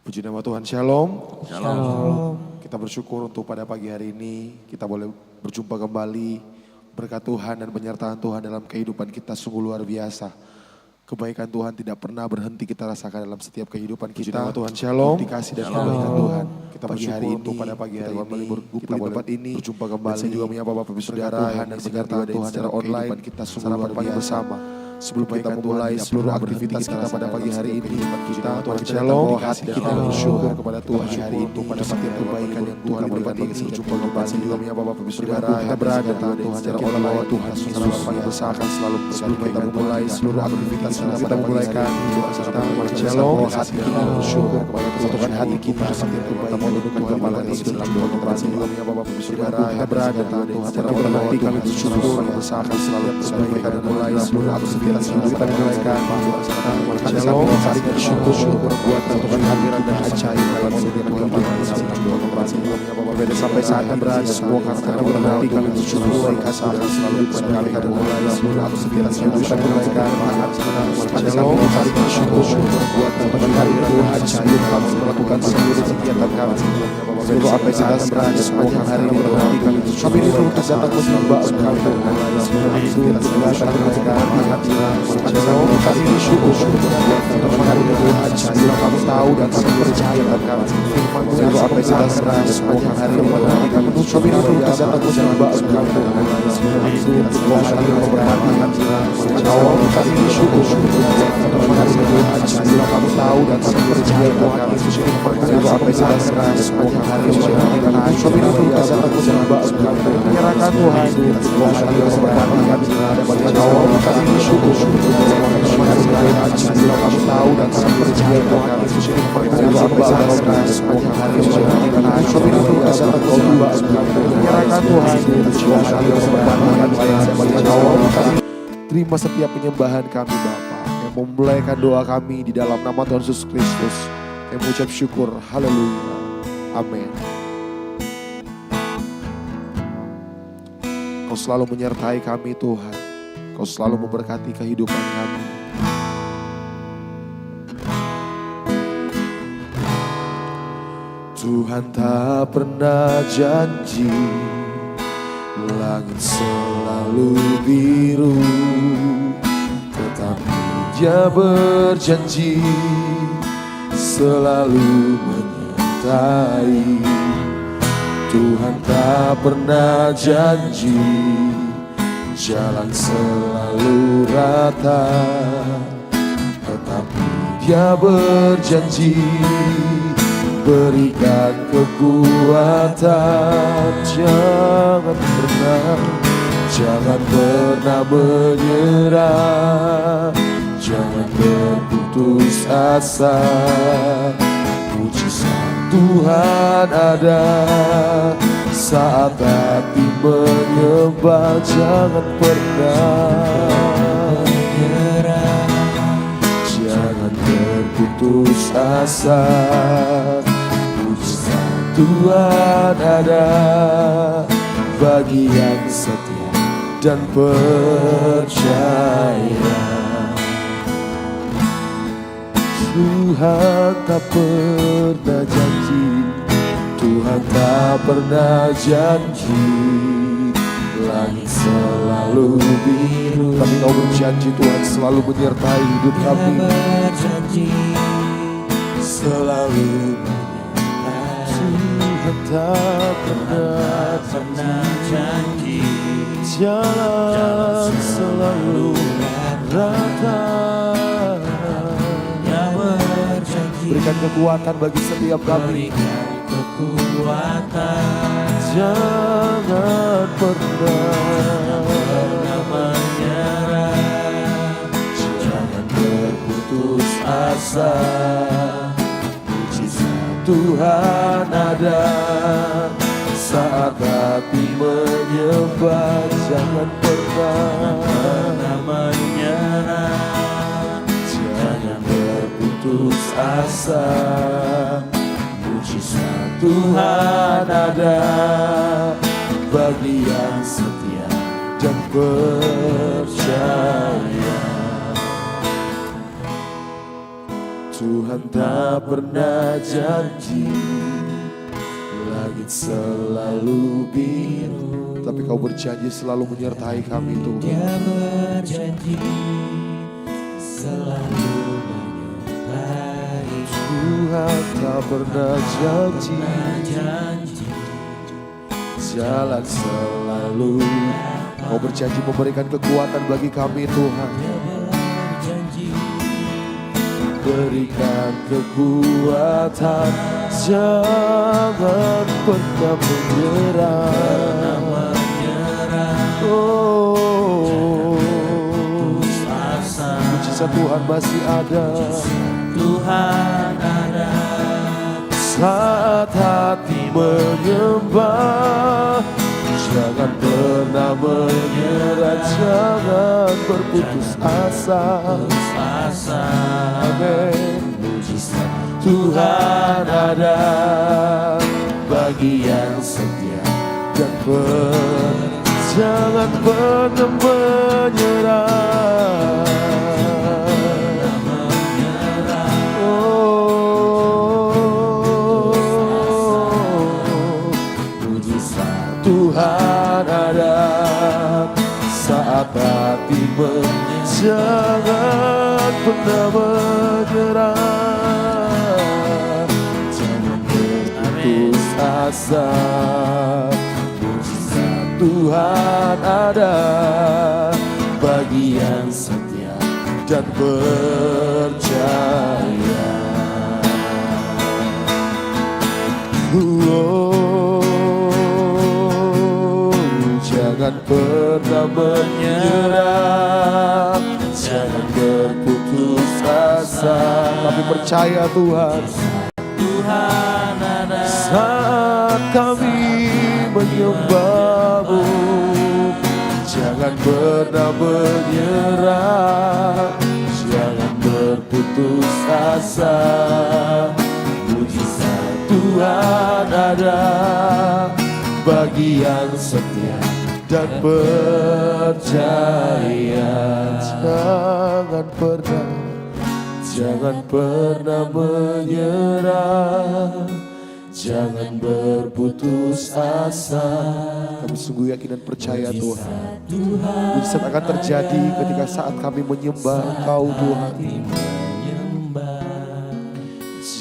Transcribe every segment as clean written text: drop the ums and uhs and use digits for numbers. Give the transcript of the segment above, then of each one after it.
Puji nama Tuhan, Shalom. Shalom. Kita bersyukur untuk pada pagi hari ini kita boleh berjumpa kembali. Berkat Tuhan dan penyertaan Tuhan dalam kehidupan kita sungguh luar biasa. Kebaikan Tuhan tidak pernah berhenti kita rasakan dalam setiap kehidupan kita. Puji nama Tuhan, Shalom. Dikasih dan kebaikan Tuhan. Kita bersyukur untuk pada pagi hari ini kita boleh tempat ini berjumpa kembali. Saya juga menyapa Bapak Ibu Saudara Tuhan dan penyertaan Tuhan secara online. Kita sungguh luar biasa bersama. Sebelum kita memulai seluruh aktivitas kita pada pagi hari ini, kita Tuhan Shalom, kita bersyukur kepada Tuhan hari ini pada setiap kebaikan yang Tuhan berikan bagi berjumpa kembali. Juga menyapa Bapak Ibu Saudara, kita berada Tuhan secara online, Tuhan Yesus pagi bersama akan selalu bersama kita memulai seluruh aktivitas kita mulaikan. Tuhan Shalom, kita bersyukur kepada Tuhan hati kita setiap kebaikan yang Tuhan kembali dalam doa kembali. Juga menyapa Bapak Ibu Saudara, kita berada Tuhan secara online, Tuhan bersyukur bersama akan selalu bersama kita memulai seluruh aktivitas kita mulaikan. Shalom, hari bersyukur buat Tuhan hadiran dan ajaib dalam setiap kehidupan dalam doa kembali. Sampai saat yang berada semua kata berhenti kami bersyukur kasih dan selalu bersama kita mulai seluruh aktivitas kita mulaikan. Shalom, hari bersyukur buat Tuhan hadiran dan ajaib kami melakukan seluruh kegiatan kami. Seluruh apa yang saat berada semua hari ini berhenti kami bersyukur. Kami ini untuk datang menyembah kami mulai seluruh aktivitas kita mulaikan. Shalom, kami bersyukur buat Tuhan hari ini ajaib kami tahu dan kami percaya dan kami seluruh apa yang saat berada semua hari ini berhenti kami bersyukur. Kami ini untuk datang menyembah kami mulai seluruh aktivitas kita. Shalom, kami bersyukur buat Tuhan hari ini ajaib kami tahu dan kami percaya dan kami seluruh apa yang saat berada semua hari ini berhenti kami bersyukur. Kami ini untuk datang menyembah kami menyerahkan Tuhan Tuhan hari ini berhenti kami. Shalom, kami bersyukur kami tahu dan kami percaya Tuhan seluruh apa yang saat semua hari ini berhenti kami untuk datang menyerahkan Tuhan Tuhan hari ini berhenti. Terima setiap penyembahan kami Bapa yang memulaikan doa kami di dalam nama Tuhan Yesus Kristus. Yang mengucap syukur, haleluya, amin. Kau selalu menyertai kami Tuhan. Kau selalu memberkati kehidupan kami. Tuhan tak pernah janji langit selalu biru, tetapi Dia berjanji selalu menyertai. Tuhan tak pernah janji jalan selalu rata, tetapi Dia berjanji berikan kekuatan. Jangan pernah menyerah, jangan berputus asa. Mujizat Tuhan ada saat hati menyembah. Jangan pernah menyerah, jangan berputus asa. Mujizat Tuhan ada bagi yang setia dan percaya. Tuhan tak pernah janji, Tuhan tak pernah janji langit selalu biru, tapi Kau berjanji Tuhan selalu menyertai hidup kami. Berjanji selalu menyertai. Tuhan tak pernah janji jalan selalu rata. Berikan kekuatan bagi setiap kami. Berikan kekuatan. Jangan pernah menyerah, jangan berputus asa. Mujizat Tuhan ada saat hati menyembah. Jangan pernah menyerah, jangan berputus asa. Mujizat Tuhan ada bagi yang setia dan percaya. Tuhan tak pernah janji langit selalu biru, tapi Kau berjanji selalu menyertai kami Tuhan. Dia berjanji selalu menyertai. Tuhan tak pernah janji jalan selalu. Kau berjanji memberikan kekuatan bagi kami Tuhan. Berikan kekuatan, jangan pernah menyerah. Oh, mujizat Tuhan masih ada. Tuhan ada saat hati menyembah. Jangan pernah menyerah, jangan berputus asa. Amin. mujizat Tuhan ada bagi yang setia dan jangan pernah menyerah. Tuhan ada saat hati jangan pernah menyerah, jangan berputus asa. Mujizat Tuhan ada bagi yang setia dan percaya. Jangan pernah menyerah, jangan berputus asa, tapi percaya Tuhan. Tuhan ada saat kami menyembah-Mu. Jangan pernah menyerah, jangan berputus asa. Mujizat Tuhan ada bagi yang setia dan percaya. Jangan pernah menyerah, jangan berputus asa. Kami sungguh yakin dan percaya Tuhan, mujizat akan terjadi ketika saat kami menyembah Engkau Tuhan.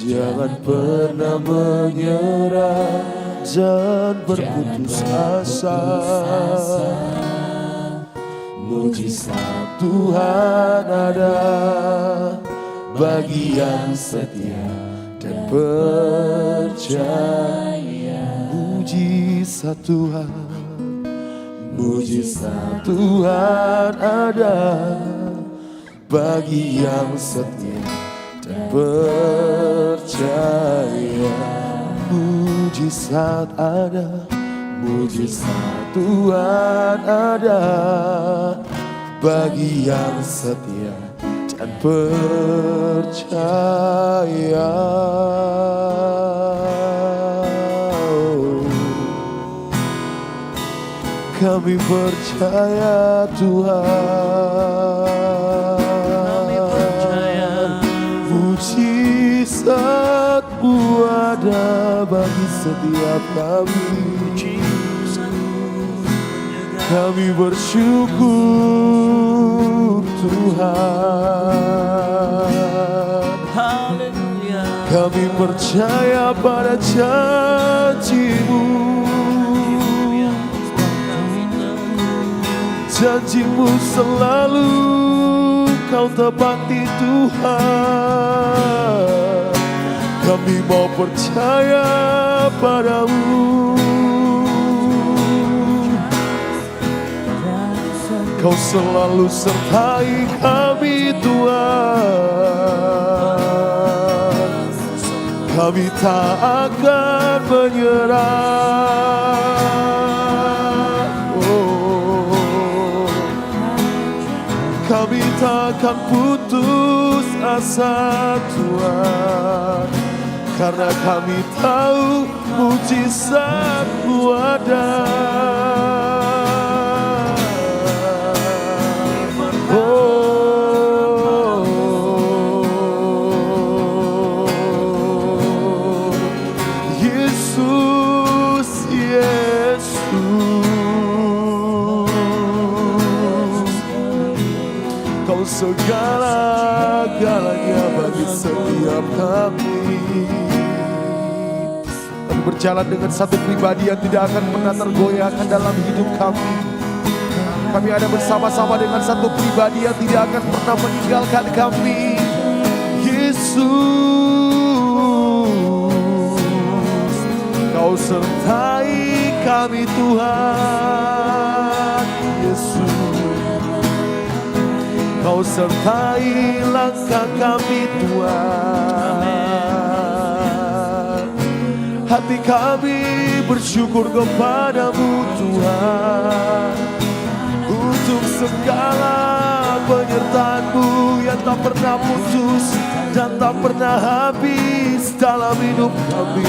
Jangan pernah menyerah, jangan berputus asa. Mujizat Tuhan ada bagi yang setia dan percaya. Mujizat Tuhan ada bagi yang setia dan percaya. Mujizat Tuhan ada bagi yang setia dan percaya. Kami percaya Tuhan, mujizat-Mu ada bagi setiap kami. Kami bersyukur Tuhan. Haleluya. Kami percaya pada janji-Mu. Janji-Mu selalu Kau tepati Tuhan. Kami mau percaya pada-Mu. Kau selalu sertai kami Tuhan. Kami tak akan menyerah. Kami tak akan putus asa Tuhan, karena kami tahu mujizat-Mu ada. segala-galanya bagi setiap kami. Kami berjalan dengan satu pribadi yang tidak akan pernah tergoyahkan dalam hidup kami. Kami ada bersama-sama dengan satu pribadi yang tidak akan pernah meninggalkan kami. Yesus, Kau sertai kami Tuhan. Yesus, Kau sertai langkah kami Tuhan. Hati kami bersyukur kepadamu Tuhan, untuk segala penyertaan-Mu yang tak pernah putus dan tak pernah habis dalam hidup kami.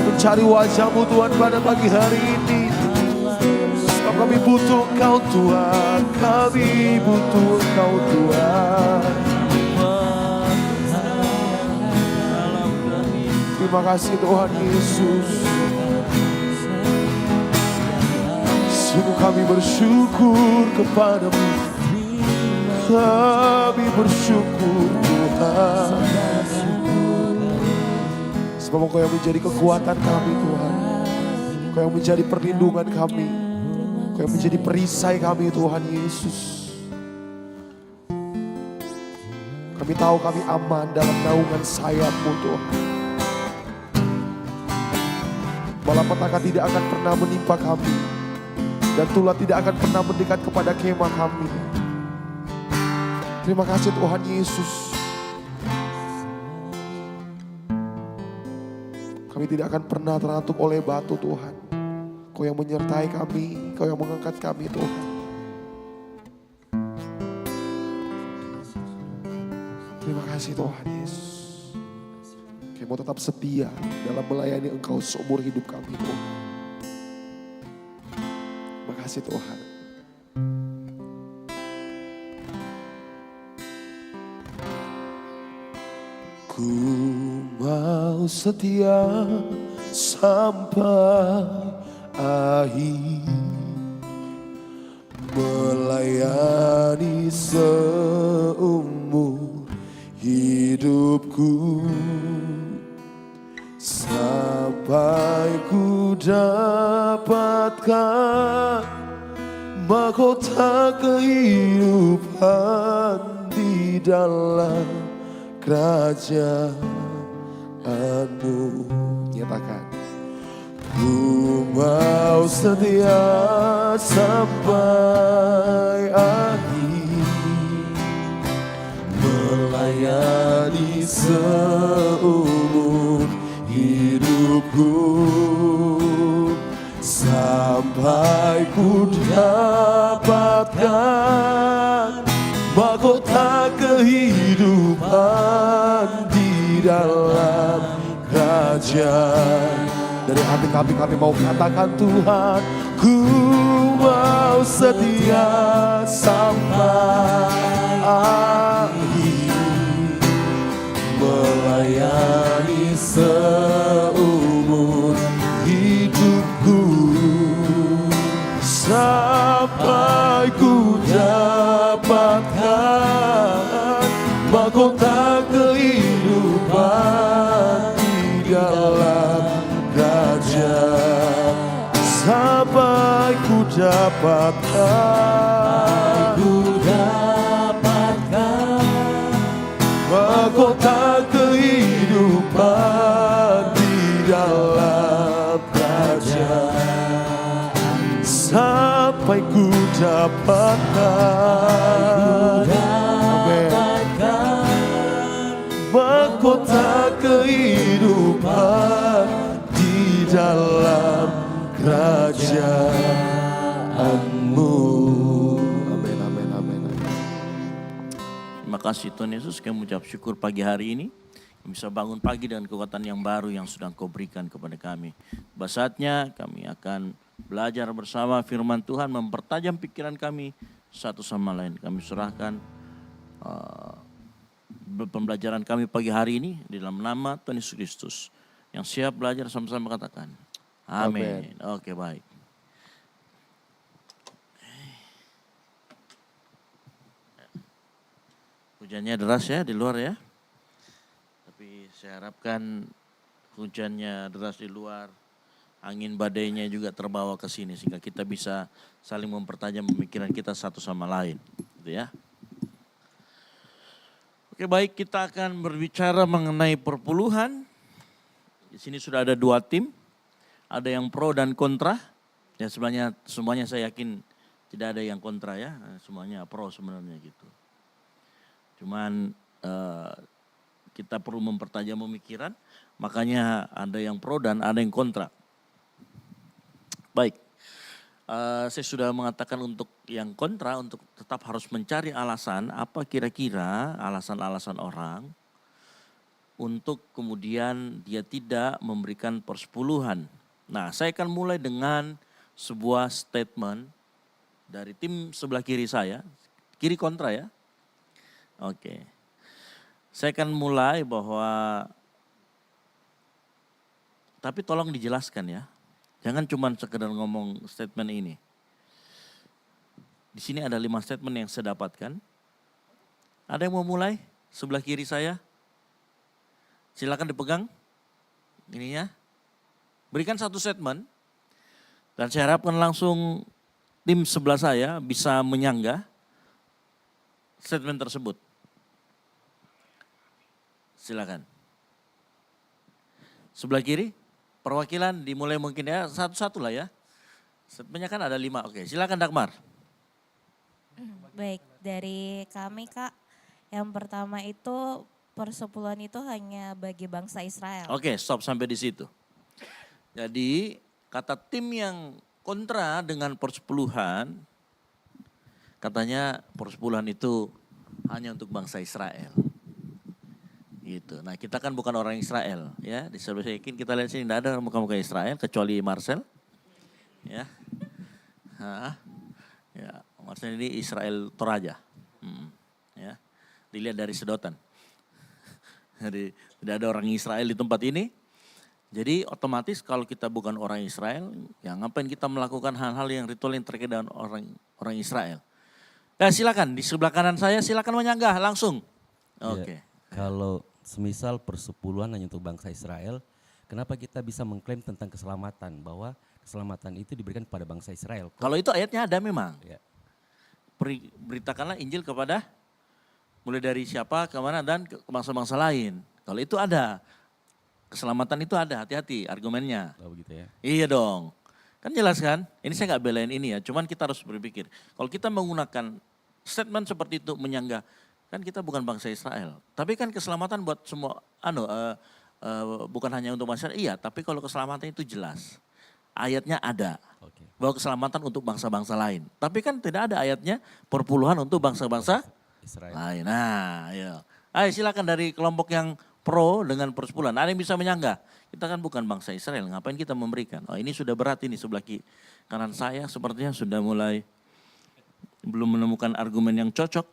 Mencari wajah-Mu Tuhan pada pagi hari ini. Sebab kami butuh Engkau Tuhan, kami butuh Engkau Tuhan. Terima kasih Tuhan Yesus. Sungguh kami bersyukur kepadamu. Kami bersyukur Tuhan. Sebab Engkau yang menjadi kekuatan kami Tuhan. Engkau yang menjadi perlindungan kami. Engkau yang menjadi perisai kami Tuhan Yesus. Kami tahu kami aman dalam naungan sayap-Mu Tuhan. Malapetaka tidak akan pernah menimpa kami, dan tulah tidak akan pernah mendekat kepada kemah kami. Terima kasih Tuhan Yesus. Kami tidak akan pernah teratup oleh batu Tuhan. Kau yang menyertai kami, Kau yang mengangkat kami Tuhan. Terima kasih Tuhan Yesus. Kami mau tetap setia dalam melayani Engkau seumur hidup kami Tuhan. Terima kasih Tuhan. Ku mau setia sampai akhir, melayani seumur hidupku, sampai ku dapatkan mahkota kehidupan di dalam kerajaan-Mu. Nyatakan. Ku mau setia sampai akhir, melayani seumur hidupku, sampai ku dapatkan mahkota kehidupan di dalam kerajaan. Dari hati kami mau katakan Tuhan, ku mau setia sampai akhir, melayani seumur hidupku, sampai ku dapatkan mahkota kehidupan di dalam kerajaan, sampai ku dapatkan mahkota kehidupan di dalam kerajaan, sampai ku dapatkan mahkota kehidupan di dalam kerajaan-Mu. Amin, amin, amin, amin. Terima kasih Tuhan Yesus, kami mengucap syukur pagi hari ini. Kami bisa bangun pagi dengan kekuatan yang baru yang sudah Kau berikan kepada kami. Saatnya kami akan belajar bersama firman Tuhan, mempertajam pikiran kami satu sama lain. Kami serahkan pembelajaran kami pagi hari ini di dalam nama Tuhan Yesus Kristus. Yang siap belajar sama-sama katakan, Amin. Oke, baik. Hujannya deras ya di luar ya. Tapi saya harapkan hujannya deras di luar, angin badainya juga terbawa ke sini sehingga kita bisa saling mempertajam pemikiran kita satu sama lain, gitu ya. Oke, baik, kita akan berbicara mengenai perpuluhan. Di sini sudah ada 2 tim, ada yang pro dan kontra. Ya semuanya saya yakin tidak ada yang kontra ya, semuanya pro sebenarnya gitu. Cuman kita perlu mempertajam pemikiran, makanya ada yang pro dan ada yang kontra. Baik, saya sudah mengatakan untuk yang kontra, untuk tetap harus mencari alasan, apa kira-kira alasan-alasan orang untuk kemudian dia tidak memberikan persepuluhan. Nah, saya akan mulai dengan sebuah statement dari tim sebelah kiri saya, kiri kontra ya. Oke. Saya akan mulai bahwa, tapi tolong dijelaskan ya. Jangan cuma sekedar ngomong statement ini. Di sini ada 5 statement yang saya dapatkan. Ada yang mau mulai? Sebelah kiri saya. Silakan dipegang ininya. Berikan 1 statement. Dan saya harapkan langsung tim sebelah saya bisa menyanggah statement tersebut. Silakan. Sebelah kiri, perwakilan dimulai mungkin ya, satu-satu lah ya. Statementnya kan ada 5, oke silakan Dagmar. Baik, dari kami Kak, yang pertama itu persepuluhan itu hanya bagi bangsa Israel. Oke, stop sampai di situ. Jadi kata tim yang kontra dengan persepuluhan, katanya persepuluhan itu hanya untuk bangsa Israel. Gitu. Nah kita kan bukan orang Israel ya. Di sebelah saya yakin kita lihat sini tidak ada muka-muka Israel kecuali Marcel. Ya. Ya, Marcel ini Israel Toraja. Ya. Dilihat dari sedotan. Jadi tidak ada orang Israel di tempat ini. Jadi otomatis kalau kita bukan orang Israel, ya ngapain kita melakukan hal-hal yang ritual yang terkait dengan orang Israel. Ya silakan di sebelah kanan saya silakan menyanggah langsung. Oke. Kalau semisal persepuluhan hanya untuk bangsa Israel, kenapa kita bisa mengklaim tentang keselamatan bahwa keselamatan itu diberikan kepada bangsa Israel? Kalau itu ayatnya ada memang. Ya. Beritakanlah Injil kepada mulai dari siapa, kemana dan ke bangsa-bangsa lain. Kalau itu ada, keselamatan itu ada, hati-hati argumennya. Oh begitu ya. Iya dong, kan jelas kan? Ini saya nggak belain ini ya, cuman kita harus berpikir. Kalau kita menggunakan statement seperti itu menyanggah, kan kita bukan bangsa Israel. Tapi kan keselamatan buat semua, bukan hanya untuk masyarakat, iya. Tapi kalau keselamatan itu jelas, ayatnya ada. Oke. Bahwa keselamatan untuk bangsa-bangsa lain. Tapi kan tidak ada ayatnya perpuluhan untuk bangsa-bangsa Israel. lain. Nah, ayo. Ayo silakan dari kelompok yang pro dengan persepuluhan. Ada yang bisa menyanggah. Kita kan bukan bangsa Israel, ngapain kita memberikan? Oh ini sudah berat ini sebelah kanan saya sepertinya sudah mulai belum menemukan argumen yang cocok.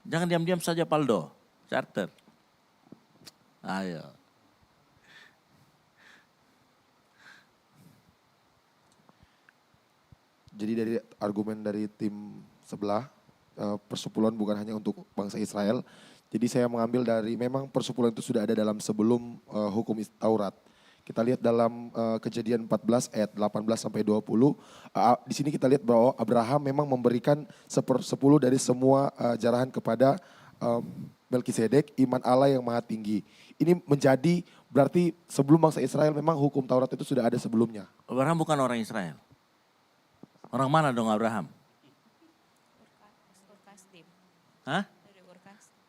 Jangan diam-diam saja Paldo, charter. Ayo. Jadi dari argumen dari tim sebelah, persepuluhan bukan hanya untuk bangsa Israel. Jadi saya mengambil dari memang persepuluhan itu sudah ada dalam sebelum hukum Taurat. Kita lihat dalam Kejadian 14 ayat 18 sampai 20. Di sini kita lihat bahwa Abraham memang memberikan 1/10 dari semua jarahan kepada Melkisedek, iman Allah yang maha tinggi. Ini menjadi berarti sebelum bangsa Israel memang hukum Taurat itu sudah ada sebelumnya. Abraham bukan orang Israel. Orang mana dong Abraham? Urkasdim. Hah? Dari Urkasdim.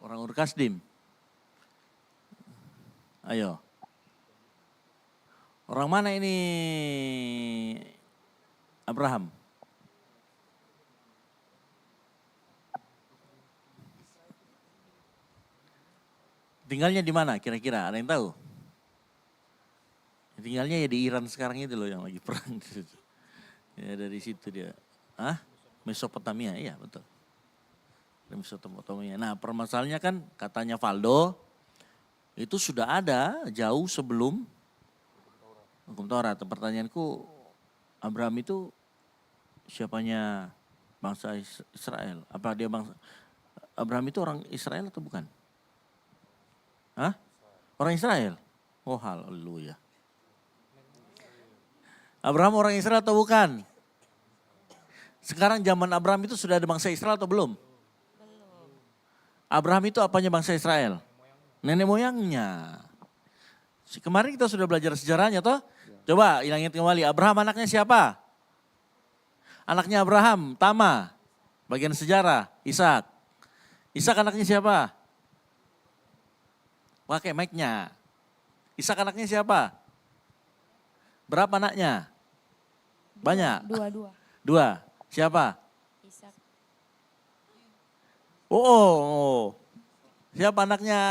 Orang Urkasdim. Ayo. Orang mana ini Abraham? Tinggalnya di mana kira-kira? Ada yang tahu? Tinggalnya ya di Iran sekarang itu loh yang lagi perang. Ya dari situ dia. Hah? Mesopotamia, iya betul. Mesopotamia. Nah permasalahannya kan katanya Valdo, itu sudah ada jauh sebelum Hukum Taurat. Pertanyaanku, Abraham itu siapanya bangsa Israel? Apa dia bangsa Abraham itu orang Israel atau bukan? Hah? Orang Israel? Oh, haleluya. Abraham orang Israel atau bukan? Sekarang zaman Abraham itu sudah ada bangsa Israel atau belum? Abraham itu apanya bangsa Israel? Nenek moyangnya. Kemarin kita sudah belajar sejarahnya toh. Coba ingat kembali, Abraham anaknya siapa? Anaknya Abraham, Tama. Bagian sejarah, Ishak. Ishak anaknya siapa? Pakai mic-nya. Ishak anaknya siapa? Berapa anaknya? Banyak. Dua. Siapa? Ishak. Oh. Siapa anaknya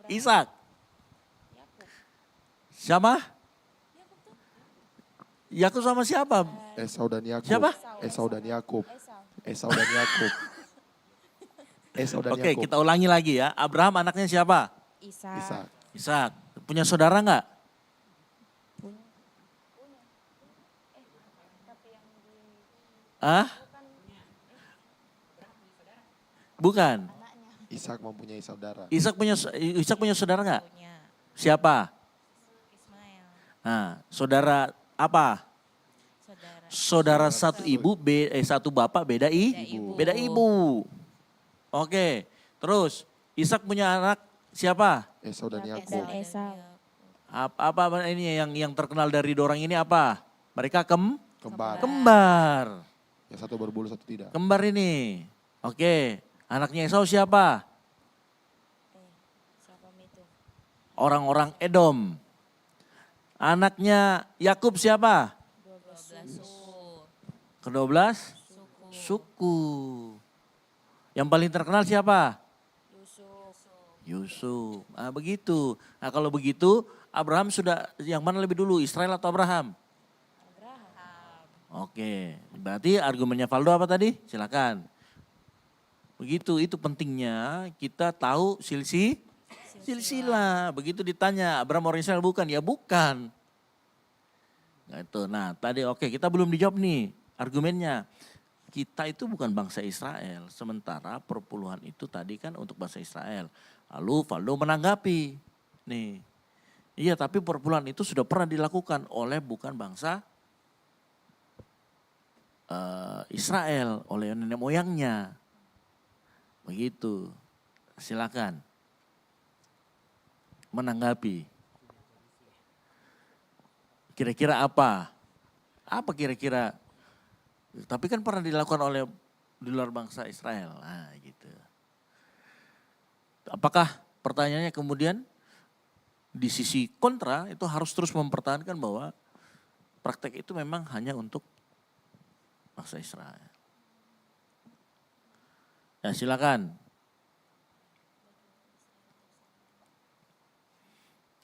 Ishak? Siapa? Yakub sama siapa? Esau dan Yakub. Siapa? Esau dan Yakub. Esau dan Yakub. Esau dan Oke, Yakub. kita ulangi lagi ya. Abraham anaknya siapa? Ishak. Ishak. Punya saudara enggak? Ah? Bukan. Ishak mempunyai saudara. Ishak punya saudara enggak? Punya Siapa? Ismail. Nah, saudara apa? Saudara. Saudara satu ibu, satu bapak beda ibu. beda ibu. Oke, terus Ishak punya anak siapa? Esau dan Dan Yakub. Esau. Apa ini yang terkenal dari dua orang ini apa? Mereka Kembar. kembar. Yang satu berbulu, satu tidak. Kembar ini. Oke, anaknya Esau siapa? Siapa itu? Orang-orang Edom. Anaknya Yakub siapa? 12 suku. Ke-12 suku. Yang paling terkenal siapa? Yusuf. Ah, begitu. Nah, kalau begitu Abraham sudah yang mana lebih dulu, Israel atau Abraham? Oke, berarti argumennya Valdo apa tadi? Silakan. Begitu, itu pentingnya kita tahu silsilah. Begitu ditanya, Abraham orang Israel bukan? Ya bukan. Nah, itu. Nah tadi oke, kita belum dijawab nih argumennya. Kita itu bukan bangsa Israel, sementara perpuluhan itu tadi kan untuk bangsa Israel. Lalu Valdo menanggapi, nih, iya tapi perpuluhan itu sudah pernah dilakukan oleh bukan bangsa Israel, oleh nenek moyangnya. Begitu, silakan menanggapi. Kira-kira apa? Apa kira-kira? Tapi kan pernah dilakukan oleh di luar bangsa Israel. Nah, gitu. Apakah pertanyaannya kemudian di sisi kontra itu harus terus mempertahankan bahwa praktek itu memang hanya untuk bangsa Israel? Ya silakan.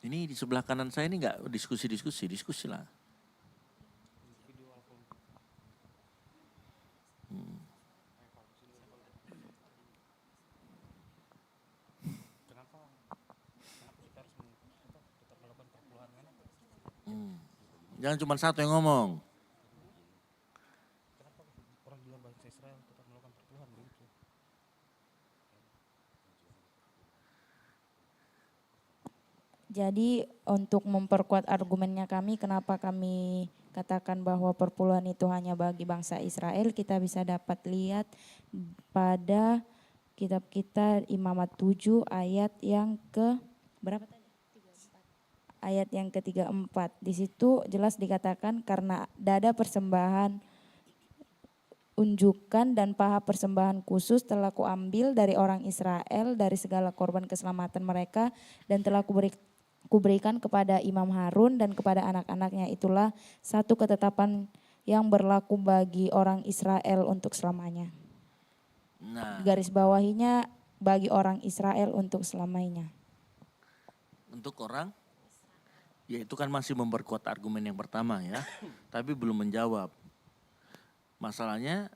Ini di sebelah kanan saya ini enggak diskusi lah. Jangan cuma satu yang ngomong. Jadi untuk memperkuat argumennya kami, kenapa kami katakan bahwa perpuluhan itu hanya bagi bangsa Israel, kita bisa dapat lihat pada kitab kita Imamat 7 ayat yang ke berapa tadi? Ayat yang ke-34. Di situ jelas dikatakan karena dada persembahan unjukan dan paha persembahan khusus telah kuambil dari orang Israel dari segala korban keselamatan mereka dan telah kuberikan kepada Imam Harun dan kepada anak-anaknya. Itulah satu ketetapan yang berlaku bagi orang Israel untuk selamanya. Nah, Garis bawahinya bagi orang Israel untuk selamanya. untuk orang, ya itu kan masih memperkuat argumen yang pertama ya, tapi belum menjawab. Masalahnya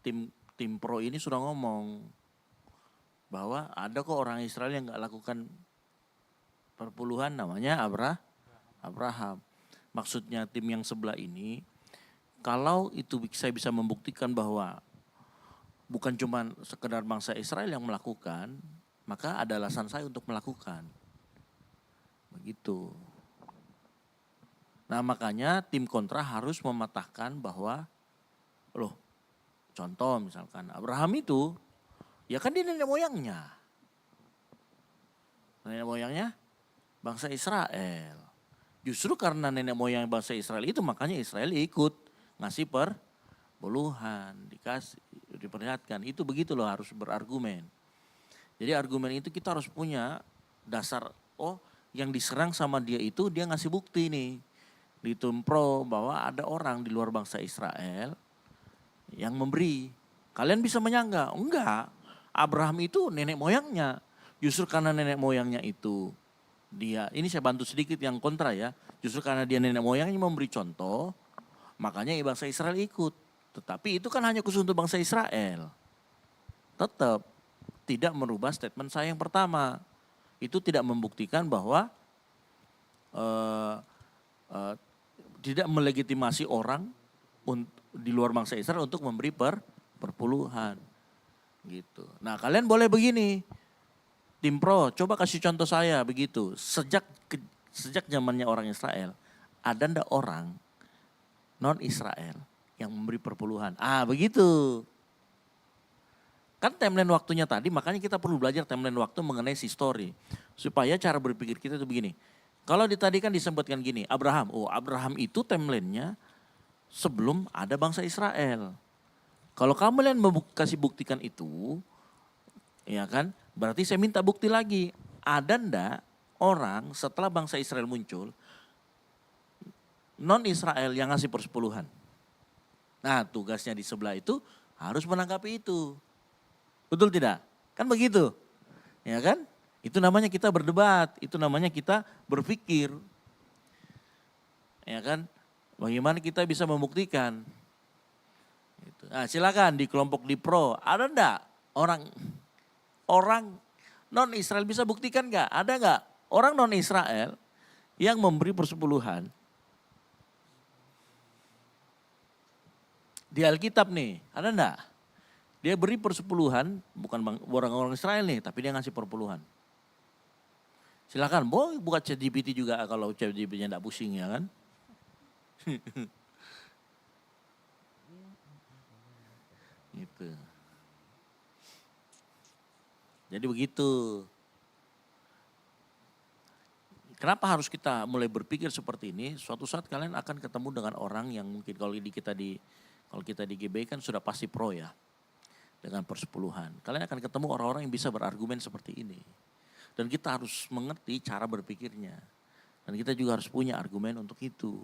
tim pro ini sudah ngomong bahwa ada kok orang Israel yang nggak lakukan perpuluhan namanya Abraham. maksudnya tim yang sebelah ini, kalau itu saya bisa membuktikan bahwa bukan cuma sekedar bangsa Israel yang melakukan, maka ada alasan saya untuk melakukan. Begitu. Nah makanya tim kontra harus mematahkan bahwa, loh contoh misalkan Abraham itu, ya kan dia nenek moyangnya. Nenek moyangnya bangsa Israel. Justru karena nenek moyang bangsa Israel itu makanya Israel ikut ngasih perpuluhan, dikasih, diperlihatkan. Itu begitu loh harus berargumen. Jadi argumen itu kita harus punya dasar, oh yang diserang sama dia itu dia ngasih bukti nih. Di Tumpro bahwa ada orang di luar bangsa Israel yang memberi. Kalian bisa menyangka, enggak. Abraham itu nenek moyangnya. Justru karena nenek moyangnya itu dia, ini saya bantu sedikit yang kontra ya. Justru karena dia nenek moyangnya memberi contoh, makanya bangsa Israel ikut. Tetapi itu kan hanya khusus untuk bangsa Israel. Tetap tidak merubah statement saya yang pertama. Itu tidak membuktikan bahwa tidak melegitimasi orang di luar bangsa Israel untuk memberi perpuluhan. Gitu. Nah kalian boleh begini, tim pro coba kasih contoh saya begitu. Sejak zamannya orang Israel, ada ndak orang non Israel yang memberi perpuluhan? Ah begitu. Kan timeline waktunya tadi, makanya kita perlu belajar timeline waktu mengenai si story. Supaya cara berpikir kita itu begini. Kalau tadi kan disebutkan gini, Abraham. Oh Abraham itu timelinenya sebelum ada bangsa Israel. Kalau kamu lihat kasih buktikan itu, ya kan, berarti saya minta bukti lagi. Ada ndak orang setelah bangsa Israel muncul, non Israel yang ngasih persepuluhan? Nah tugasnya di sebelah itu harus menanggapi itu. Betul tidak? Kan begitu. Ya kan? Itu namanya kita berdebat, itu namanya kita berpikir. Ya kan? Bagaimana kita bisa membuktikan? Nah, silakan di kelompok di pro, ada enggak orang non Israel bisa buktikan enggak? Ada enggak orang non Israel yang memberi persepuluhan? Di Alkitab nih, ada enggak? Dia beri persepuluhan, bukan orang-orang Israel nih, tapi dia ngasih perpuluhan. Silakan, boleh buka ChatGPT juga kalau ChatGPT-nya enggak pusing ya kan? Gitu. Jadi begitu. Kenapa harus kita mulai berpikir seperti ini? Suatu saat kalian akan ketemu dengan orang yang mungkin kalau kita di GB kan sudah pasti pro ya. Dengan persepuluhan. Kalian akan ketemu orang-orang yang bisa berargumen seperti ini. Dan kita harus mengerti cara berpikirnya. Dan kita juga harus punya argumen untuk itu.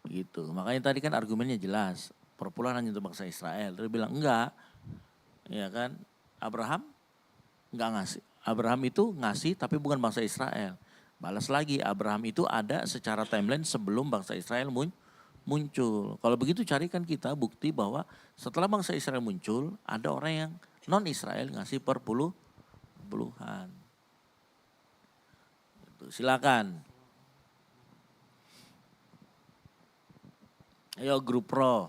Begitu. Makanya tadi kan argumennya jelas. Perpuluhan hanya untuk bangsa Israel. Dia bilang enggak. Ya kan? Abraham enggak ngasih. Abraham itu ngasih tapi bukan bangsa Israel. Balas lagi, Abraham itu ada secara timeline sebelum bangsa Israel muncul. Kalau begitu carikan kita bukti bahwa setelah bangsa Israel muncul, ada orang yang non Israel ngasih perpuluhan. Silakan. Ayo grup pro.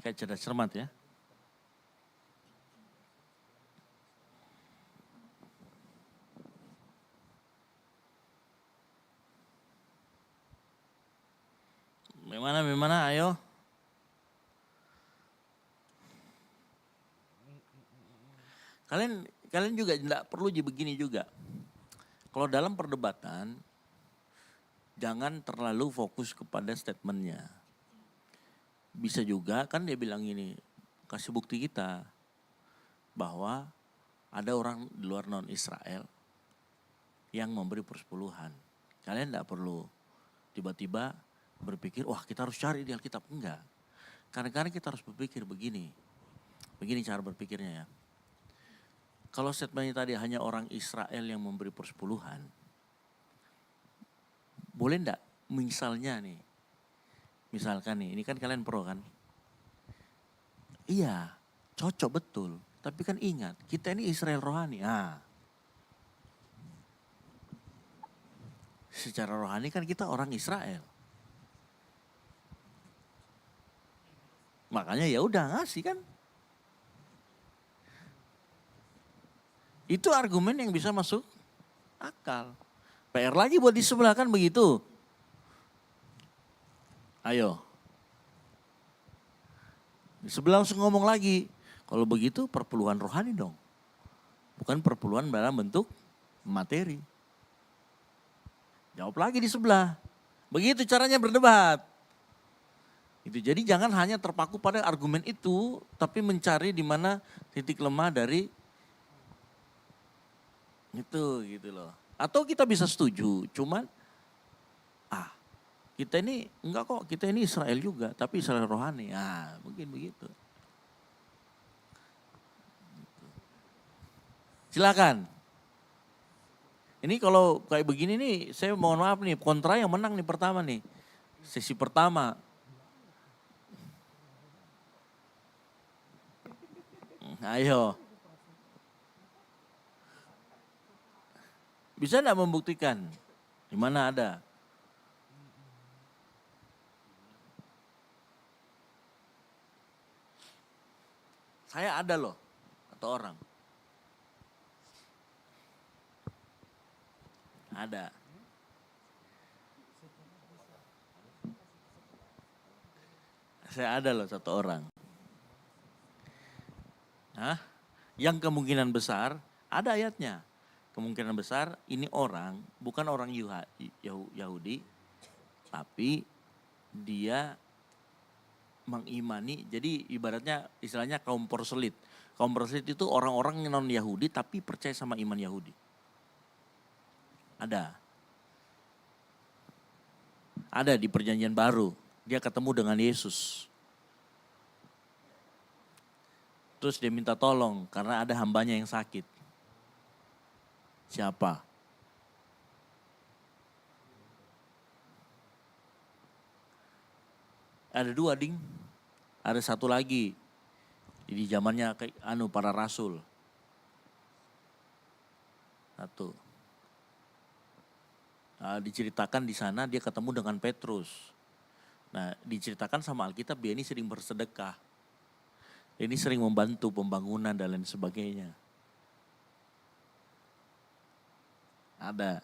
Kayak cerdas cermat ya. Bagaimana, ayo. Kalian juga tidak perlu begini juga. Kalau dalam perdebatan, jangan terlalu fokus kepada statementnya. Bisa juga kan dia bilang gini, kasih bukti kita bahwa ada orang di luar non Israel yang memberi persepuluhan. Kalian tidak perlu tiba-tiba berpikir, wah kita harus cari di Alkitab. Enggak. Kadang-kadang kita harus berpikir begini. Begini cara berpikirnya ya. Kalau statementnya tadi hanya orang Israel yang memberi persepuluhan. Boleh enggak misalnya nih. Misalkan nih, ini kan kalian pro kan. Iya, cocok betul. Tapi kan ingat, kita ini Israel rohani. Nah, Secara rohani kan kita orang Israel. Makanya ya udah ngasih kan. Itu argumen yang bisa masuk akal. PR lagi buat di sebelah kan begitu. Ayo. Di sebelah langsung ngomong lagi. Kalau begitu perpuluhan rohani dong. Bukan perpuluhan dalam bentuk materi. Jawab lagi di sebelah. Begitu caranya berdebat. Itu jadi jangan hanya terpaku pada argumen itu, tapi mencari di mana titik lemah dari itu gitu loh. Atau kita bisa setuju, cuman kita ini enggak kok, kita ini Israel juga, tapi Israel rohani. Mungkin begitu. Silakan. Ini kalau kayak begini nih, saya mohon maaf nih, kontra yang menang nih pertama nih. Sesi pertama. Ayo. Bisa enggak membuktikan? Di mana ada? Saya ada loh, kata orang. Ada. Saya ada loh satu orang. Yang kemungkinan besar, ada ayatnya. Kemungkinan besar ini orang, bukan orang Yahudi, tapi dia mengimani, jadi ibaratnya istilahnya kaum proselyt. Kaum proselyt itu orang-orang non Yahudi tapi percaya sama iman Yahudi. Ada di perjanjian baru, dia ketemu dengan Yesus. Terus dia minta tolong karena ada hambanya yang sakit. Siapa? Ada dua ding. Ada satu lagi. Di zamannya para rasul. Satu. Diceritakan di sana dia ketemu dengan Petrus. Nah, diceritakan sama Alkitab dia ini sering bersedekah. Ini sering membantu pembangunan dan lain sebagainya. Ada.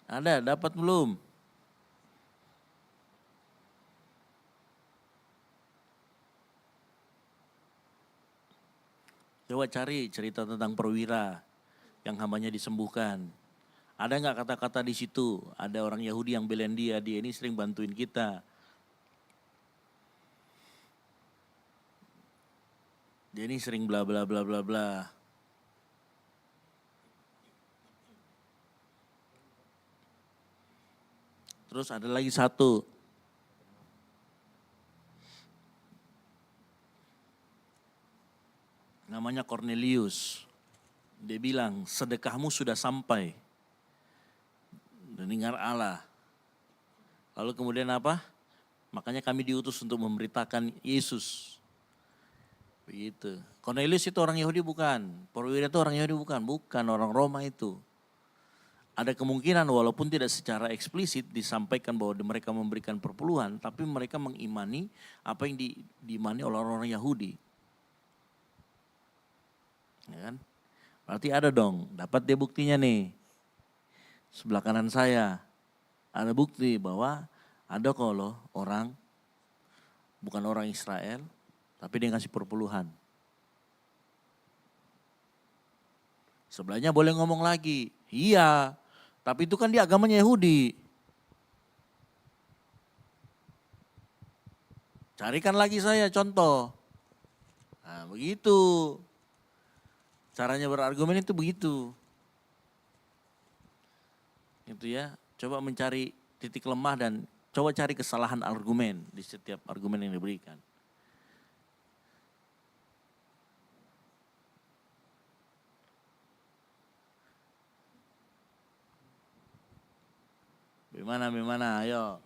Ada, dapat belum? Coba cari cerita tentang perwira yang hambanya disembuhkan. Ada nggak kata-kata di situ? Ada orang Yahudi yang belain dia ini sering bantuin kita. Dia ini sering bla bla bla bla bla. Terus ada lagi satu. Namanya Cornelius. Dia bilang, sedekahmu sudah sampai. Dengar Allah. Lalu kemudian apa? Makanya kami diutus untuk memberitakan Yesus. Begitu. Cornelius itu orang Yahudi bukan. Perwira itu orang Yahudi bukan. Bukan orang Roma itu. Ada kemungkinan walaupun tidak secara eksplisit disampaikan bahwa mereka memberikan perpuluhan, tapi mereka mengimani apa yang diimani oleh orang-orang Yahudi. Ya kan? Berarti ada dong, dapat dia buktinya nih. Sebelah kanan saya ada bukti bahwa ada kok loh orang, bukan orang Israel, tapi dia ngasih perpuluhan. Sebelahnya boleh ngomong lagi, iya. Tapi itu kan dia agamanya Yahudi. Carikan lagi saya contoh. Nah begitu. Caranya berargumen itu begitu. Itu ya. Coba mencari titik lemah dan Coba cari kesalahan argumen di setiap argumen yang diberikan. Bagaimana, ayo.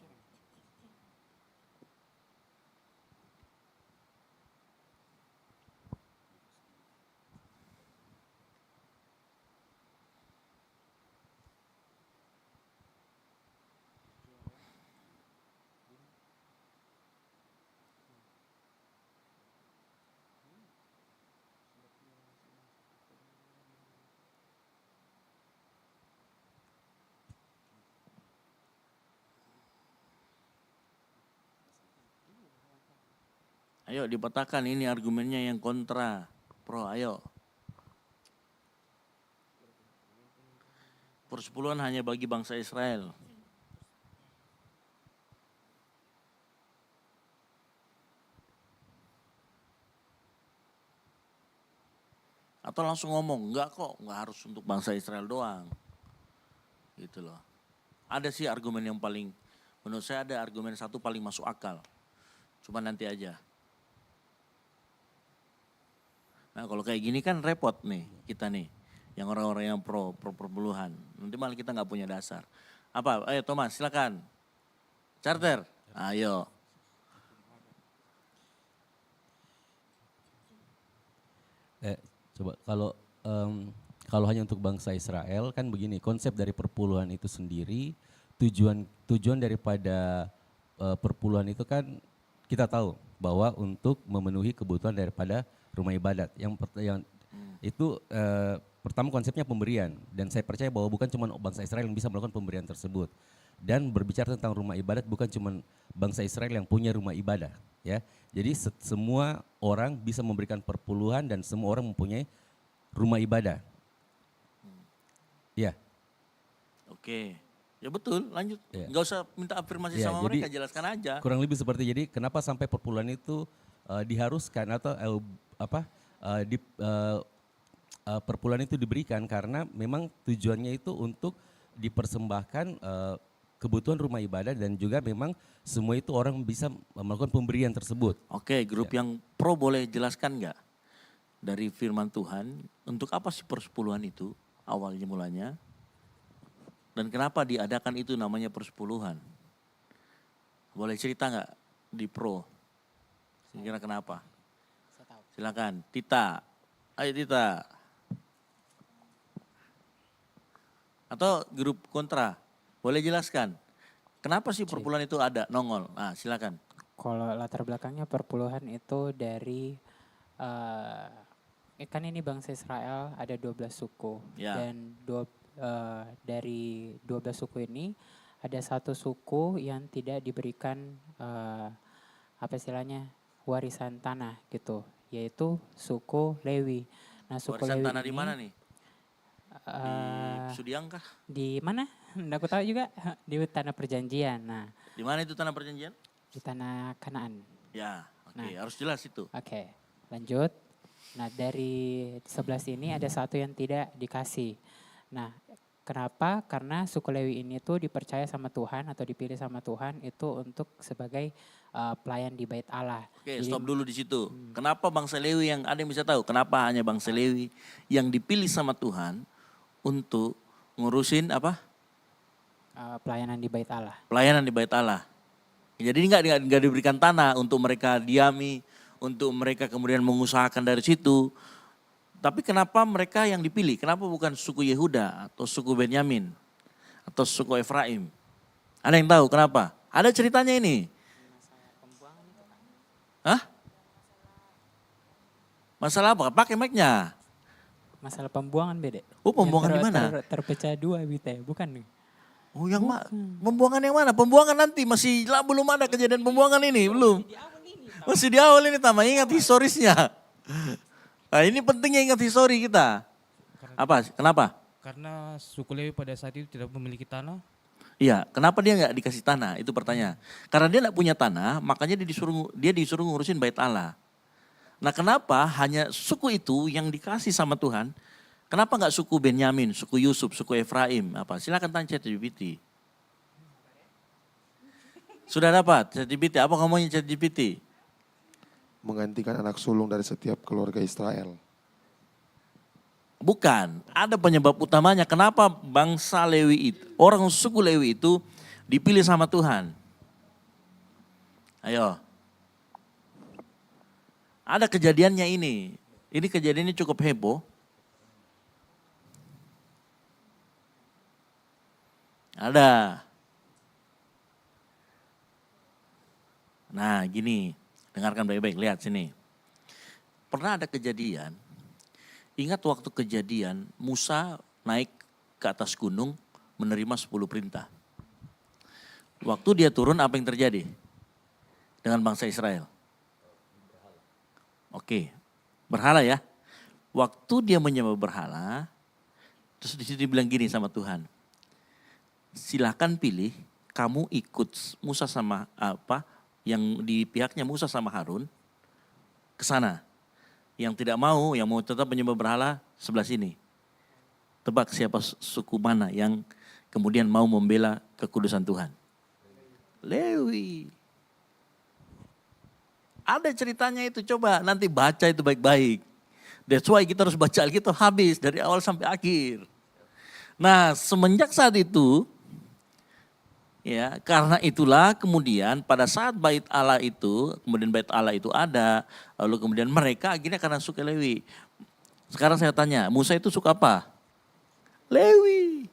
Ayo dipetakan ini argumennya yang kontra, pro, ayo. Persepuluhan hanya bagi bangsa Israel. Atau langsung ngomong, enggak kok, enggak harus untuk bangsa Israel doang. Gitu loh. Ada sih argumen yang paling, menurut saya ada argumen satu paling masuk akal. Cuma nanti aja. Nah kalau kayak gini kan repot nih kita nih, yang orang-orang yang pro perpuluhan. Nanti malah kita nggak punya dasar. Apa? Ayo Thomas silakan. Charter, ayo. Coba kalau hanya untuk bangsa Israel kan begini, konsep dari perpuluhan itu sendiri, tujuan daripada perpuluhan itu kan kita tahu bahwa untuk memenuhi kebutuhan daripada rumah ibadat. Itu pertama konsepnya pemberian, dan saya percaya bahwa bukan cuma bangsa Israel yang bisa melakukan pemberian tersebut. Dan berbicara tentang rumah ibadat bukan cuma bangsa Israel yang punya rumah ibadah, ya. Jadi semua orang bisa memberikan perpuluhan dan semua orang mempunyai rumah ibadah. Ya. Oke, ya betul, lanjut. Ya. Nggak usah minta afirmasi Ya, sama jadi mereka, jelaskan aja. Kurang lebih seperti, jadi kenapa sampai perpuluhan itu diharuskan atau perpuluhan itu diberikan karena memang tujuannya itu untuk dipersembahkan kebutuhan rumah ibadah, dan juga memang semua itu orang bisa melakukan pemberian tersebut. Oke, grup yang pro boleh jelaskan nggak dari firman Tuhan untuk apa sih persepuluhan itu awalnya mulanya, dan kenapa diadakan itu namanya persepuluhan? Boleh cerita nggak di pro? Kira-kira kenapa? Silakan, Tita. Ayo Tita. Atau grup kontra, boleh jelaskan. Kenapa sih perpuluhan itu ada, nongol? Nah silakan. Kalau latar belakangnya perpuluhan itu dari, kan ini bangsa Israel ada 12 suku. Ya. Dan dari 12 suku ini ada satu suku yang tidak diberikan apa istilahnya warisan tanah gitu, yaitu suku Lewi. Nah, suku Warisan Lewi tanah di ini, mana nih? Di Sudiang kah? di mana? Nggak aku tahu juga. Di tanah perjanjian. Nah, Di mana itu tanah perjanjian? di tanah Kanaan. Ya, oke, Nah. harus jelas itu. Oke, lanjut. Nah, dari 11 ini ada satu yang tidak dikasih. Nah, kenapa? Karena suku Lewi ini tuh dipercaya sama Tuhan atau dipilih sama Tuhan itu untuk sebagai pelayan di Bait Allah. Oke, Jadi, stop dulu di situ. Kenapa bangsa Lewi, yang ada yang bisa tahu? Kenapa hanya bangsa Lewi yang dipilih sama Tuhan untuk ngurusin apa? pelayanan di Bait Allah. Pelayanan di Bait Allah. Jadi nggak diberikan tanah untuk mereka diami, untuk mereka kemudian mengusahakan dari situ. Tapi kenapa mereka yang dipilih? Kenapa bukan suku Yehuda atau suku Benyamin atau suku Efraim? Ada yang tahu kenapa? Ada ceritanya ini. Hah? Masalah apa? Pakai mic-nya. Masalah pembuangan beda. Oh, pembuangan di mana? Terpecah dua Bite, bukan nih. Oh, yang pembuangan yang mana? Pembuangan nanti masih belum ada kejadian pembuangan ini, belum. Masih di awal ini, Tama, ingat historisnya. Nah, ini pentingnya ingat histori kita. Apa? Kenapa? Karena suku Lewi pada saat itu tidak memiliki tanah. Iya, kenapa dia nggak dikasih tanah? Itu pertanyaan. Karena dia nggak punya tanah, makanya dia disuruh ngurusin Bait Allah. Nah, kenapa hanya suku itu yang dikasih sama Tuhan? Kenapa nggak suku Benyamin, suku Yusuf, suku Efraim? Apa? Silakan tanya ChatGPT. Sudah dapat ChatGPT, apa kamu maunya ChatGPT? Menggantikan anak sulung dari setiap keluarga Israel. Bukan, ada penyebab utamanya kenapa bangsa Lewi itu, orang suku Lewi itu dipilih sama Tuhan. Ayo. Ada kejadiannya ini. Ini kejadiannya cukup heboh. Ada. Nah gini, dengarkan baik-baik, lihat sini. Pernah ada kejadian, ingat waktu kejadian Musa naik ke atas gunung menerima 10 perintah. Waktu dia turun apa yang terjadi dengan bangsa Israel? Oke, berhala ya. Waktu dia menyembah berhala, terus di situ dibilang gini sama Tuhan. Silahkan pilih, kamu ikut Musa sama apa, yang di pihaknya Musa sama Harun ke sana. Yang tidak mau, yang mau tetap menyembah berhala sebelah sini. Tebak siapa suku mana yang kemudian mau membela kekudusan Tuhan? Lewi. Ada ceritanya itu, coba nanti baca itu baik-baik. That's why kita harus baca Alkitab habis dari awal sampai akhir. Nah, semenjak saat itu, ya, karena itulah kemudian pada saat bait Allah itu, kemudian bait Allah itu ada, lalu kemudian mereka akhirnya karena suku Lewi. Sekarang saya tanya, Musa itu suka apa? Lewi.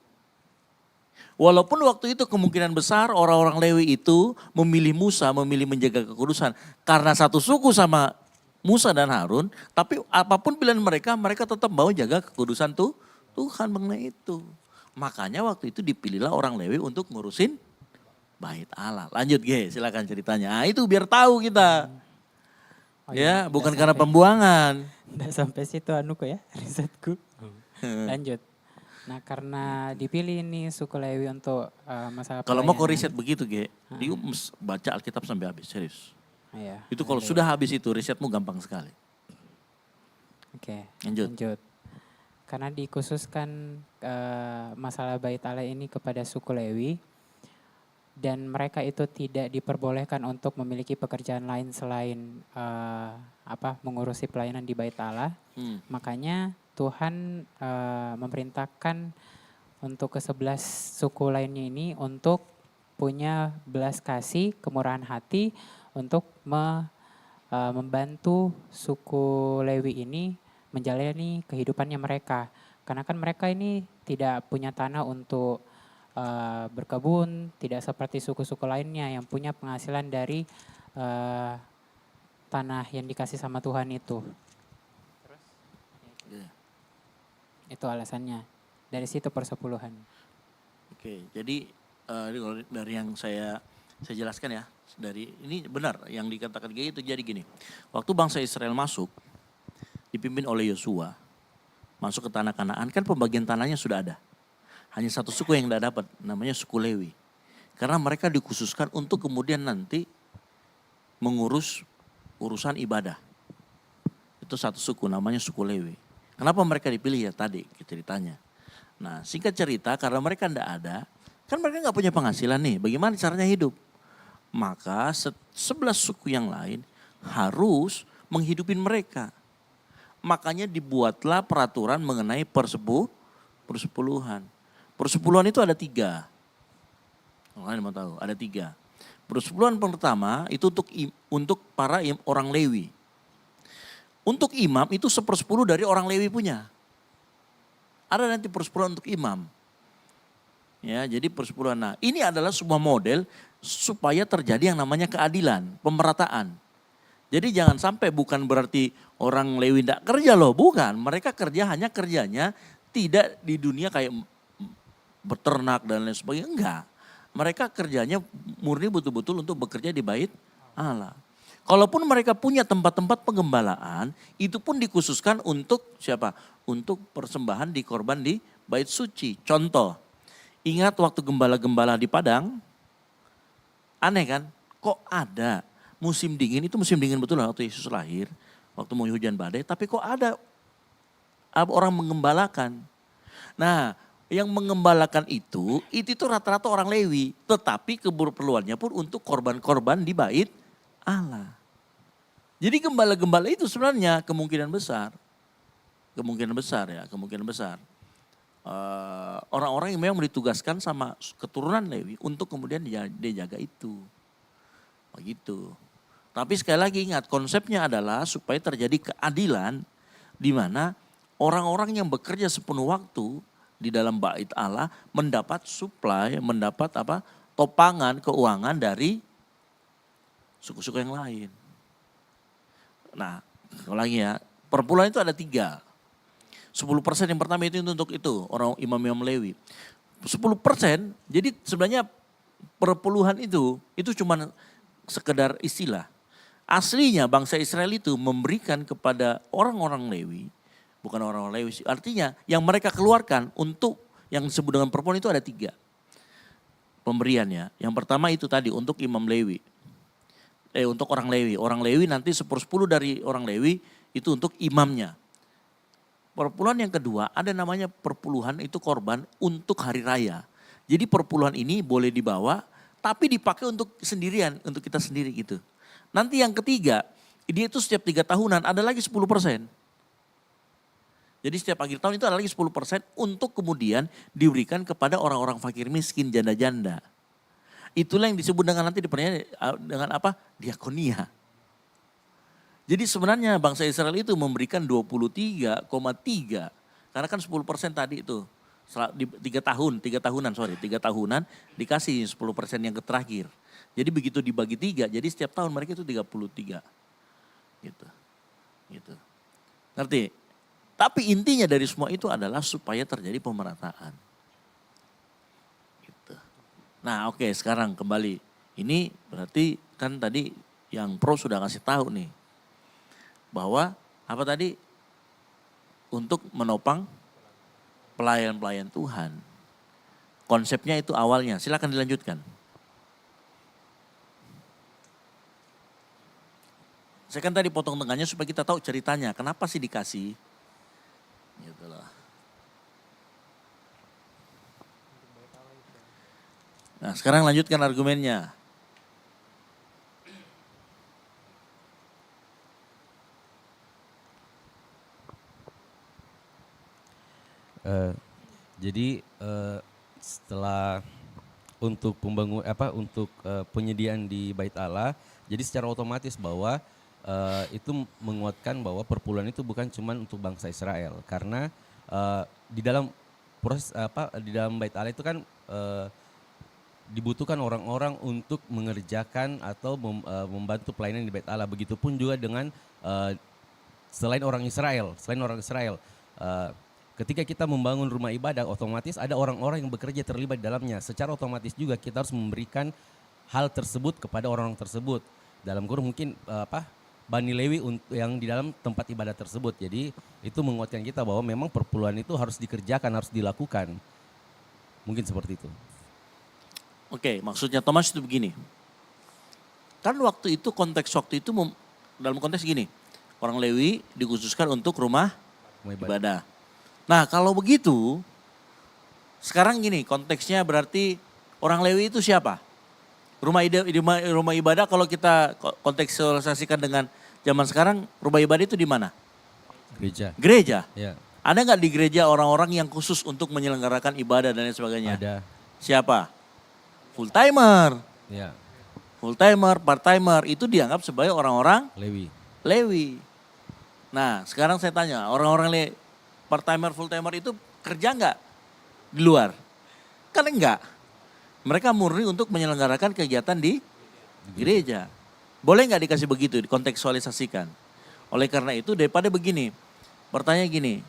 Walaupun waktu itu kemungkinan besar orang-orang Lewi itu memilih Musa, memilih menjaga kekudusan. Karena satu suku sama Musa dan Harun, tapi apapun pilihan mereka, mereka tetap mau jaga kekudusan Tuhan mengenai itu. Makanya waktu itu dipilihlah orang Lewi untuk ngurusin bait Allah. Lanjut Ge, silakan ceritanya. Nah, itu biar tahu kita. Oh iya, Ya, bukan karena pembuangan. Nggak sampai situ anuku ya, risetku. Lanjut. Nah karena dipilih ini suku Lewi untuk masalah Kalau mau kau pelayanan. riset begitu Ge, dia baca Alkitab sampai habis, serius. Iya, Itu kalau sudah habis itu risetmu gampang sekali. Oke, Lanjut. Karena dikhususkan masalah bait Allah ini kepada suku Lewi dan mereka itu tidak diperbolehkan untuk memiliki pekerjaan lain selain mengurusi pelayanan di bait Allah. Makanya Tuhan memerintahkan untuk ke-11 suku lainnya ini untuk punya belas kasih, kemurahan hati untuk membantu suku Lewi ini menjalani kehidupannya mereka. Karena kan mereka ini tidak punya tanah untuk berkebun, tidak seperti suku-suku lainnya yang punya penghasilan dari tanah yang dikasih sama Tuhan itu. Itu alasannya. Dari situ persepuluhan. Oke, jadi dari yang saya jelaskan ya, dari ini benar yang dikatakan Gaya itu jadi gini. Waktu bangsa Israel masuk, dipimpin oleh Yosua, masuk ke tanah Kanaan, kan pembagian tanahnya sudah ada. Hanya satu suku yang tidak dapat, namanya suku Lewi. Karena mereka dikhususkan untuk kemudian nanti mengurus urusan ibadah. Itu satu suku, namanya suku Lewi. Kenapa mereka dipilih ya tadi ceritanya. Nah singkat cerita karena mereka tidak ada, kan mereka nggak punya penghasilan nih, bagaimana caranya hidup? Maka 11 suku yang lain harus menghidupin mereka. Makanya dibuatlah peraturan mengenai persepuluhan. Persepuluhan itu ada 3. Kalian mau tahu, ada 3. Persepuluhan pertama itu untuk para orang Lewi. Untuk imam itu 1/10 dari orang Lewi punya. Ada nanti persepuluhan untuk imam. Ya, jadi persepuluhan. Nah, ini adalah sebuah model supaya terjadi yang namanya keadilan, pemerataan. Jadi jangan sampai bukan berarti orang Lewi tidak kerja loh, bukan. Mereka hanya kerjanya tidak di dunia kayak beternak dan lain sebagainya, enggak. Mereka kerjanya murni betul-betul untuk bekerja di bait Allah. Kalaupun mereka punya tempat-tempat penggembalaan, itu pun dikhususkan untuk siapa? Untuk persembahan di korban di bait suci. Contoh, ingat waktu gembala-gembala di Padang, aneh kan? Kok ada musim dingin, itu musim dingin betul waktu Yesus lahir, waktu mau hujan badai, tapi kok ada orang menggembalakan. Nah, yang mengembalakan itu rata-rata orang Lewi. Tetapi keperluannya pun untuk korban-korban di bait Allah. Jadi gembala-gembala itu sebenarnya kemungkinan besar orang-orang yang memang ditugaskan sama keturunan Lewi untuk kemudian dia jaga itu. Begitu. Tapi sekali lagi ingat, konsepnya adalah supaya terjadi keadilan di mana orang-orang yang bekerja sepenuh waktu di dalam bait Allah mendapat supply, mendapat topangan keuangan dari suku-suku yang lain. Nah, lagi ya, perpuluhan itu ada 3. 10% yang pertama itu untuk itu, orang imam-imam Lewi. 10%, jadi sebenarnya perpuluhan itu cuma sekedar istilah. Aslinya bangsa Israel itu memberikan kepada orang-orang Lewi, bukan orang-orang Lewi, artinya yang mereka keluarkan untuk yang disebut dengan perpuluhan itu ada 3 pemberiannya. Yang pertama itu tadi untuk imam Lewi, untuk orang Lewi. Orang Lewi nanti 10 dari orang Lewi itu untuk imamnya. Perpuluhan yang kedua ada namanya perpuluhan itu korban untuk hari raya. Jadi perpuluhan ini boleh dibawa tapi dipakai untuk sendirian, untuk kita sendiri gitu. Nanti yang ketiga, dia itu setiap 3 tahunan ada lagi 10%. Jadi setiap akhir tahun itu ada lagi 10% untuk kemudian diberikan kepada orang-orang fakir miskin, janda-janda. Itulah yang disebut dengan nanti dengan diakonia. Jadi sebenarnya bangsa Israel itu memberikan 23,3 karena kan 10% tadi itu di 3 tahunan dikasih 10% yang terakhir. Jadi begitu dibagi 3, jadi setiap tahun mereka itu 33. Gitu. Ngerti? Tapi intinya dari semua itu adalah supaya terjadi pemerataan. Gitu. Nah, oke, sekarang kembali. Ini berarti kan tadi yang pro sudah kasih tahu nih. Bahwa apa tadi? Untuk menopang pelayan-pelayan Tuhan. Konsepnya itu awalnya, silakan dilanjutkan. Saya kan tadi potong tengahnya supaya kita tahu ceritanya, kenapa sih dikasih. Gitu loh. Nah, sekarang lanjutkan argumennya. Jadi setelah untuk penyediaan di Bait Allah, jadi secara otomatis bahwa itu menguatkan bahwa perpuluhan itu bukan cuma untuk bangsa Israel, karena di dalam proses di dalam Bait Allah itu kan dibutuhkan orang-orang untuk mengerjakan atau membantu pelayanan di Bait Allah. Begitupun juga dengan selain orang Israel. Ketika kita membangun rumah ibadah, otomatis ada orang-orang yang bekerja terlibat di dalamnya. Secara otomatis juga kita harus memberikan hal tersebut kepada orang-orang tersebut. Dalam kurung mungkin Bani Lewi yang di dalam tempat ibadah tersebut. Jadi itu menguatkan kita bahwa memang perpuluhan itu harus dikerjakan, harus dilakukan. Mungkin seperti itu. Oke, maksudnya Thomas itu begini. Kan konteks waktu itu dalam konteks gini. Orang Lewi dikhususkan untuk rumah ibadah. Nah, kalau begitu, sekarang gini, konteksnya berarti orang Lewi itu siapa? Rumah ibadah kalau kita kontekstualisasikan dengan zaman sekarang, rumah ibadah itu di mana? Gereja. Ya. Ada nggak di gereja orang-orang yang khusus untuk menyelenggarakan ibadah dan lain sebagainya? Ada. Siapa? Full timer. Ya. Full timer, part timer itu dianggap sebagai orang-orang Lewi. Nah, sekarang saya tanya, orang-orang part timer, full timer itu kerja nggak di luar? Kan enggak. Mereka murni untuk menyelenggarakan kegiatan di gereja. Boleh nggak dikasih begitu, dikontekstualisasikan? Oleh karena itu daripada begini, bertanya gini,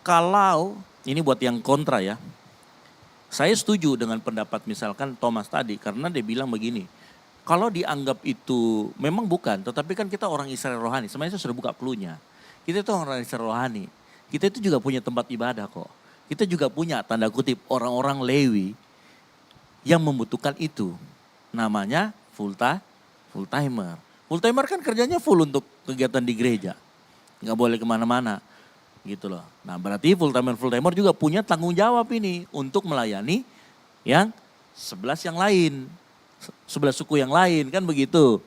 kalau ini buat yang kontra ya, saya setuju dengan pendapat misalkan Thomas tadi karena dia bilang begini, kalau dianggap itu memang bukan, tetapi kan kita orang Israel rohani, sebenarnya saya sudah buka clue-nya. Kita itu orang Israel rohani. Kita itu juga punya tempat ibadah kok. Kita juga punya tanda kutip orang-orang Lewi yang membutuhkan itu. Namanya full timer. Full timer kan kerjanya full untuk kegiatan di gereja. Nggak boleh kemana-mana. Gitu loh. Nah berarti full timer juga punya tanggung jawab ini untuk melayani yang 11 yang lain. 11 suku yang lain kan begitu.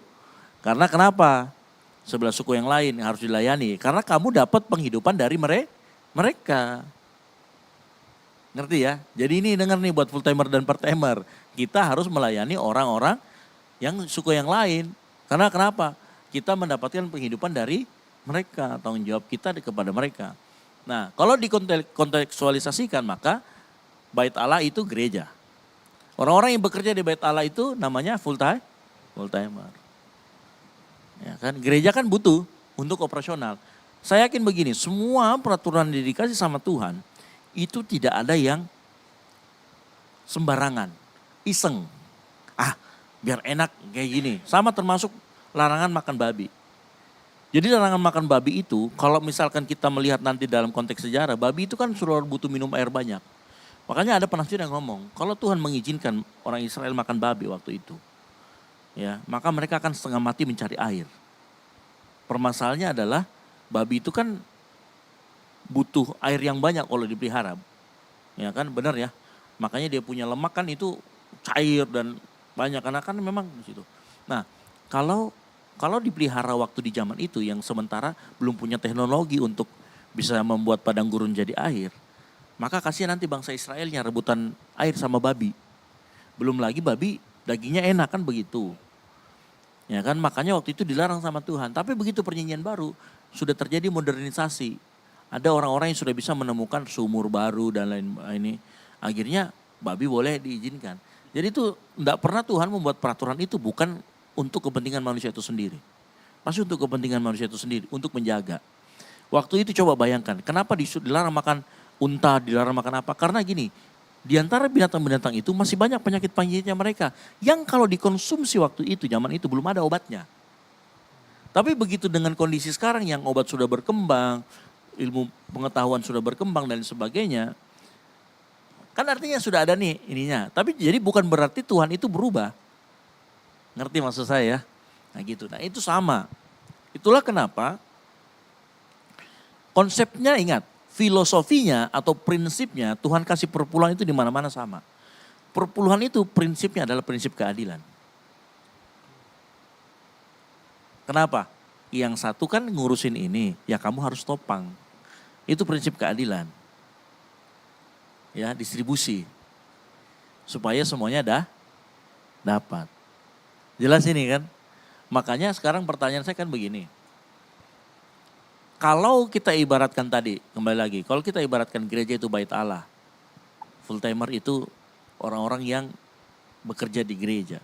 Karena kenapa? 11 suku yang lain harus dilayani. Karena kamu dapat penghidupan dari mereka. Ngerti ya? Jadi ini dengar nih buat full timer dan part timer. Kita harus melayani orang-orang yang suku yang lain. Karena kenapa? Kita mendapatkan penghidupan dari mereka. Tanggung jawab kita kepada mereka. Nah kalau dikontekstualisasikan maka bait Allah itu gereja. Orang-orang yang bekerja di bait Allah itu namanya full timer. Ya kan? Gereja kan butuh untuk operasional. Saya yakin begini, semua peraturan yang dikasih sama Tuhan itu tidak ada yang sembarangan, iseng. Biar enak kayak gini. Sama termasuk larangan makan babi. Jadi larangan makan babi itu kalau misalkan kita melihat nanti dalam konteks sejarah, babi itu kan sudah butuh minum air banyak. Makanya ada penafsir yang ngomong, kalau Tuhan mengizinkan orang Israel makan babi waktu itu, ya maka mereka akan setengah mati mencari air. Permasalahannya adalah babi itu kan butuh air yang banyak kalau dipelihara. Ya kan benar ya. Makanya dia punya lemak kan itu cair dan banyak karena kan memang di situ. Nah, kalau dipelihara waktu di zaman itu yang sementara belum punya teknologi untuk bisa membuat padang gurun jadi air, maka kasihan nanti bangsa Israelnya rebutan air sama babi. Belum lagi babi dagingnya enak kan begitu. Ya kan makanya waktu itu dilarang sama Tuhan. Tapi begitu perjanjian baru sudah terjadi modernisasi. Ada orang-orang yang sudah bisa menemukan sumur baru dan lain ini. Akhirnya babi boleh diizinkan. Jadi itu tidak pernah Tuhan membuat peraturan itu bukan untuk kepentingan manusia itu sendiri. Pasti untuk kepentingan manusia itu sendiri, untuk menjaga. Waktu itu coba bayangkan, kenapa dilarang makan unta, dilarang makan apa? Karena gini, di antara binatang-binatang itu masih banyak penyakit-penyakitnya mereka. Yang kalau dikonsumsi waktu itu, zaman itu belum ada obatnya. Tapi begitu dengan kondisi sekarang yang obat sudah berkembang, ilmu pengetahuan sudah berkembang dan sebagainya. Kan artinya sudah ada nih ininya. Tapi jadi bukan berarti Tuhan itu berubah. Ngerti maksud saya? Nah gitu. Nah itu sama. Itulah kenapa konsepnya ingat, filosofinya atau prinsipnya Tuhan kasih perpuluhan itu di mana-mana sama. Perpuluhan itu prinsipnya adalah prinsip keadilan. Kenapa? Yang satu kan ngurusin ini, ya kamu harus topang. Itu prinsip keadilan. Ya, distribusi. Supaya semuanya dapat. Jelas ini kan? Makanya sekarang pertanyaan saya kan begini. Kalau kita ibaratkan tadi, kembali lagi, kalau kita ibaratkan gereja itu bait Allah. Full timer itu orang-orang yang bekerja di gereja.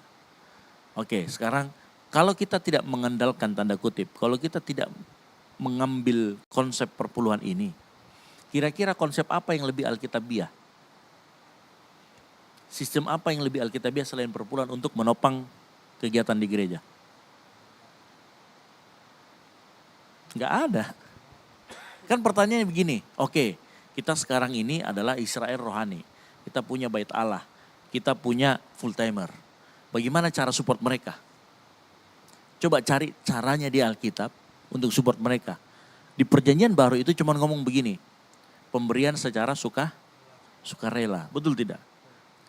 Oke, sekarang kalau kita tidak mengandalkan tanda kutip, kalau kita tidak mengambil konsep perpuluhan ini, kira-kira konsep apa yang lebih alkitabiah? Sistem apa yang lebih alkitabiah selain perpuluhan untuk menopang kegiatan di gereja? Enggak ada. Kan pertanyaannya begini, oke, kita sekarang ini adalah Israel rohani. Kita punya bait Allah, kita punya full timer. Bagaimana cara support mereka? Coba cari caranya di Alkitab untuk support mereka. Di perjanjian baru itu cuma ngomong begini, pemberian secara sukarela, betul tidak?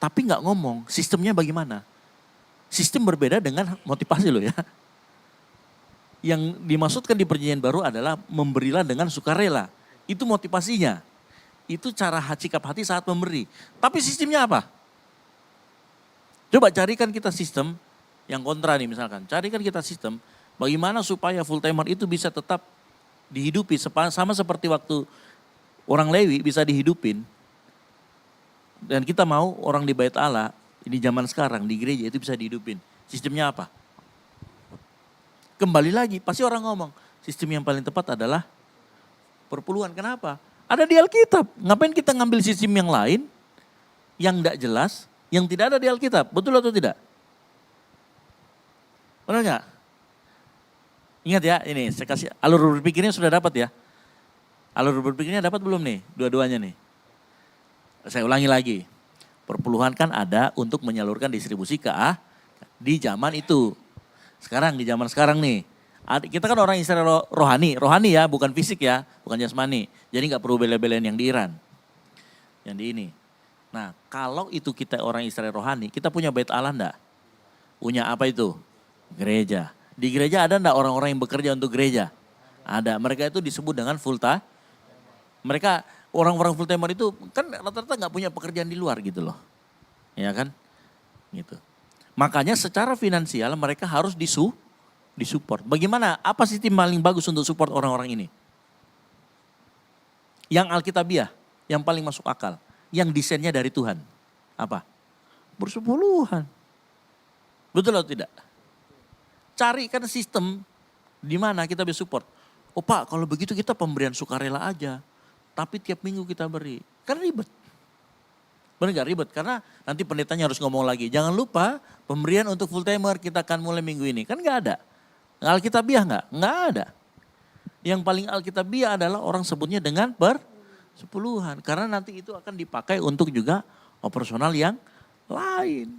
Tapi nggak ngomong sistemnya bagaimana. Sistem berbeda dengan motivasi loh ya. Yang dimaksudkan di perjanjian baru adalah memberilah dengan sukarela. Itu motivasinya. Itu cara sikap hati saat memberi. Tapi sistemnya apa? Coba carikan kita sistem yang kontra nih misalkan. Carikan kita sistem bagaimana supaya full timer itu bisa tetap dihidupi. Sama seperti waktu orang Lewi bisa dihidupin. Dan kita mau orang di bait Allah, ini zaman sekarang di gereja itu bisa dihidupin. Sistemnya apa? Kembali lagi, pasti orang ngomong, sistem yang paling tepat adalah perpuluhan. Kenapa? Ada di Alkitab. Ngapain kita ngambil sistem yang lain, yang tidak jelas, yang tidak ada di Alkitab? Betul atau tidak? Benar nggak? Ingat ya, ini saya kasih alur berpikirnya sudah dapat ya. Alur berpikirnya dapat belum nih, dua-duanya nih? Saya ulangi lagi. Perpuluhan kan ada untuk menyalurkan distribusi di zaman itu. Sekarang di zaman sekarang nih, Kita kan orang Israel rohani ya, bukan fisik ya, bukan jasmani. Jadi nggak perlu bela-belain yang di Iran, yang di ini. Nah, kalau itu kita orang Israel rohani, kita punya bait Allah enggak? Punya apa itu? Gereja. Di gereja ada enggak orang-orang yang bekerja untuk gereja? Ada. Mereka itu disebut dengan full time. Mereka orang-orang full timer itu kan rata-rata nggak punya pekerjaan di luar gitu loh. Ya kan? Gitu. Makanya secara finansial mereka harus disupport. Bagaimana? Apa sistem paling bagus untuk support orang-orang ini? Yang Alkitabiah, yang paling masuk akal. Yang desainnya dari Tuhan. Apa? Persepuluhan. Betul atau tidak? Carikan sistem di mana kita bisa support. Oh Pak, kalau begitu kita pemberian sukarela aja. Tapi tiap minggu kita beri. Kan ribet. Benar gak ribet? Karena nanti pendetanya harus ngomong lagi. Jangan lupa pemberian untuk full timer kita akan mulai minggu ini. Kan gak ada. Alkitabiah nggak? Nggak ada. Yang paling Alkitabiah adalah orang sebutnya dengan persepuluhan. Karena nanti itu akan dipakai untuk juga operasional yang lain.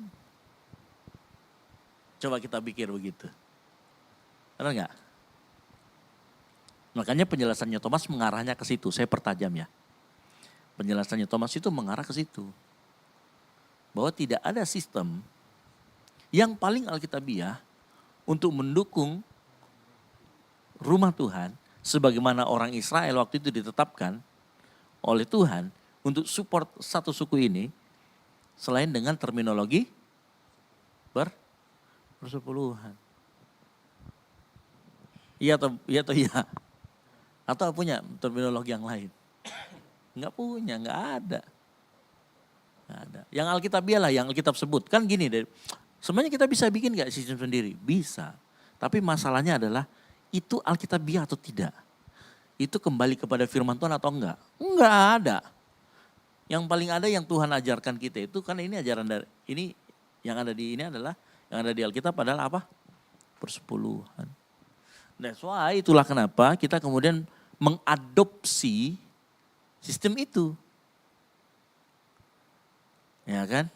Coba kita pikir begitu. Benar nggak? Makanya penjelasannya Thomas mengarahnya ke situ. Saya pertajam ya. Penjelasannya Thomas itu mengarah ke situ. Bahwa tidak ada sistem yang paling Alkitabiah untuk mendukung rumah Tuhan sebagaimana orang Israel waktu itu ditetapkan oleh Tuhan untuk support satu suku ini selain dengan terminologi persepuluhan. Iya atau iya? Atau punya terminologi yang lain? Enggak punya, enggak ada. Enggak ada. Yang Alkitabiah lah, yang Alkitab sebut. Kan gini deh, sebenarnya kita bisa bikin enggak sistem sendiri? Bisa. Tapi masalahnya adalah itu Alkitabiah atau tidak? Itu kembali kepada firman Tuhan atau enggak? Enggak ada. Yang paling ada yang Tuhan ajarkan kita itu kan ini ajaran dari ini yang ada di ini adalah yang ada di Alkitab adalah apa? Persepuluhan. That's why itulah kenapa kita kemudian mengadopsi sistem itu. Ya kan?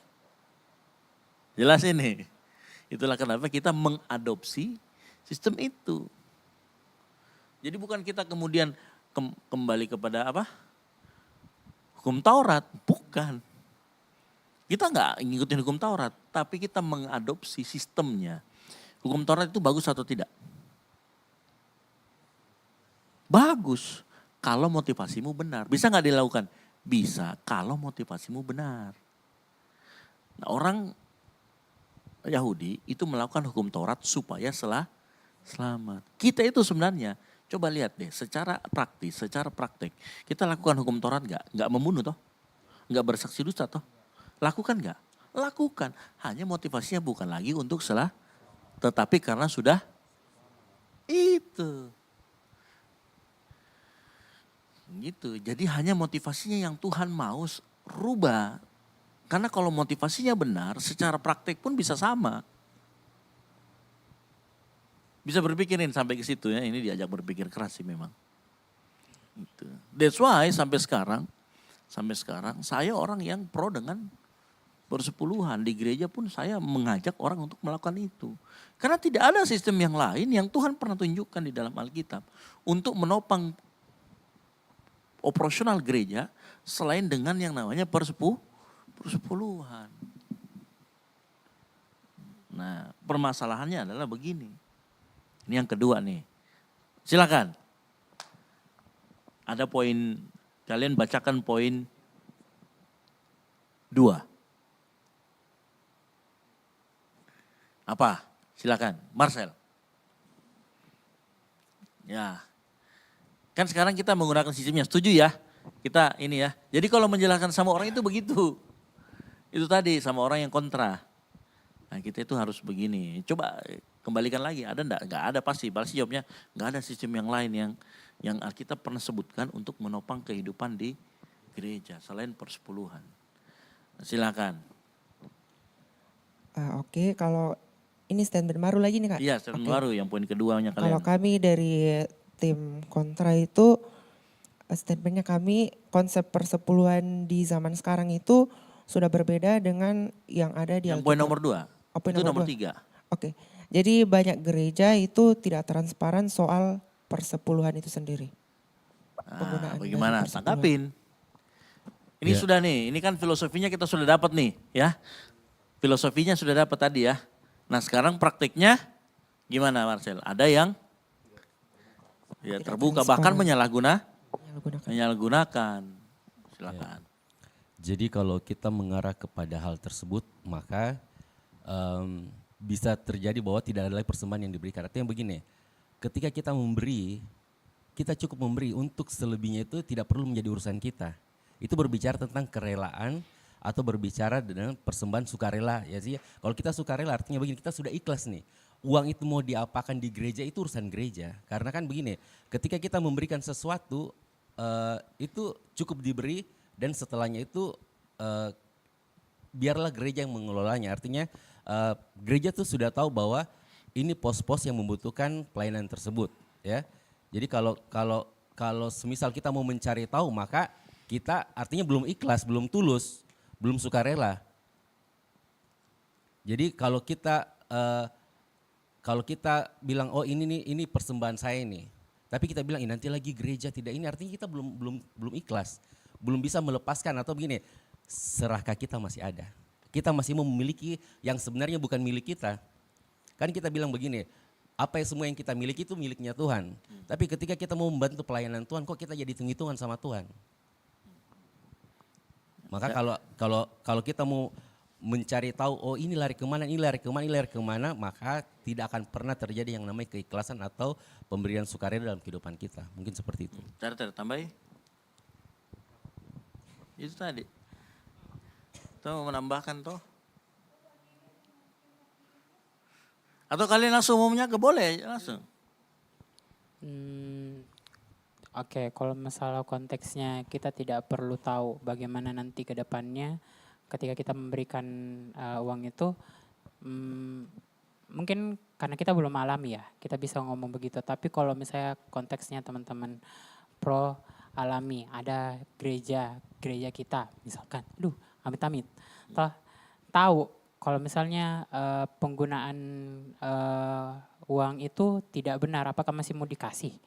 Jelas ini. Itulah kenapa kita mengadopsi sistem itu. Jadi bukan kita kemudian kembali kepada apa? Hukum Taurat, bukan. Kita nggak ngikutin hukum Taurat, tapi kita mengadopsi sistemnya. Hukum Taurat itu bagus atau tidak? Bagus, kalau motivasimu benar. Bisa nggak dilakukan? Bisa, kalau motivasimu benar. Nah, orang Yahudi itu melakukan hukum Taurat supaya selamat. Kita itu sebenarnya, coba lihat deh, secara praktis, secara praktek, kita lakukan hukum Taurat nggak? Nggak membunuh toh? Nggak bersaksi dusta toh? Lakukan nggak? Lakukan. Hanya motivasinya bukan lagi untuk tetapi karena sudah itu. Gitu. Jadi hanya motivasinya yang Tuhan mau rubah. Karena kalau motivasinya benar, secara praktek pun bisa sama. Bisa berpikirin sampai ke situ ya, ini diajak berpikir keras sih memang. Gitu. That's why sampai sekarang saya orang yang pro dengan persepuluhan. Di gereja pun saya mengajak orang untuk melakukan itu. Karena tidak ada sistem yang lain yang Tuhan pernah tunjukkan di dalam Alkitab untuk menopang operasional gereja selain dengan yang namanya persepuluhan. Nah, permasalahannya adalah begini. Ini yang kedua nih. Silakan. Ada poin, kalian bacakan poin 2. Apa? Silakan, Marcel. Ya. Kan sekarang kita menggunakan sistemnya, setuju ya? Kita ini ya. Jadi kalau menjelaskan sama orang itu begitu. Itu tadi sama orang yang kontra. Nah kita itu harus begini. Coba kembalikan lagi, ada enggak? Enggak ada pasti. Pasti jawabnya enggak ada sistem yang lain yang Alkitab pernah sebutkan untuk menopang kehidupan di gereja selain persepuluhan. Silakan. Oke, kalau ini statement baru lagi nih Kak. Iya, statement baru yang poin keduanya kalian. Kalau kami dari tim kontra itu statementnya kami konsep persepuluhan di zaman sekarang itu sudah berbeda dengan yang ada di yang Alkitab. poin nomor 2. Oh, poin itu nomor 2. 3. Oke, Jadi banyak gereja itu tidak transparan soal persepuluhan itu sendiri. Penggunaan dari Bagaimana? persepuluhan. Tanggapin. Ini Ya. sudah nih, ini kan filosofinya kita sudah dapat nih ya. Filosofinya sudah dapat tadi ya. Nah sekarang praktiknya gimana Marcel? Ada yang ya terbuka bahkan menyalahgunakan. Silakan. Jadi kalau kita mengarah kepada hal tersebut, maka bisa terjadi bahwa tidak ada lagi persembahan yang diberikan. Artinya begini, ketika kita memberi, kita cukup memberi, untuk selebihnya itu tidak perlu menjadi urusan kita. Itu berbicara tentang kerelaan atau berbicara dengan persembahan sukarela ya sih. Kalau kita sukarela artinya begini, kita sudah ikhlas nih. Uang itu mau diapakan di gereja itu urusan gereja. Karena kan begini, ketika kita memberikan sesuatu itu cukup diberi dan setelahnya itu biarlah gereja yang mengelolanya. Artinya gereja tuh sudah tahu bahwa ini pos-pos yang membutuhkan pelayanan tersebut ya. Jadi kalau semisal kita mau mencari tahu, maka kita artinya belum ikhlas, belum tulus, belum sukarela. Jadi kalau kita bilang oh ini persembahan saya nih, tapi kita bilang nanti lagi gereja tidak, ini artinya kita belum ikhlas, belum bisa melepaskan. Atau begini, serahkah kita masih ada? Kita masih memiliki yang sebenarnya bukan milik kita. Kan kita bilang begini, apa yang semua yang kita miliki itu miliknya Tuhan. Tapi ketika kita mau membantu pelayanan Tuhan, kok kita jadi hitung-hitungan sama Tuhan? Maka kalau kita mau mencari tahu, oh ini lari kemana, maka tidak akan pernah terjadi yang namanya keikhlasan atau pemberian sukarela dalam kehidupan kita. Mungkin seperti itu. Cara tambahin. Itu tadi. Tuh menambahkan toh. Atau kalian langsung umumnya boleh langsung. Oke, kalau masalah konteksnya kita tidak perlu tahu bagaimana nanti ke depannya ketika kita memberikan uang itu. Mungkin karena kita belum alami ya, kita bisa ngomong begitu. Tapi kalau misalnya konteksnya teman-teman pro alami, ada gereja kita misalkan, amit-amit, tahu kalau misalnya penggunaan uang itu tidak benar, apakah masih mau dikasih?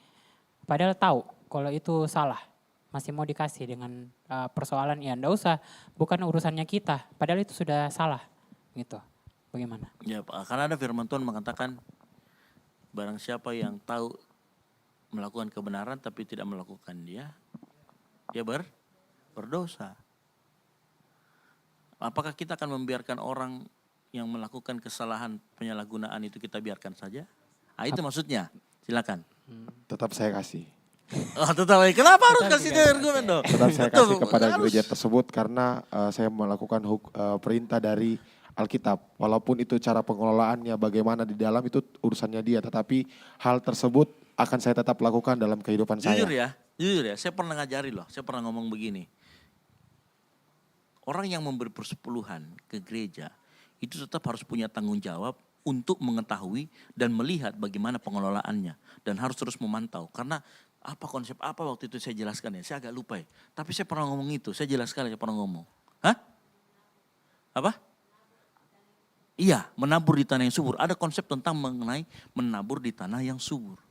Padahal tahu kalau itu salah, masih mau dikasih dengan persoalan ya enggak usah, bukan urusannya kita, padahal itu sudah salah gitu. Bagaimana? Ya, karena ada firman Tuhan mengatakan barang siapa yang tahu melakukan kebenaran tapi tidak melakukan dia berdosa. Apakah kita akan membiarkan orang yang melakukan kesalahan penyalahgunaan itu kita biarkan saja? Itu maksudnya. Silakan. Tetap saya kasih. Oh, tetap. Kenapa harus kasih argumen dong? Tetap saya kasih kepada gereja tersebut karena saya melakukan perintah dari Alkitab. Walaupun itu cara pengelolaannya bagaimana di dalam itu urusannya dia. Tetapi hal tersebut akan saya tetap lakukan dalam kehidupan saya. Jujur ya, saya pernah ngajari loh, saya pernah ngomong begini. Orang yang memberi persepuluhan ke gereja itu tetap harus punya tanggung jawab untuk mengetahui dan melihat bagaimana pengelolaannya. Dan harus terus memantau. Karena konsep apa waktu itu saya jelaskan ya, saya agak lupa ya. Tapi saya pernah ngomong itu, saya jelaskan saya pernah ngomong. Hah? Apa? Iya, menabur di tanah yang subur. Ada konsep tentang mengenai menabur di tanah yang subur.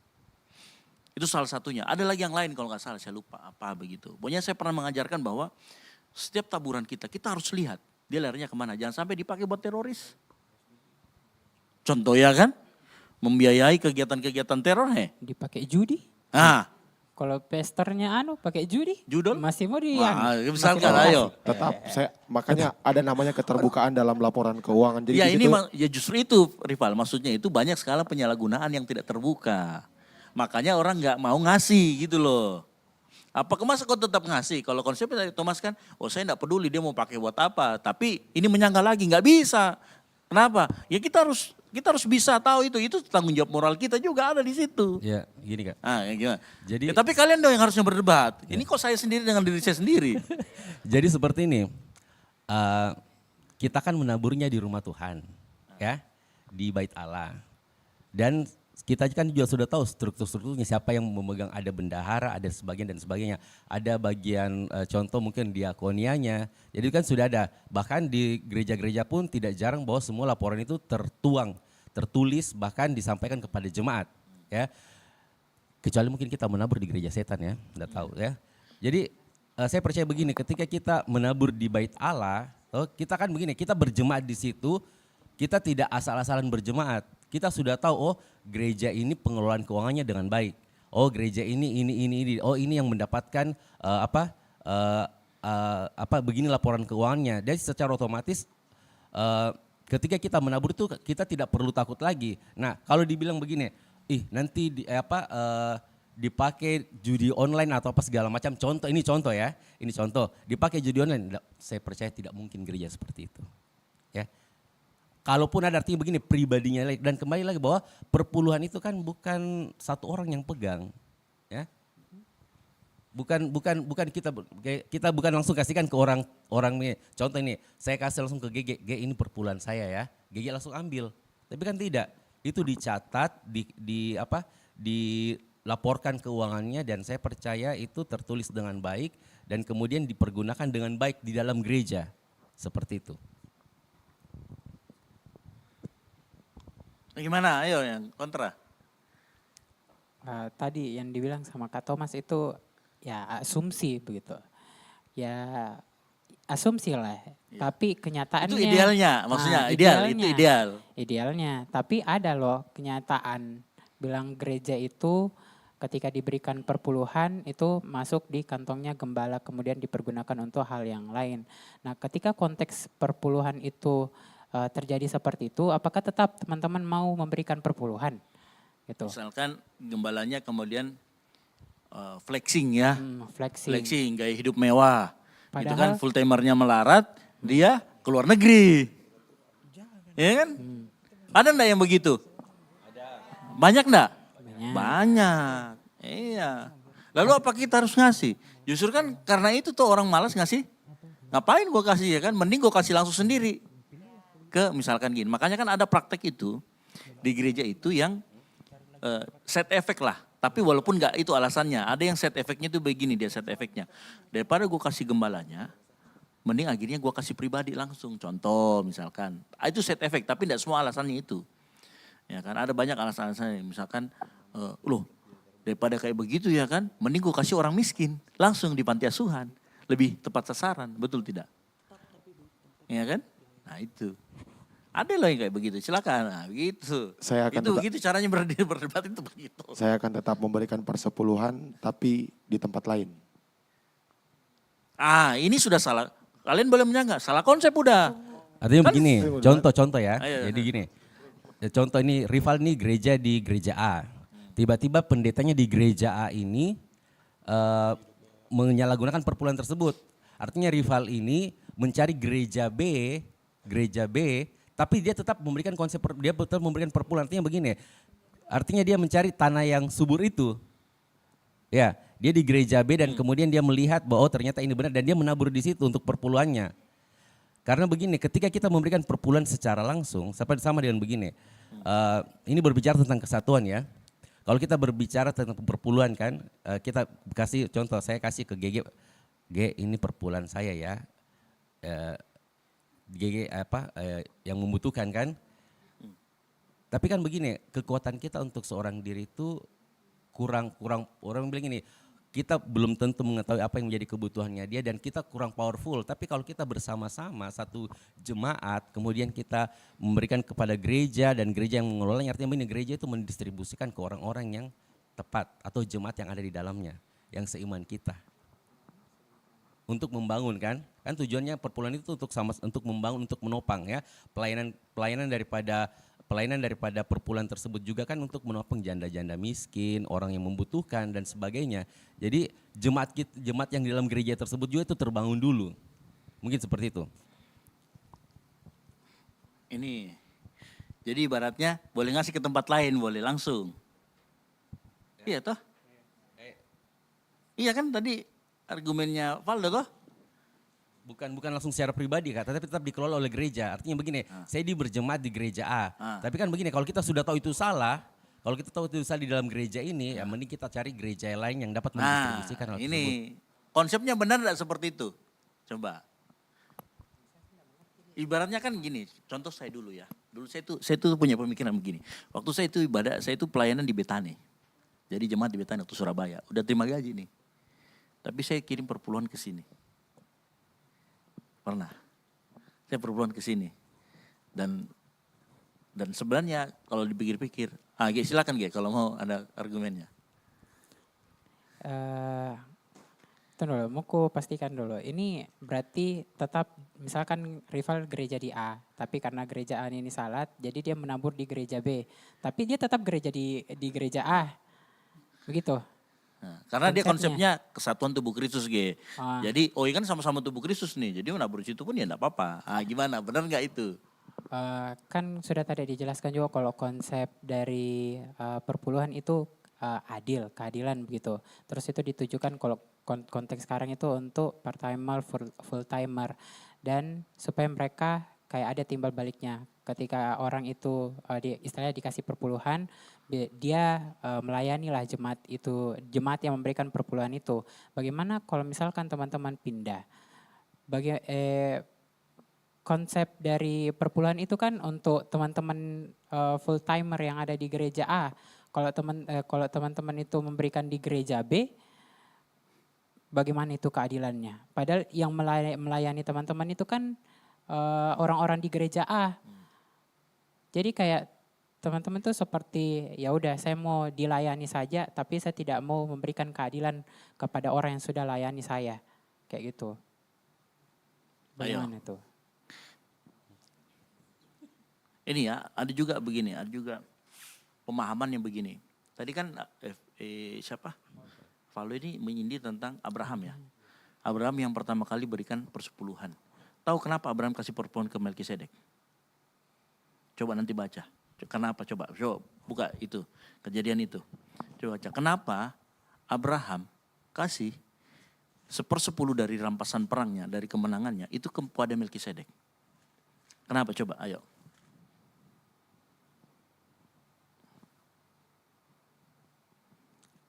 Itu salah satunya. Ada lagi yang lain kalau nggak salah, saya lupa apa begitu. Pokoknya saya pernah mengajarkan bahwa setiap taburan kita harus lihat dia larinya kemana. Jangan sampai dipakai buat teroris. Contoh ya kan, membiayai kegiatan-kegiatan teror Dipakai judi? Kalau pesternya pakai judi? Judul? Masih mau misalkan ayo. Tetap makanya ada namanya keterbukaan dalam laporan keuangan. Jadi ya justru itu rival, maksudnya itu banyak sekali penyalahgunaan yang tidak terbuka. Makanya orang nggak mau ngasih gitu loh. Apakah masa kau tetap ngasih? Kalau konsepnya Thomas kan, saya nggak peduli dia mau pakai buat apa. Tapi ini menyangka lagi, nggak bisa. Kenapa? Ya kita harus bisa tahu itu tanggung jawab moral kita juga ada di situ. Ya gini Kak. Ya gimana? Jadi, tapi kalian dong yang harusnya berdebat. Ini kok saya sendiri dengan diri saya sendiri. Jadi seperti ini, kita kan menaburnya di rumah Tuhan, ya, di bait Allah. Dan kita kan juga sudah tahu strukturnya, siapa yang memegang, ada bendahara, ada sebagian dan sebagainya. Ada bagian contoh mungkin diakonianya, jadi kan sudah ada. Bahkan di gereja-gereja pun tidak jarang bahwa semua laporan itu tertuang tertulis bahkan disampaikan kepada jemaat ya. Kecuali mungkin kita menabur di gereja setan ya, enggak tahu ya. Jadi saya percaya begini, ketika kita menabur di bait Allah, kita kan begini, kita berjemaat di situ, kita tidak asal-asalan berjemaat. Kita sudah tahu, oh gereja ini pengelolaan keuangannya dengan baik. Oh gereja ini, oh ini yang mendapatkan begini laporan keuangannya. Jadi secara otomatis ketika kita menabur itu kita tidak perlu takut lagi. Nah kalau dibilang begini, nanti dipakai judi online atau apa segala macam. Ini contoh ya, dipakai judi online. Saya percaya tidak mungkin gereja seperti itu. Ya, kalaupun ada artinya begini pribadinya dan kembali lagi bahwa perpuluhan itu kan bukan satu orang yang pegang, ya. Bukan kita bukan langsung kasihkan ke orang ini. Contoh ini, saya kasih langsung ke GG ini perpuluhan saya ya. GG langsung ambil. Tapi kan tidak. Itu dicatat, dilaporkan keuangannya dan saya percaya itu tertulis dengan baik dan kemudian dipergunakan dengan baik di dalam gereja. Seperti itu. Gimana? Ayo yang kontra. Tadi yang dibilang sama Kak Thomas itu ya asumsi begitu. Ya asumsi lah. Ya. Tapi kenyataannya. Itu idealnya, maksudnya itu ideal. Idealnya, tapi ada loh kenyataan bilang gereja itu ketika diberikan perpuluhan itu masuk di kantongnya gembala kemudian dipergunakan untuk hal yang lain. Nah ketika konteks perpuluhan itu terjadi seperti itu, apakah tetap teman-teman mau memberikan perpuluhan? Gitu. Misalkan gembalanya kemudian flexing ya, flexing gaya hidup mewah. Itu kan full timernya melarat, dia keluar negeri. Ya kan? Ada enggak yang begitu? Banyak enggak? Banyak. Iya. Lalu apa kita harus ngasih? Justru kan karena itu tuh orang malas ngasih. Ngapain gue kasih ya kan? Mending gue kasih langsung sendiri. Ke misalkan gini. Makanya kan ada praktek itu di gereja itu yang set efek lah. Tapi walaupun enggak itu alasannya. Ada yang set efeknya itu begini dia set efeknya. Daripada gue kasih gembalanya, mending akhirnya gue kasih pribadi langsung. Contoh misalkan. Itu set efek tapi enggak semua alasannya itu. Ya kan ada banyak alasan-alasannya. Misalkan loh daripada kayak begitu ya kan. Mending gue kasih orang miskin. Langsung di panti asuhan. Lebih tepat sasaran. Betul tidak? Ya kan? Nah itu. Ada loh yang kayak begitu, silakan. Nah, begitu. Saya akan itu begitu caranya berdebat itu begitu. Saya akan tetap memberikan persepuluhan tapi di tempat lain. Ini sudah salah. Kalian boleh menyanggah, salah konsep udah. Artinya Kan- begini, contoh ya. Ayo. Jadi gini. Contoh ini rival nih gereja di gereja A. Tiba-tiba pendetanya di gereja A ini menyalahgunakan perpuluhan tersebut. Artinya rival ini mencari gereja B, tapi dia tetap memberikan perpuluhan. Artinya begini, artinya dia mencari tanah yang subur itu. Ya, dia di gereja B dan kemudian dia melihat bahwa ternyata ini benar dan dia menabur di situ untuk perpuluhannya. Karena begini, ketika kita memberikan perpuluhan secara langsung, sama dengan begini, ini berbicara tentang kesatuan ya. Kalau kita berbicara tentang perpuluhan kan, kita kasih contoh, saya kasih ke GG, ini perpuluhan saya ya. GG yang membutuhkan kan. Tapi kan begini, kekuatan kita untuk seorang diri itu kurang orang bilang ini, kita belum tentu mengetahui apa yang menjadi kebutuhannya dia dan kita kurang powerful. Tapi kalau kita bersama-sama satu jemaat, kemudian kita memberikan kepada gereja dan gereja yang mengelolanya, artinya begini, gereja itu mendistribusikan ke orang-orang yang tepat atau jemaat yang ada di dalamnya, yang seiman kita. Untuk membangun kan tujuannya perpuluhan itu untuk membangun, untuk menopang ya pelayanan daripada perpuluhan tersebut juga kan untuk menopang janda-janda miskin, orang yang membutuhkan dan sebagainya. Jadi jemaat yang di dalam gereja tersebut juga itu terbangun dulu, mungkin seperti itu. Ini, jadi ibaratnya boleh ngasih ke tempat lain, boleh langsung. Iya toh? Iya kan tadi argumennya Valdo toh? Bukan langsung secara pribadi Kak, tapi tetap dikelola oleh gereja. Artinya begini, saya berjemaat di gereja A. Tapi kan begini, kalau kita sudah tahu itu salah, kalau kita tahu itu salah di dalam gereja ini, ya mending kita cari gereja lain yang dapat mendistribusikan hal tersebut. Ini konsepnya benar tidak seperti itu? Coba. Ibaratnya kan gini, contoh saya dulu ya. Dulu saya tuh punya pemikiran begini. Waktu saya itu ibadah, saya itu pelayanan di Betani. Jadi jemaat di Betani waktu Surabaya. Udah terima gaji nih. Tapi saya kirim perpuluhan ke sini. Pernah. Saya perpuluhan ke sini. Dan sebenarnya kalau dipikir-pikir, Ge, silakan Ge kalau mau ada argumennya. Tunggu dulu, mau ku pastikan dulu. Ini berarti tetap misalkan rival gereja di A, tapi karena gereja A ini salat, jadi dia menabur di gereja B. Tapi dia tetap gereja di gereja A. Begitu. Nah, karena dia Konsepnya. konsepnya kesatuan tubuh Kristus Ge. Jadi kan sama-sama tubuh Kristus nih. Jadi menabur di situ pun ya enggak apa-apa. Gimana? Benar enggak itu? Kan sudah tadi dijelaskan juga kalau konsep dari perpuluhan itu adil, keadilan begitu. Terus itu ditujukan kalau konteks sekarang itu untuk part timer, full timer, dan supaya mereka kayak ada timbal baliknya. Ketika orang itu istilahnya dikasih perpuluhan, dia melayani lah jemaat itu, jemaat yang memberikan perpuluhan itu. Bagaimana kalau misalkan teman-teman pindah? Konsep dari perpuluhan itu kan untuk teman-teman full timer yang ada di gereja A. Kalau teman-teman itu memberikan di gereja B, bagaimana itu keadilannya? Padahal yang melayani teman-teman itu kan orang-orang di gereja A. Jadi kayak teman-teman tuh seperti ya udah saya mau dilayani saja, tapi saya tidak mau memberikan keadilan kepada orang yang sudah layani saya, kayak gitu. Bagaimana itu? Ini ya, ada juga begini, ada juga pemahaman yang begini. Tadi kan siapa? Valo ini menyindir tentang Abraham ya. Abraham yang pertama kali berikan persepuluhan. Tahu kenapa Abraham kasih perpuluhan ke Melkisedek? Coba nanti baca. Kenapa? Coba buka itu, kejadian itu. Coba baca. Kenapa Abraham kasih 1/10 dari rampasan perangnya, dari kemenangannya, itu kepada Melkisedek? Kenapa? Coba, ayo.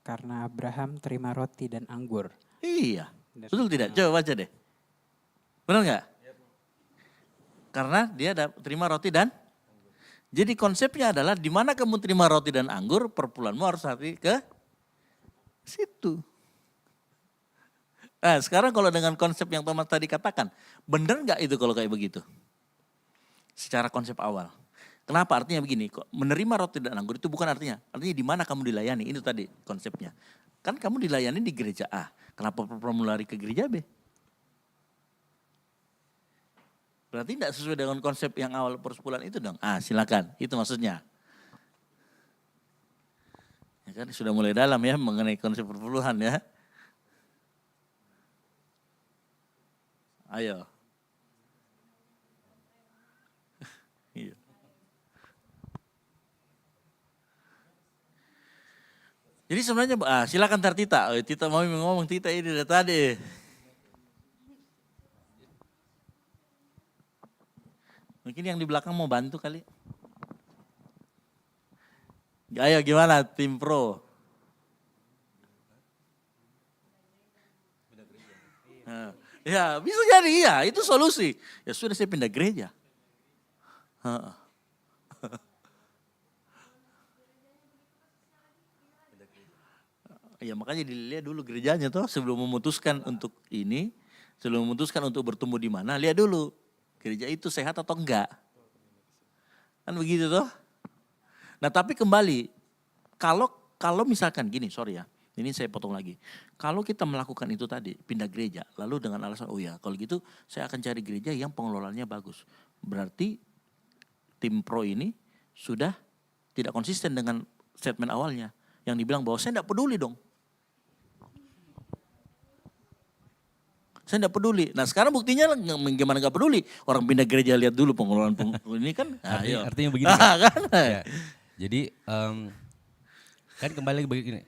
Karena Abraham terima roti dan anggur. Iya, betul tidak? Coba baca deh. Benar nggak? Karena dia terima roti dan, jadi konsepnya adalah di mana kamu terima roti dan anggur, perpuluhanmu harus hati ke situ. Nah sekarang kalau dengan konsep yang Thomas tadi katakan, benar nggak itu kalau kayak begitu? Secara konsep awal. Kenapa? Artinya begini, menerima roti dan anggur itu bukan artinya di mana kamu dilayani, itu tadi konsepnya. Kan kamu dilayani di gereja A, kenapa perlu lari ke gereja B? Berarti tidak sesuai dengan konsep yang awal persepuluhan itu dong. Silakan, itu maksudnya. Ya kan sudah mulai dalam ya mengenai konsep perpuluhan ya. Ayo. Iya. Jadi sebenarnya silakan Tita. Tita mau ngomong, Tita ini dari tadi. Mungkin yang di belakang mau bantu kali. Ayo gimana tim pro? Ya bisa jadi ya, itu solusi. Ya sudah saya pindah gereja. Ya makanya dilihat dulu gerejanya tuh sebelum memutuskan untuk ini, sebelum memutuskan untuk bertumbuh di mana, lihat dulu gereja itu sehat atau enggak. Kan begitu tuh. Nah tapi kembali, kalau misalkan gini, sorry ya, ini saya potong lagi. Kalau kita melakukan itu tadi, pindah gereja, lalu dengan alasan, oh ya kalau gitu saya akan cari gereja yang pengelolaannya bagus. Berarti tim pro ini sudah tidak konsisten dengan statement awalnya. Yang dibilang bahwa saya tidak peduli dong. Saya tidak peduli. Nah sekarang buktinya gimana gak peduli. Orang pindah gereja lihat dulu pengelolaan ini kan. Artinya begini kan? Ya. Jadi kan kembali begini.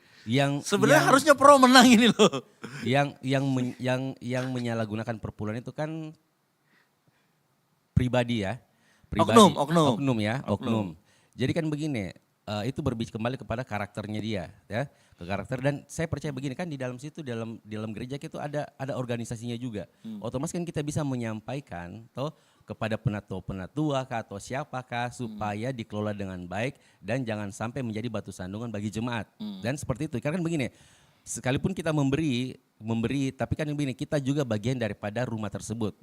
Sebenarnya harusnya pro menang ini loh. Yang menyalahgunakan perpuluhan itu kan pribadi ya. Oknum ya. Jadi kan begini. Itu berbicara kembali kepada karakternya dia ya, ke karakter. Dan saya percaya begini kan di dalam situ, dalam gereja itu ada organisasinya juga. Otomatis kan kita bisa menyampaikan kepada penatua-penatua kah atau siapakah supaya dikelola dengan baik dan jangan sampai menjadi batu sandungan bagi jemaat. Dan seperti itu, karena kan begini, sekalipun kita memberi tapi kan begini, kita juga bagian daripada rumah tersebut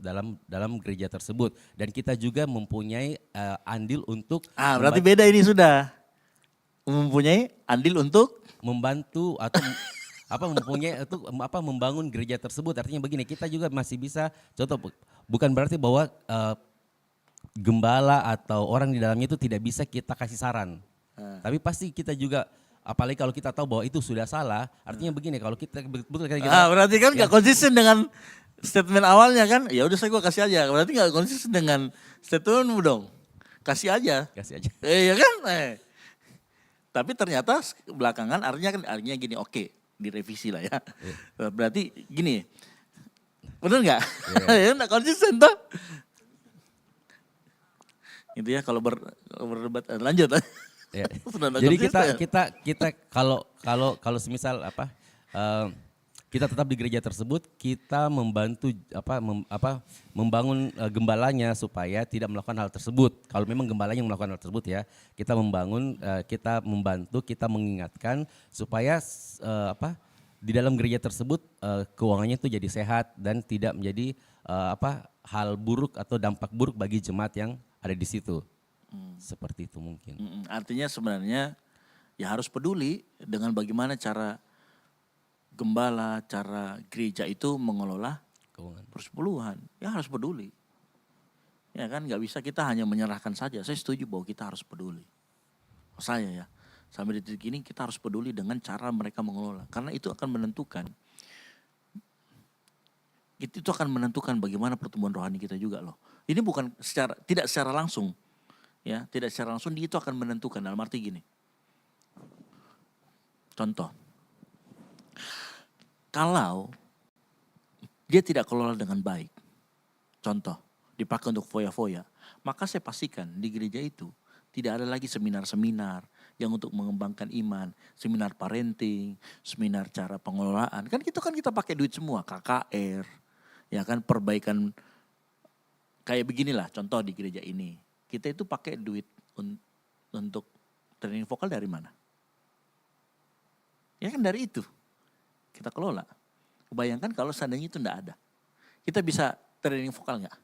dalam gereja tersebut dan kita juga mempunyai andil untuk Berarti beda ini sudah. Mempunyai andil untuk membantu atau mempunyai itu membangun gereja tersebut. Artinya begini, kita juga masih bisa contoh, bukan berarti bahwa gembala atau orang di dalamnya itu tidak bisa kita kasih saran. Tapi pasti kita juga, apalagi kalau kita tahu bahwa itu sudah salah, artinya begini, kalau kita betul kayak kita, berarti kan nggak konsisten dengan statement awalnya kan? Ya udah saya kasih aja. Berarti nggak konsisten dengan statementmu dong. Kasih aja. Iya kan? Tapi ternyata belakangan artinya gini, oke, direvisi lah ya. Berarti gini, bener nggak? Ya nggak konsisten tuh. Gitu ya, kalau berdebat lanjut. Ya. Jadi kita kalau semisal kita tetap di gereja tersebut, kita membantu membangun gembalanya supaya tidak melakukan hal tersebut. Kalau memang gembalanya yang melakukan hal tersebut ya, kita membantu, kita mengingatkan supaya di dalam gereja tersebut keuangannya itu jadi sehat dan tidak menjadi hal buruk atau dampak buruk bagi jemaat yang ada di situ. Seperti itu mungkin. Artinya sebenarnya ya harus peduli dengan bagaimana cara gembala, cara gereja itu mengelola Keuangan. persepuluhan. Ya harus peduli. Ya kan nggak bisa kita hanya menyerahkan saja. Saya setuju bahwa kita harus peduli. Saya ya, sampai di titik ini kita harus peduli dengan cara mereka mengelola. Karena itu akan menentukan. Itu akan menentukan bagaimana pertumbuhan rohani kita juga loh. Ini bukan tidak secara langsung. Ya, tidak secara langsung itu akan menentukan. Dalam arti gini. Contoh. Kalau dia tidak kelola dengan baik, contoh dipakai untuk foya-foya, maka saya pastikan di gereja itu tidak ada lagi seminar-seminar yang untuk mengembangkan iman, seminar parenting, seminar cara pengelolaan. Kan kita pakai duit semua, KKR, ya kan, perbaikan kayak beginilah contoh di gereja ini. Kita itu pakai duit untuk training vokal dari mana? Ya kan dari itu. Kita kelola. Bayangkan kalau seandainya itu enggak ada. Kita bisa training vokal enggak?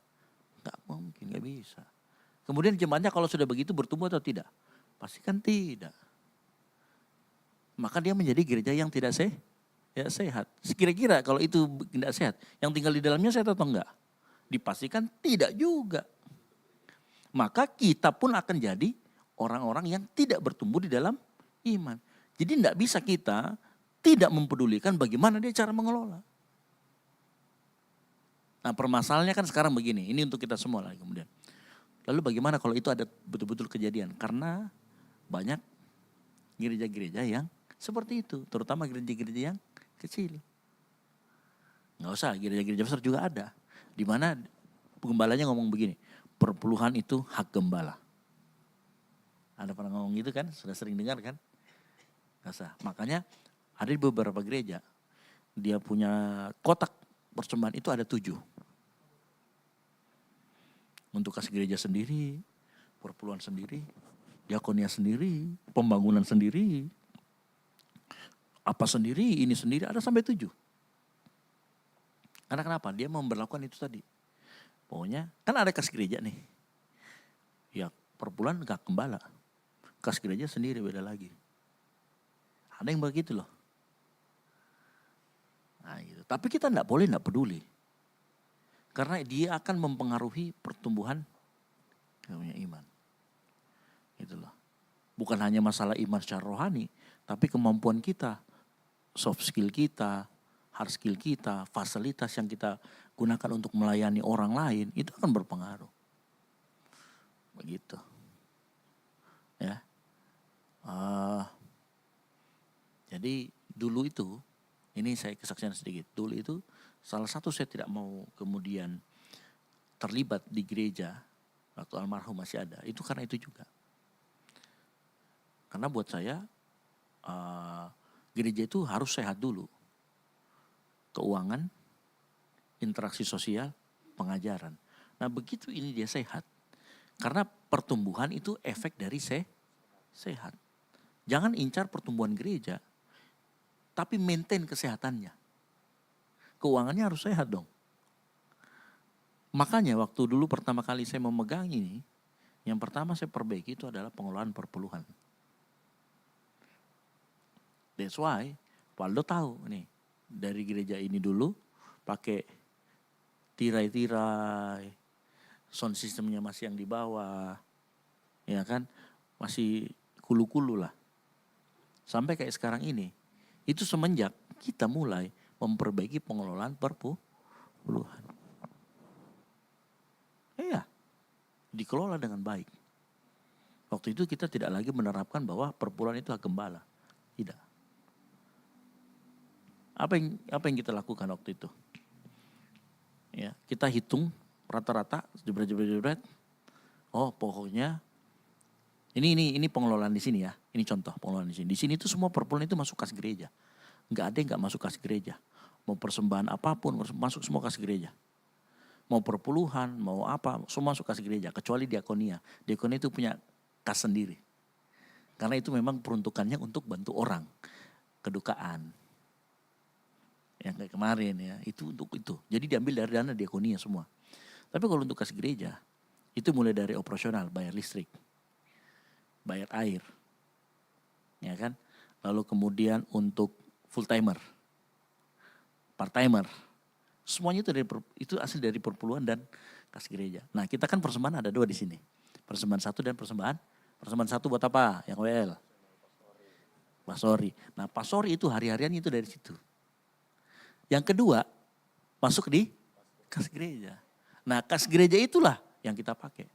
Enggak mungkin, enggak bisa. Kemudian jemaatnya kalau sudah begitu bertumbuh atau tidak? Pasti kan tidak. Maka dia menjadi gereja yang tidak sehat. Kira-kira kalau itu tidak sehat, yang tinggal di dalamnya sehat atau enggak? Dipastikan tidak juga. Maka kita pun akan jadi orang-orang yang tidak bertumbuh di dalam iman. Jadi enggak bisa kita tidak mempedulikan bagaimana dia cara mengelola. Nah permasalahannya kan sekarang begini, ini untuk kita semua lah kemudian. Lalu bagaimana kalau itu ada betul-betul kejadian? Karena banyak gereja-gereja yang seperti itu, terutama gereja-gereja yang kecil. Nggak usah, gereja-gereja besar juga ada. Di mana penggembalanya ngomong begini, perpuluhan itu hak gembala. Ada pernah ngomong gitu kan, sudah sering dengar kan? Nggak usah, makanya ada di beberapa gereja, dia punya kotak persembahan itu ada 7. Untuk kasih gereja sendiri, perpuluhan sendiri, diakonia sendiri, pembangunan sendiri, apa sendiri, ini sendiri, ada sampai 7. Karena kenapa? Dia memberlakukan itu tadi. Pokoknya kan ada kas gereja nih. Ya perpuluhan gak gembala. Kas gereja sendiri beda lagi. Ada yang begitu loh. Nah, gitu. Tapi kita tidak peduli. Karena dia akan mempengaruhi pertumbuhan iman. Gitu loh. Bukan hanya masalah iman secara rohani, tapi kemampuan kita, soft skill kita, hard skill kita, fasilitas yang kita gunakan untuk melayani orang lain, itu akan berpengaruh. Begitu. Ya. Jadi dulu itu, ini saya kesaksian sedikit. Dulu itu salah satu saya tidak mau kemudian terlibat di gereja waktu almarhum masih ada. Itu karena itu juga. Karena buat saya gereja itu harus sehat dulu. Keuangan, interaksi sosial, pengajaran. Nah begitu ini dia sehat. Karena pertumbuhan itu efek dari sehat. Jangan incar pertumbuhan gereja, tapi maintain kesehatannya. Keuangannya harus sehat dong. Makanya waktu dulu pertama kali saya memegang ini, yang pertama saya perbaiki itu adalah pengelolaan perpuluhan. That's why Waldo tahu nih, dari gereja ini dulu pakai tirai-tirai, sound systemnya masih yang di bawah, ya kan, masih kulu-kulu lah. Sampai kayak sekarang ini, itu semenjak kita mulai memperbaiki pengelolaan perpuluhan. Iya, dikelola dengan baik. Waktu itu kita tidak lagi menerapkan bahwa perpuluhan itu hak gembala. Tidak. Apa yang kita lakukan waktu itu? Ya, kita hitung rata-rata, jebret. Oh, pokoknya ini pengelolaan di sini ya. Ini contoh pengelolaan di sini. Di sini itu semua perpuluhan itu masuk kas gereja. Enggak ada yang enggak masuk kas gereja. Mau persembahan apapun masuk semua kas gereja. Mau perpuluhan, mau apa, semua masuk kas gereja. Kecuali diakonia. Diakonia itu punya kas sendiri. Karena itu memang peruntukannya untuk bantu orang. Kedukaan. Yang kayak kemarin ya, itu untuk itu. Jadi diambil dari dana diakonia semua. Tapi kalau untuk kas gereja, itu mulai dari operasional, bayar listrik, bayar air. Ya kan? Lalu kemudian untuk full timer, part timer. Semuanya itu asli dari perpuluhan dan kas gereja. Nah kita kan persembahan ada 2 di sini. Persembahan 1 dan persembahan 1 buat apa? Yang WL. Pasori. Nah pasori itu hari-harian itu dari situ. Yang kedua masuk di kas gereja. Nah kas gereja itulah yang kita pakai.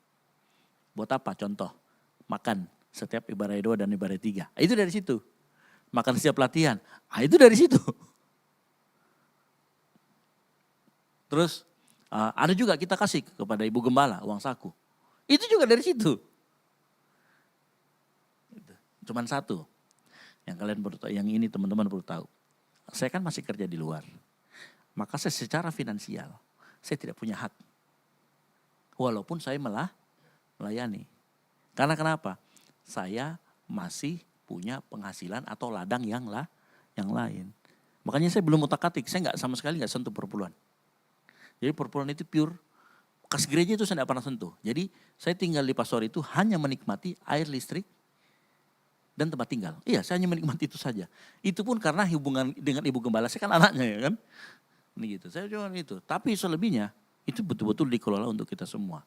Buat apa? Contoh, makan setiap ibadah 2 dan ibadah 3. Itu dari situ. Makan setiap latihan. Itu dari situ. Terus ada juga kita kasih kepada ibu gembala uang saku. Itu juga dari situ. Cuman satu yang kalian perlu tahu, yang ini teman-teman perlu tahu. Saya kan masih kerja di luar. Maka saya secara finansial, saya tidak punya hak. Walaupun saya melayani. Karena kenapa? Saya masih punya penghasilan atau ladang yang lain. Makanya saya belum utak-atik, saya sama sekali nggak sentuh perpuluhan. Jadi perpuluhan itu pure, kas gereja itu saya tidak pernah sentuh. Jadi saya tinggal di pastor itu hanya menikmati air listrik dan tempat tinggal. Iya, saya hanya menikmati itu saja. Itu pun karena hubungan dengan ibu gembala, saya kan anaknya ya kan. Ini gitu, saya cuma itu. Tapi selebihnya itu betul-betul dikelola untuk kita semua.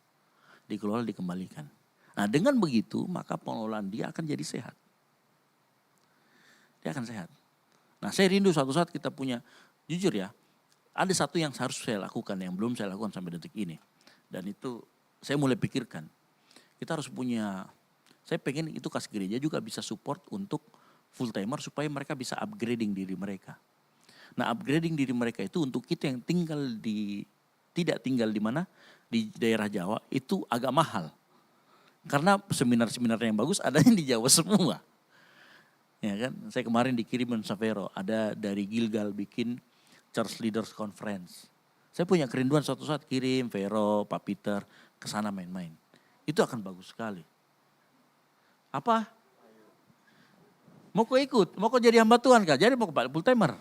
Dikelola, dikembalikan. Nah dengan begitu maka pengelolaan dia akan jadi sehat. Dia akan sehat. Nah saya rindu suatu saat kita punya, jujur ya, ada satu yang harus saya lakukan yang belum saya lakukan sampai detik ini. Dan itu saya mulai pikirkan. Kita harus punya, saya pengen itu kas gereja juga bisa support untuk full timer supaya mereka bisa upgrading diri mereka. Nah upgrading diri mereka itu untuk kita yang tidak tinggal di mana? Di daerah Jawa itu agak mahal. Karena seminar-seminar yang bagus adanya di Jawa semua. Ya kan? Saya kemarin dikirim Savero, ada dari Gilgal bikin Church Leaders Conference. Saya punya kerinduan suatu saat kirim Vero, Pak Peter ke sana main-main. Itu akan bagus sekali. Apa? Mau kau ikut? Mau kau jadi hamba Tuhan kah? Jadi mau ke full timer.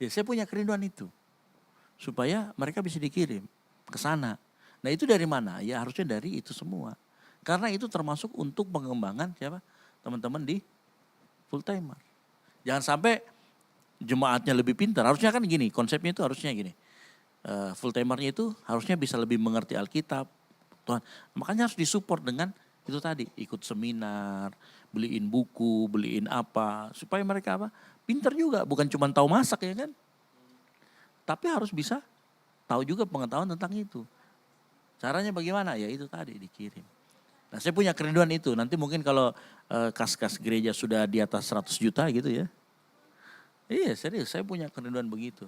Ya saya punya kerinduan itu. Supaya mereka bisa dikirim ke sana. Nah itu dari mana? Ya harusnya dari itu semua. Karena itu termasuk untuk pengembangan siapa? Teman-teman di full timer. Jangan sampai jemaatnya lebih pintar. Harusnya kan gini, konsepnya itu harusnya gini. Full timernya itu harusnya bisa lebih mengerti Alkitab. Tuhan, makanya harus disupport dengan itu tadi. Ikut seminar, beliin buku, beliin apa. Supaya mereka apa? Pintar juga, bukan cuma tahu masak ya kan. Tapi harus bisa tahu juga pengetahuan tentang itu. Caranya bagaimana? Ya itu tadi dikirim. Nah saya punya kerinduan itu. Nanti mungkin kalau kas-kas gereja sudah di atas 100 juta gitu ya. Iya serius, saya punya kerinduan begitu.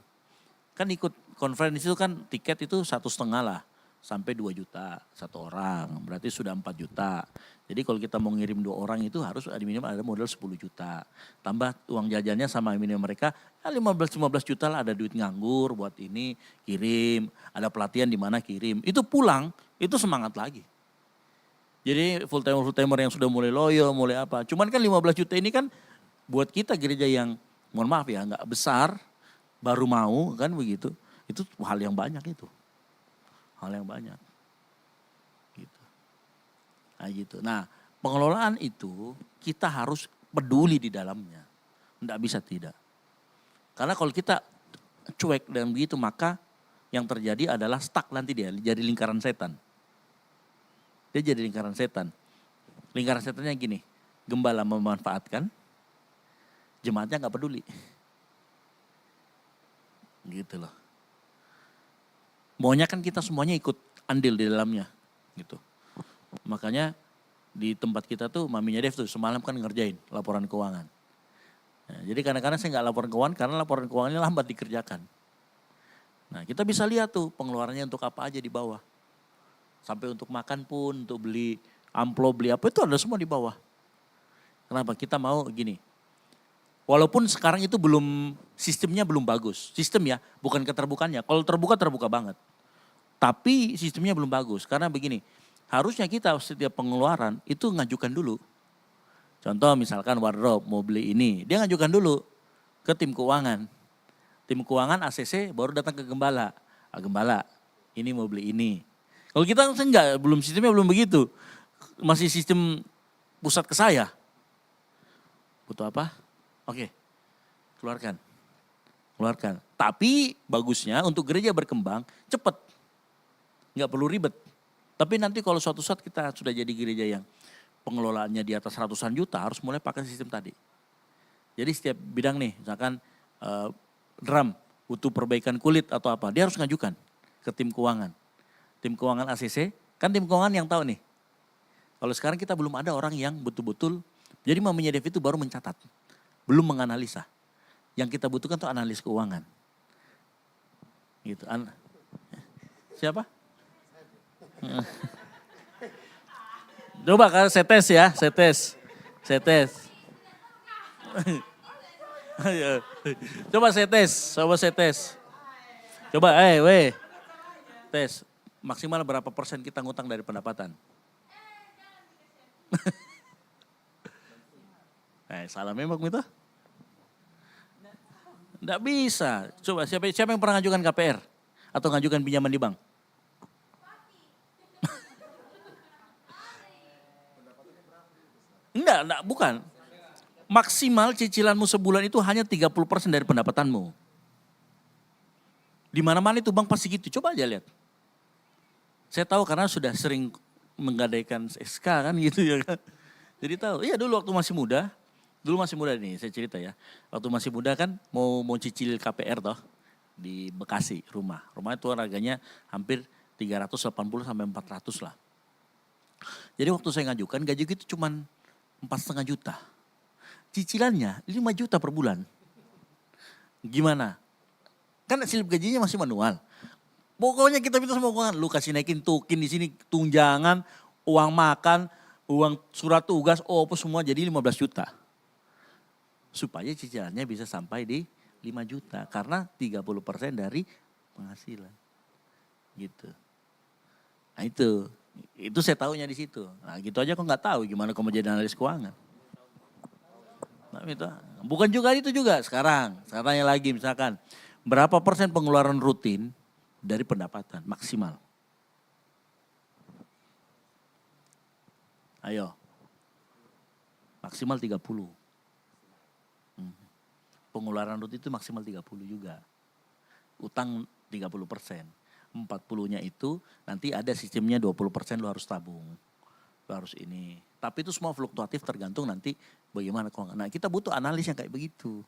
Kan ikut konferensi itu kan tiket itu 1,5 lah. sampai 2 juta satu orang, berarti sudah 4 juta. Jadi kalau kita mau ngirim 2 orang itu harus minimal ada modal 10 juta. Tambah uang jajannya sama minimal mereka, ya 15 juta lah, ada duit nganggur buat ini, kirim, ada pelatihan di mana kirim. Itu pulang, itu semangat lagi. Jadi full timer yang sudah mulai loyo, mulai apa. Cuman kan 15 juta ini kan buat kita gereja yang mohon maaf ya nggak besar, baru mau kan begitu. Itu hal yang banyak itu. Hal yang banyak. Gitu. Nah gitu. Nah pengelolaan itu kita harus peduli di dalamnya. Nggak bisa tidak. Karena kalau kita cuek dan begitu maka yang terjadi adalah stuck nanti dia jadi lingkaran setan. Dia jadi lingkaran setan. Lingkaran setannya gini, gembala memanfaatkan, jemaatnya nggak peduli. Gitu loh. Maunya kan kita semuanya ikut andil di dalamnya. Gitu. Makanya di tempat kita tuh maminya Dev tuh semalam kan ngerjain laporan keuangan. Nah, jadi kadang-kadang saya nggak laporan keuangan karena laporan keuangannya lambat dikerjakan. Nah kita bisa lihat tuh pengeluarannya untuk apa aja di bawah. Sampai untuk makan pun, untuk beli amplop, beli apa itu ada semua di bawah. Kenapa? Kita mau gini. Walaupun sekarang itu sistemnya belum bagus. Sistem ya, bukan keterbukaannya. Kalau terbuka, terbuka banget. Tapi sistemnya belum bagus. Karena begini, harusnya kita setiap pengeluaran itu ngajukan dulu. Contoh misalkan wardrobe mau beli ini, dia ngajukan dulu ke tim keuangan. Tim keuangan ACC baru datang ke gembala. Gembala, ini mau beli ini. Kalau kita enggak, sistemnya belum begitu. Masih sistem pusat ke saya. Butuh apa? Oke, keluarkan. Tapi bagusnya untuk gereja berkembang cepat. Enggak perlu ribet. Tapi nanti kalau suatu saat kita sudah jadi gereja yang pengelolaannya di atas ratusan juta harus mulai pakai sistem tadi. Jadi setiap bidang nih, misalkan drum butuh perbaikan kulit atau apa, dia harus ngajukan ke tim keuangan. Tim keuangan ACC, kan tim keuangan yang tahu nih. Kalau sekarang kita belum ada orang yang betul-betul, jadi mamanya Dev itu baru mencatat, belum menganalisa. Yang kita butuhkan tuh analis keuangan. Gitu. Siapa? Coba kan saya tes ya, saya tes. Coba saya tes. Coba, tes. Maksimal berapa persen kita ngutang dari pendapatan? Salah memang itu. Nggak bisa. Coba siapa yang pernah ngajukan KPR? Atau ngajukan pinjaman di bank? Enggak, bukan. Maksimal cicilanmu sebulan itu hanya 30% dari pendapatanmu. Di mana-mana itu bank pasti gitu, coba aja lihat. Saya tahu karena sudah sering menggadaikan SK kan gitu ya kan. Jadi tahu, iya dulu waktu masih muda nih saya cerita ya. Waktu masih muda kan mau cicil KPR toh di Bekasi rumah. Rumah itu harganya hampir 380 sampai 400 lah. Jadi waktu saya ngajukan gaji itu cuma 4,5 juta. Cicilannya 5 juta per bulan. Gimana? Kan slip gajinya masih manual. Pokoknya kita minta sama keuangan, lu kasih naikin tukin di sini tunjangan, uang makan, uang surat tugas, apa semua jadi 15 juta. Supaya cicilannya bisa sampai di 5 juta karena 30% dari penghasilan. Gitu. Nah itu saya tahunya di situ. Nah gitu aja kok nggak tahu gimana kau mau jadi analis keuangan. Nah, itu. Bukan juga itu juga sekarang. Saya tanya lagi misalkan berapa persen pengeluaran rutin dari pendapatan maksimal? Ayo. Maksimal 30. Pengeluaran rutin itu maksimal 30 juga. Utang 30%. 40-nya itu nanti ada sistemnya 20% lu harus tabung. Lu harus ini. Tapi itu semua fluktuatif tergantung nanti bagaimana keuangan. Nah kita butuh analis yang kayak begitu.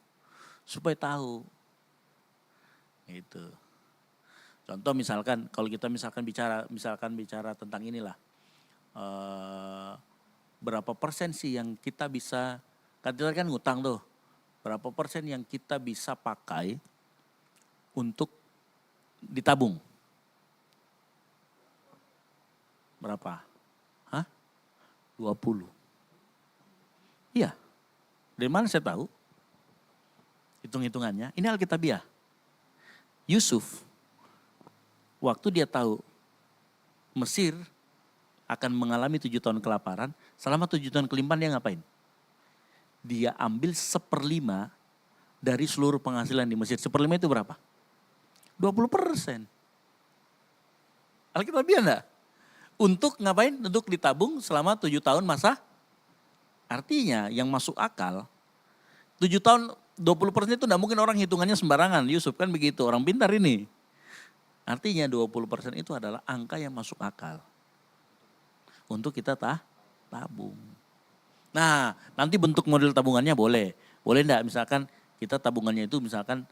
Supaya tahu. Gitu. Contoh misalkan kalau kita bicara tentang inilah. Berapa persen sih yang kita bisa, kan ngutang tuh. Berapa persen yang kita bisa pakai untuk ditabung. berapa? Hah? 20. Iya. Dari mana saya tahu? Hitung-hitungannya. Ini Alkitabiah. Yusuf, waktu dia tahu Mesir akan mengalami 7 tahun kelaparan, selama 7 tahun kelimpahan dia ngapain? Dia ambil 1/5 dari seluruh penghasilan di Mesir. 1/5 itu berapa? 20%. Alkitabiah enggak? Untuk ngapain? Untuk ditabung selama 7 tahun masa. Artinya yang masuk akal, 7 tahun 20% itu enggak mungkin orang hitungannya sembarangan. Yusuf kan begitu, orang pintar ini. Artinya 20% itu adalah angka yang masuk akal. Untuk kita tabung. Nah, nanti bentuk model tabungannya boleh. Boleh enggak misalkan kita tabungannya itu misalkan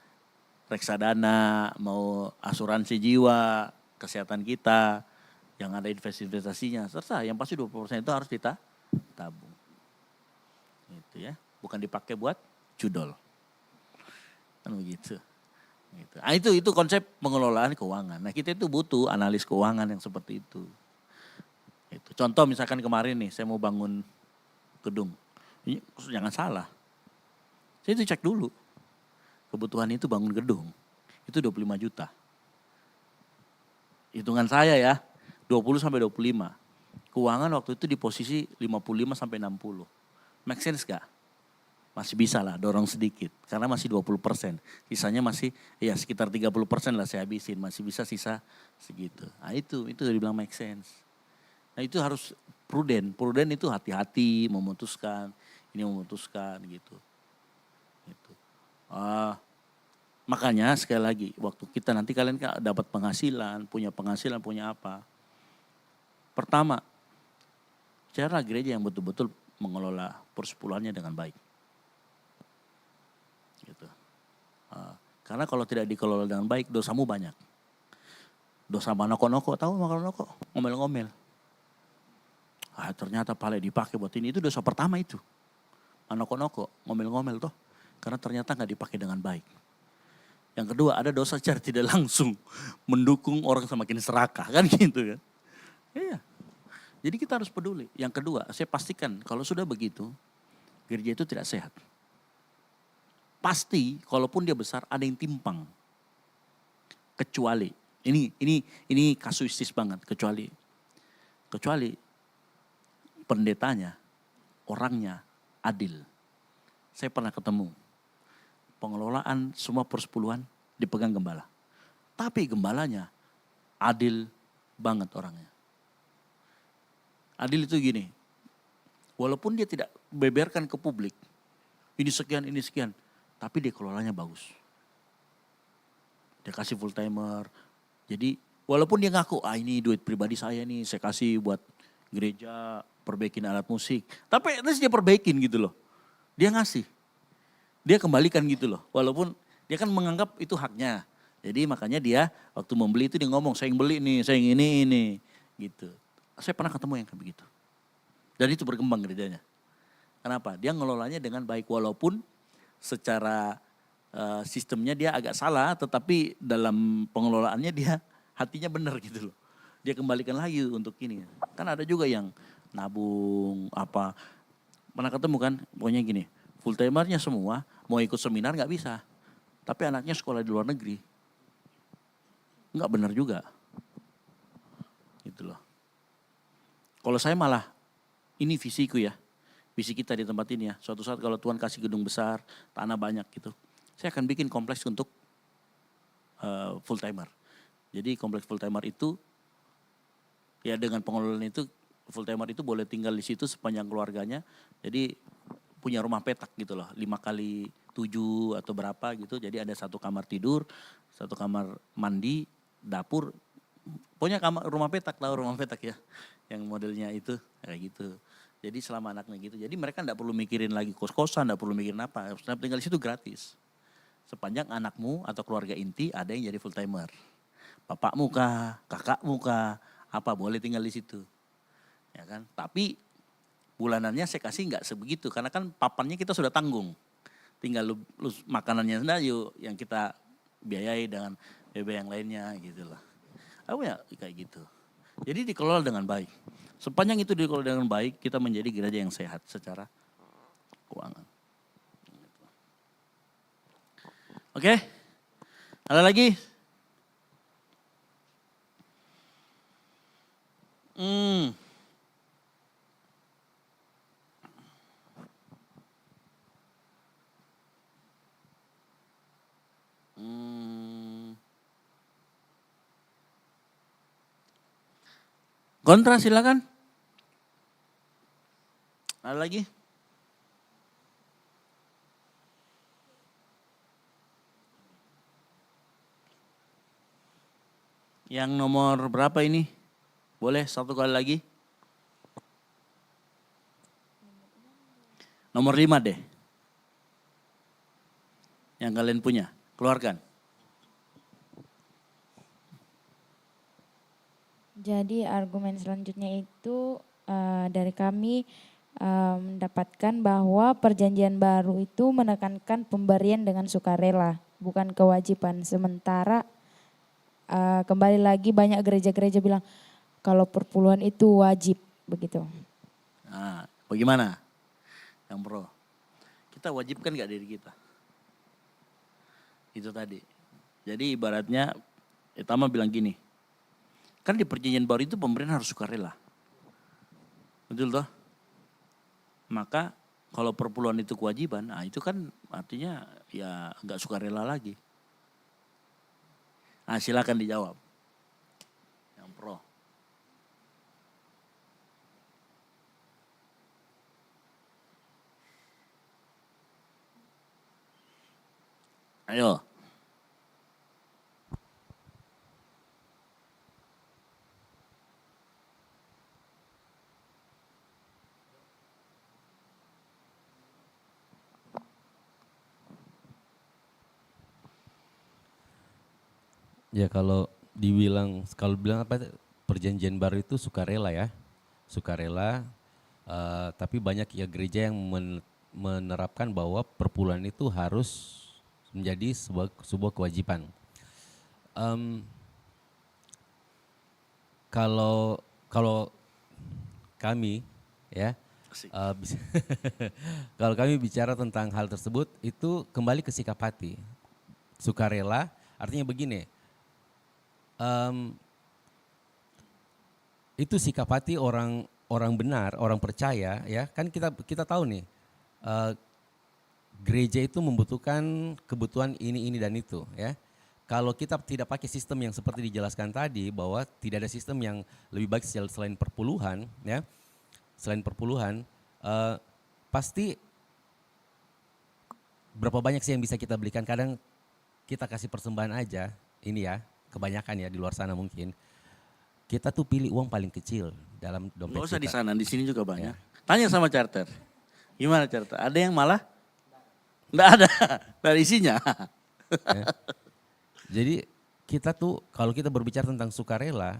reksadana, mau asuransi jiwa, kesehatan kita, yang ada investasinya, serta yang pasti 20% itu harus kita tabung. Gitu ya, bukan dipakai buat judol. Kan begitu. Gitu. Nah, itu konsep pengelolaan keuangan. Nah, kita itu butuh analis keuangan yang seperti itu. Itu. Contoh misalkan kemarin nih, saya mau bangun gedung. Ini jangan salah. Saya itu cek dulu. Kebutuhan itu bangun gedung. Itu 25 juta. Hitungan saya ya, 20 sampai 25. Keuangan waktu itu di posisi 55 sampai 60. Make sense gak? Masih bisa lah dorong sedikit. Karena masih 20%. Sisanya masih ya sekitar 30% lah saya habisin. Masih bisa sisa segitu. Nah itu dibilang make sense. Nah itu harus prudent. Prudent itu hati-hati memutuskan. Ini memutuskan gitu. Gitu. Makanya sekali lagi waktu kita nanti kalian dapat penghasilan, punya apa. Pertama, carilah gereja yang betul-betul mengelola persepuluhannya dengan baik. Gitu. Karena kalau tidak dikelola dengan baik, dosamu banyak. Dosa manoko-noko, tahu manoko-noko? Ngomel-ngomel. Ternyata pale dipakai buat ini, itu dosa pertama itu. Manoko-noko, ngomel-ngomel toh. Karena ternyata nggak dipakai dengan baik. Yang kedua, ada dosa secara tidak langsung mendukung orang semakin serakah, kan gitu kan. Iya. Jadi kita harus peduli. Yang kedua, saya pastikan kalau sudah begitu, gereja itu tidak sehat. Pasti kalaupun dia besar ada yang timpang. Kecuali ini kasuistis banget, kecuali pendetanya, orangnya adil. Saya pernah ketemu pengelolaan semua persepuluhan dipegang gembala. Tapi gembalanya adil banget orangnya. Adil itu gini, walaupun dia tidak beberkan ke publik, ini sekian, tapi dia kelolanya bagus. Dia kasih full timer, jadi walaupun dia ngaku, ini duit pribadi saya nih, saya kasih buat gereja, perbaikin alat musik. Tapi terus dia perbaikin gitu loh, dia ngasih. Dia kembalikan gitu loh, walaupun dia kan menganggap itu haknya. Jadi makanya dia waktu membeli itu dia ngomong, saya yang beli nih, saya yang ini, gitu. Saya pernah ketemu yang kayak begitu. Dan itu berkembang gerejanya. Kenapa? Dia ngelolanya dengan baik, walaupun secara sistemnya dia agak salah, tetapi dalam pengelolaannya dia hatinya benar gitu loh. Dia kembalikan lagi untuk ini. Kan ada juga yang nabung, apa. Pernah ketemu kan, pokoknya gini. Full timernya semua mau ikut seminar gak bisa. Tapi anaknya sekolah di luar negeri. Enggak benar juga. Gitu loh. Kalau saya malah, ini visiku ya. Visi kita di tempat ini ya. Suatu saat kalau Tuhan kasih gedung besar, tanah banyak gitu. Saya akan bikin kompleks untuk full timer. Jadi kompleks full timer itu, ya dengan pengelolaan itu, full timer itu boleh tinggal di situ sepanjang keluarganya. Jadi punya rumah petak gitu loh, 5x7 atau berapa gitu. Jadi ada 1 kamar tidur, 1 kamar mandi, dapur. Pokoknya rumah petak, tahu rumah petak ya. Yang modelnya itu kayak gitu. Jadi selama anaknya gitu. Jadi mereka enggak perlu mikirin lagi kos-kosan, enggak perlu mikirin apa. Tinggal di situ gratis. Sepanjang anakmu atau keluarga inti ada yang jadi full timer. Bapakmu kah, kakakmu kah, apa boleh tinggal di situ. Ya kan? Tapi bulanannya saya kasih enggak sebegitu, karena kan papannya kita sudah tanggung. Tinggal lu makanannya sendiri yuk yang kita biayai dengan biaya yang lainnya gitu loh. Aku ya kayak gitu. Jadi dikelola dengan baik. Sepanjang itu dikelola dengan baik, kita menjadi gereja yang sehat secara keuangan. Oke, ada lagi? Kontra silakan. Ada lagi? Yang nomor berapa ini? Boleh satu kali lagi? Nomor 5 deh. Yang kalian punya, keluarkan. Jadi argumen selanjutnya itu dari kami mendapatkan bahwa perjanjian baru itu menekankan pemberian dengan sukarela, bukan kewajiban. Sementara kembali lagi banyak gereja-gereja bilang kalau perpuluhan itu wajib, begitu. Nah, bagaimana? Yang pro. Kita wajibkan gak diri kita? Itu tadi. Jadi ibaratnya, Tama bilang gini, kan di perjanjian baru itu pemberian harus sukarela. Betul toh? Maka kalau perpuluhan itu kewajiban, nah itu kan artinya ya nggak sukarela lagi. Nah silakan dijawab. Yang pro. Ayo. Ya kalau bilang apa perjanjian baru itu sukarela ya, sukarela. Tapi banyak ya gereja yang menerapkan bahwa perpuluhan itu harus menjadi sebuah kewajiban. Kalau kami ya, kalau kami bicara tentang hal tersebut itu kembali ke sikap hati. Sukarela artinya begini, itu sikap hati orang benar, orang percaya ya. Kan kita tahu nih, gereja itu membutuhkan kebutuhan ini dan itu ya. Kalau kita tidak pakai sistem yang seperti dijelaskan tadi bahwa tidak ada sistem yang lebih baik selain perpuluhan ya. Selain perpuluhan pasti berapa banyak sih yang bisa kita belikan. Kadang kita kasih persembahan aja ini ya, kebanyakan ya di luar sana mungkin. Kita tuh pilih uang paling kecil dalam dompet kita. Nggak usah di sana, di sini juga banyak. Ya. Tanya sama charter. Gimana charter? Ada yang malah? Nggak ada, dari isinya. Ya. Jadi kita tuh kalau kita berbicara tentang sukarela,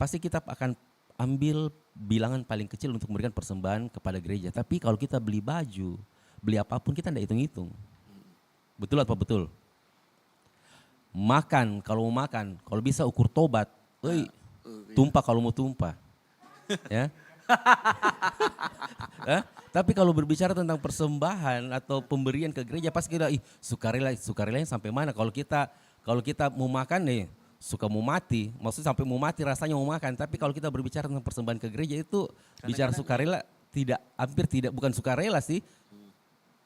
pasti kita akan ambil bilangan paling kecil untuk memberikan persembahan kepada gereja. Tapi kalau kita beli baju, beli apapun kita tidak hitung-hitung. Betul atau betul? Makan, kalau mau makan, kalau bisa ukur tobat. Tumpah kalau mau tumpah. Ya. Tapi kalau berbicara tentang persembahan atau pemberian ke gereja pasti kita sukarelanya sampai mana? Kalau kita mau makan nih suka mau mati, maksudnya sampai mau mati rasanya mau makan. Tapi kalau kita berbicara tentang persembahan ke gereja itu bicara sukarela hampir tidak, bukan sukarela sih.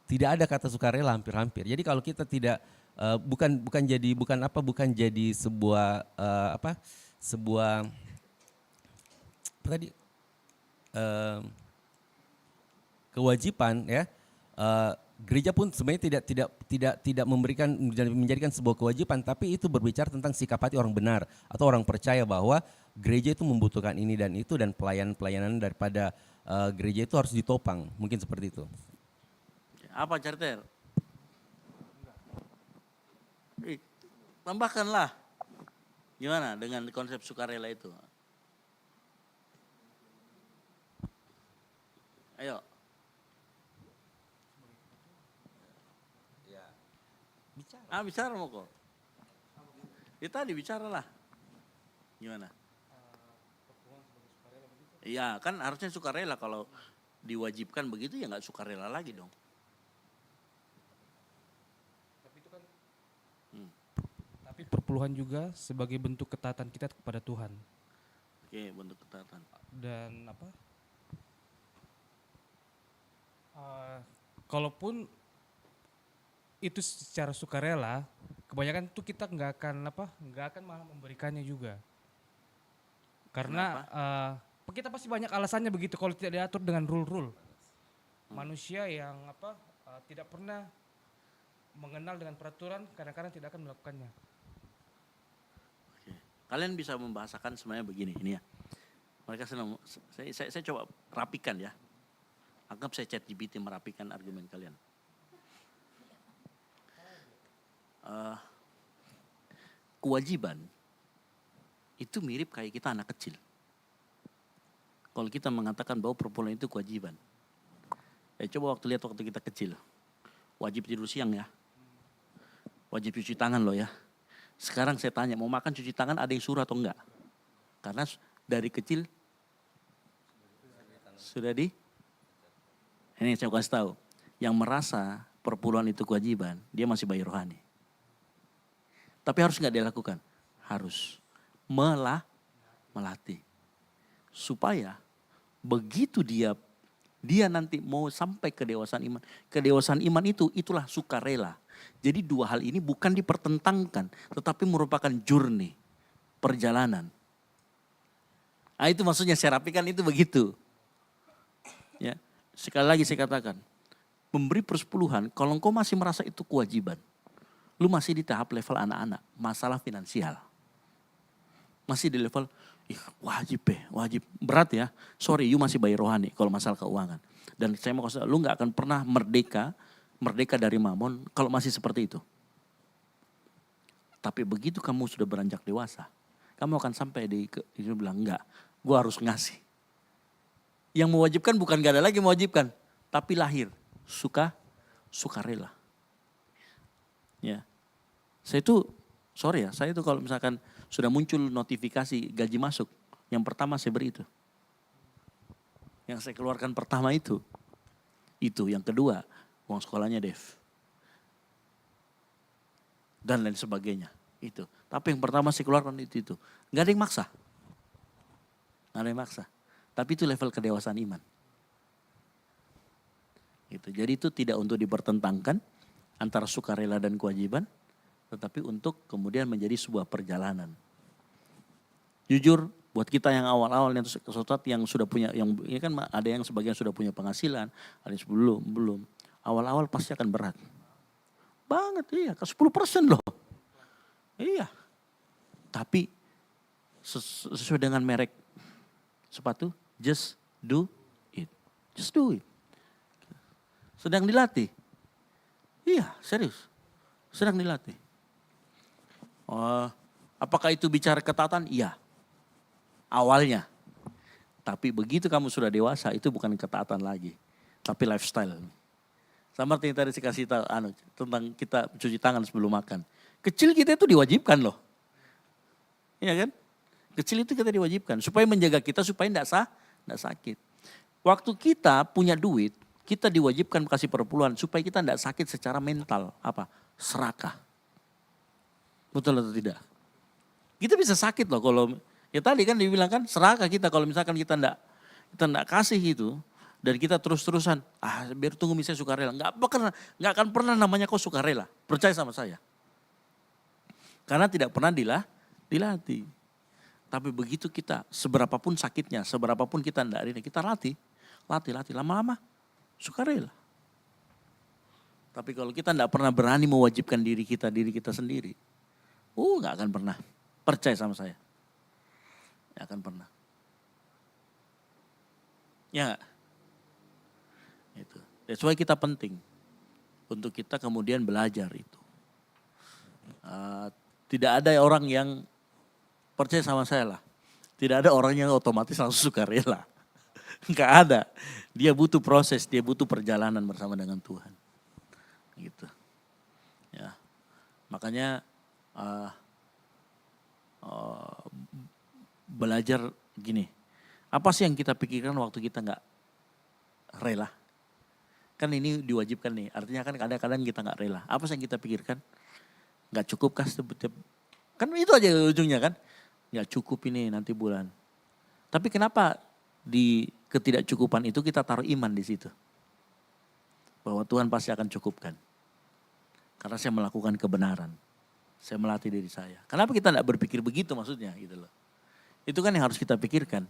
Tidak ada kata sukarela hampir-hampir. Jadi kalau kita tidak bukan jadi sebuah sebuah apa tadi kewajiban ya, gereja pun sebenarnya tidak memberikan menjadikan sebuah kewajiban, tapi itu berbicara tentang sikap hati orang benar atau orang percaya bahwa gereja itu membutuhkan ini dan itu, dan pelayanan daripada gereja itu harus ditopang, mungkin seperti itu. Apa charter? Tambahkanlah. Gimana dengan konsep sukarela itu? Ayo. Bicara mau kok. Ya tadi bicaralah. Gimana? Iya, kan harusnya sukarela, kalau diwajibkan begitu ya nggak sukarela lagi dong. Tapi perpuluhan juga sebagai bentuk ketaatan kita kepada Tuhan. Oke, bentuk ketaatan. Dan apa? Kalaupun itu secara sukarela, kebanyakan tuh kita nggak akan malah memberikannya juga. Karena kita pasti banyak alasannya begitu kalau tidak diatur dengan rule-rule. Manusia yang tidak pernah mengenal dengan peraturan kadang-kadang tidak akan melakukannya. Oke. Kalian bisa membahasakan sebenarnya begini, ini ya. Mereka senang, saya coba rapikan ya. Anggap saya ChatGPT merapikan argumen kalian. Kewajiban itu mirip kayak kita anak kecil. Kalau kita mengatakan bahwa perpuluhan itu kewajiban. Coba waktu kita kecil. Wajib tidur siang ya. Wajib cuci tangan loh ya. Sekarang saya tanya, mau makan cuci tangan ada yang suruh atau enggak? Karena dari kecil sudah ini saya kasih tahu. Yang merasa perpuluhan itu kewajiban, dia masih bayi rohani. Tapi harus enggak dia lakukan? Harus. Melatih. Supaya begitu dia nanti mau sampai ke dewasaan iman. Kedewasaan iman itulah sukarela. Jadi dua hal ini bukan dipertentangkan, tetapi merupakan journey, perjalanan. Nah itu maksudnya saya rapikan itu begitu. Ya, sekali lagi saya katakan, memberi persepuluhan kalau engkau masih merasa itu kewajiban, lu masih di tahap level anak-anak, masalah finansial. Masih di level, wajib, berat ya. Sorry, you masih bayi rohani kalau masalah keuangan. Dan saya mau kasih, lu gak akan pernah merdeka dari mamon kalau masih seperti itu. Tapi begitu kamu sudah beranjak dewasa, kamu akan sampai di bilang enggak, gue harus ngasih. Yang mewajibkan bukan gak ada lagi mewajibkan, tapi lahir, sukarela. Ya, saya itu kalau misalkan sudah muncul notifikasi gaji masuk, yang pertama saya beri itu. Yang saya keluarkan pertama itu, yang kedua uang sekolahnya Dev. Dan lain sebagainya. Itu. Tapi yang pertama saya keluarkan itu. Gak ada yang maksa. Tapi itu level kedewasaan iman. Gitu. Jadi itu tidak untuk dipertentangkan antara sukarela dan kewajiban. Tetapi untuk kemudian menjadi sebuah perjalanan. Jujur buat kita yang awal-awal yang sudah punya, yang ini kan ada yang sebagian sudah punya penghasilan, ada yang belum. Awal-awal pasti akan berat. Banget iya, ke 10% loh. Iya. Tapi sesuai dengan merek sepatu, just do it. Just do it. Sedang dilatih. Iya, serius. Sedang dilatih. Apakah itu bicara ketaatan? Iya. Awalnya. Tapi begitu kamu sudah dewasa, itu bukan ketaatan lagi. Tapi lifestyle. Sama yang tadi saya kasih tahu tentang kita cuci tangan sebelum makan. Kecil kita itu diwajibkan loh. Iya kan? Kecil itu kita diwajibkan. Supaya menjaga kita supaya tidak sakit. Waktu kita punya duit, kita diwajibkan kasih perpuluhan supaya kita tidak sakit secara mental. Serakah. Betul atau tidak? Kita bisa sakit loh kalau, ya tadi kan dibilang kan serakah kita kalau misalkan kita enggak kasih itu. Dan kita terus-terusan, biar tunggu misalnya sukarela. Enggak akan pernah namanya kau sukarela. Percaya sama saya. Karena tidak pernah dilatih. Tapi begitu kita, seberapapun sakitnya, seberapapun kita enggak ini, kita latih. Lama-lama sukarela. Tapi kalau kita enggak pernah berani mewajibkan diri kita sendiri. Enggak akan pernah. Percaya sama saya. Enggak akan pernah. Ya enggak? Itu. That's why kita penting untuk kita kemudian belajar itu. Tidak ada orang yang percaya sama saya lah. Tidak ada orang yang otomatis langsung sukarela. Enggak ada. Dia butuh proses, dia butuh perjalanan bersama dengan Tuhan. Gitu. Ya. Makanya belajar gini. Apa sih yang kita pikirkan waktu kita nggak rela? Kan ini diwajibkan nih, artinya kan kadang-kadang kita nggak rela. Apa sih yang kita pikirkan? Nggak cukup kah setiap, kan itu aja ujungnya kan? Nggak cukup ini nanti bulan. Tapi kenapa di ketidakcukupan itu kita taruh iman di situ? Bahwa Tuhan pasti akan cukupkan. Karena saya melakukan kebenaran. Saya melatih diri saya. Kenapa kita tidak berpikir begitu maksudnya gitu loh. Itu kan yang harus kita pikirkan.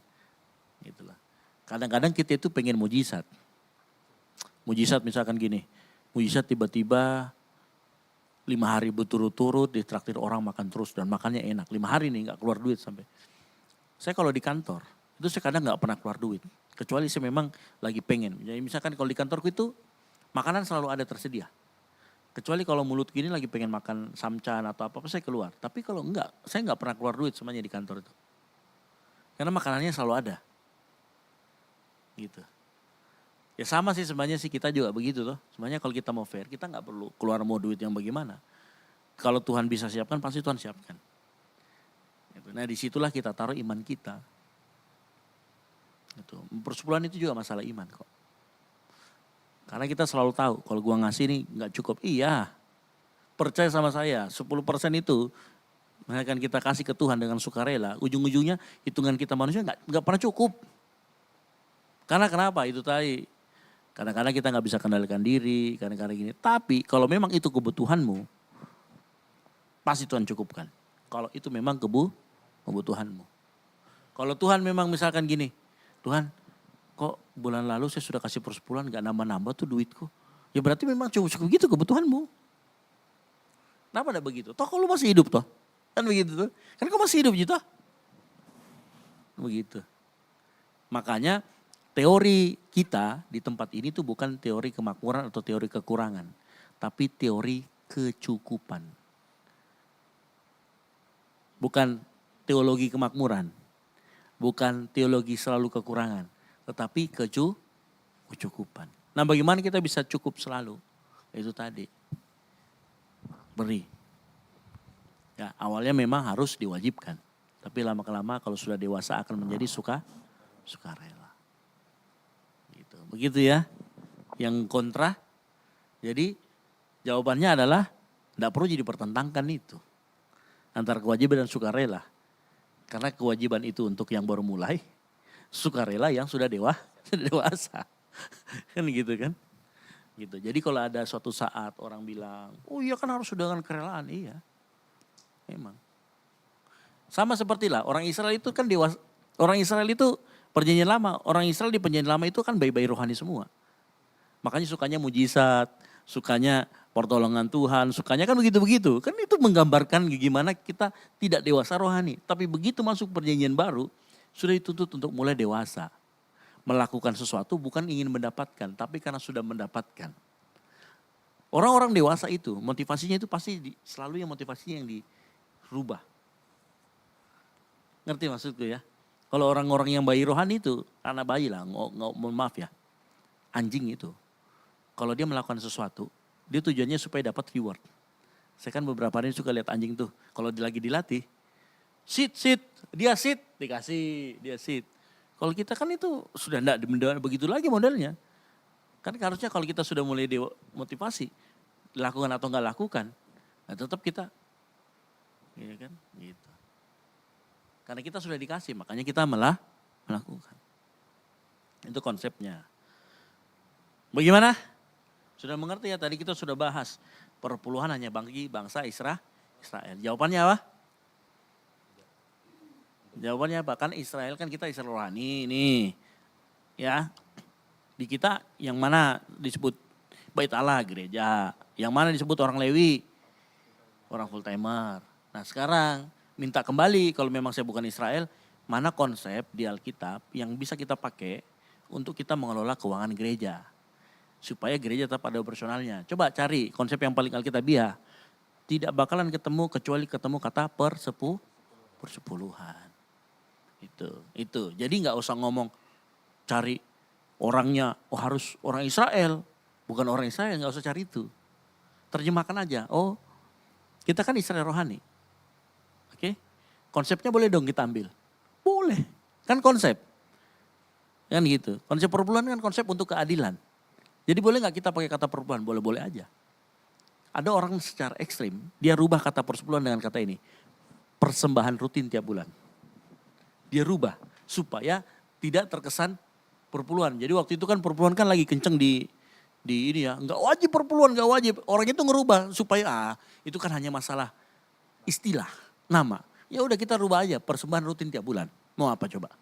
Gitu loh. Kadang-kadang kita itu pengen mujizat. Mujizat misalkan gini. Mujizat tiba-tiba 5 hari berturut-turut ditraktir orang makan terus dan makannya enak. 5 hari nih gak keluar duit sampai. Saya kalau di kantor itu saya kadang gak pernah keluar duit. Kecuali saya memang lagi pengen. Jadi misalkan kalau di kantorku itu makanan selalu ada tersedia. Kecuali kalau mulut gini lagi pengen makan samcan atau apa-apa saya keluar. Tapi kalau enggak, saya enggak pernah keluar duit semuanya di kantor itu. Karena makanannya selalu ada. Gitu. Ya sama sih sebenarnya sih kita juga begitu tuh. Sebenarnya kalau kita mau fair, kita enggak perlu keluar mau duit yang bagaimana. Kalau Tuhan bisa siapkan, pasti Tuhan siapkan. Gitu. Nah disitulah kita taruh iman kita. Gitu. Persepuluhan itu juga masalah iman kok. Karena kita selalu tahu kalau gua ngasih ini nggak cukup. Iya, percaya sama saya 10% itu akan kita kasih ke Tuhan dengan sukarela. Ujung-ujungnya hitungan kita manusia nggak pernah cukup. Karena kenapa? Itu tadi. Kadang-kadang kita nggak bisa kendalikan diri, kadang-kadang gini. Tapi kalau memang itu kebutuhanmu, pasti Tuhan cukupkan. Kalau itu memang kebutuhanmu. Kalau Tuhan memang misalkan gini, Tuhan kok bulan lalu saya sudah kasih persepuluhan gak nambah-nambah tuh duitku. Ya berarti memang cukup gitu kebutuhanmu. Kenapa enggak begitu? Toh kalau masih hidup toh. Kan begitu tuh. Kan kau masih hidup gitu. Begitu. Makanya teori kita di tempat ini tuh bukan teori kemakmuran atau teori kekurangan. Tapi teori kecukupan. Bukan teologi kemakmuran. Bukan teologi selalu kekurangan. Tetapi kecukupan. Nah bagaimana kita bisa cukup selalu? Itu tadi. Beri. Ya awalnya memang harus diwajibkan. Tapi lama-kelama kalau sudah dewasa akan menjadi sukarela. Gitu. Begitu ya. Yang kontra. Jadi jawabannya adalah tidak perlu jadi pertentangkan itu. Antara kewajiban dan sukarela. Karena kewajiban itu untuk yang baru mulai. Sukarela yang sudah dewasa. Kan gitu kan. Gitu. Jadi kalau ada suatu saat orang bilang, oh iya kan harus dengan kerelaan. Iya. Memang. Sama seperti lah orang Israel itu kan dewasa. Orang Israel itu perjanjian lama. Orang Israel di perjanjian lama itu kan bayi-bayi rohani semua. Makanya sukanya mujizat. Sukanya pertolongan Tuhan. Sukanya kan begitu-begitu. Kan itu menggambarkan gimana kita tidak dewasa rohani. Tapi begitu masuk perjanjian baru. Sudah dituntut untuk mulai dewasa. Melakukan sesuatu bukan ingin mendapatkan, tapi karena sudah mendapatkan. Orang-orang dewasa itu, motivasinya itu pasti selalu yang motivasinya yang dirubah. Ngerti maksudku ya? Kalau orang-orang yang bayi rohani itu, anak bayi lah, mohon maaf ya. Anjing itu, kalau dia melakukan sesuatu, dia tujuannya supaya dapat reward. Saya kan beberapa hari suka lihat anjing tuh, kalau lagi dilatih, sit, dia sit, dikasih, dia sit. Kalau kita kan itu sudah enggak begitu lagi modelnya. Kan harusnya kalau kita sudah mulai motivasi, lakukan atau enggak lakukan, nah tetap kita, ya kan, gitu. Karena kita sudah dikasih, makanya kita malah melakukan. Itu konsepnya. Bagaimana? Sudah mengerti ya, tadi kita sudah bahas, perpuluhan hanya bagi bangsa Israel. Jawabannya apa? Jawabannya apa? Kan Israel kan kita Israel rohani nih. Ya. Di kita yang mana disebut Bait Allah gereja. Yang mana disebut orang Lewi. Orang full timer. Nah sekarang minta kembali kalau memang saya bukan Israel. Mana konsep di Alkitab yang bisa kita pakai untuk kita mengelola keuangan gereja. Supaya gereja tetap ada operasionalnya. Coba cari konsep yang paling Alkitabiah. Tidak bakalan ketemu kecuali ketemu kata persepuluhan. Itu. Jadi nggak usah ngomong cari orangnya, oh harus orang Israel. Bukan orang Israel, nggak usah cari itu. Terjemahkan aja, oh kita kan Israel rohani. Oke? Konsepnya boleh dong kita ambil. Boleh, kan konsep. Kan gitu. Konsep perpuluhan kan konsep untuk keadilan. Jadi boleh nggak kita pakai kata perpuluhan? Boleh-boleh aja. Ada orang secara ekstrim, dia rubah kata persepuluhan dengan kata ini. Persembahan rutin tiap bulan. Dia rubah supaya tidak terkesan perpuluhan. Jadi waktu itu kan perpuluhan kan lagi kenceng di ini ya. Nggak wajib perpuluhan, nggak wajib. Orang itu ngerubah supaya itu kan hanya masalah istilah, nama. Ya udah kita rubah aja persembahan rutin tiap bulan. Mau apa coba?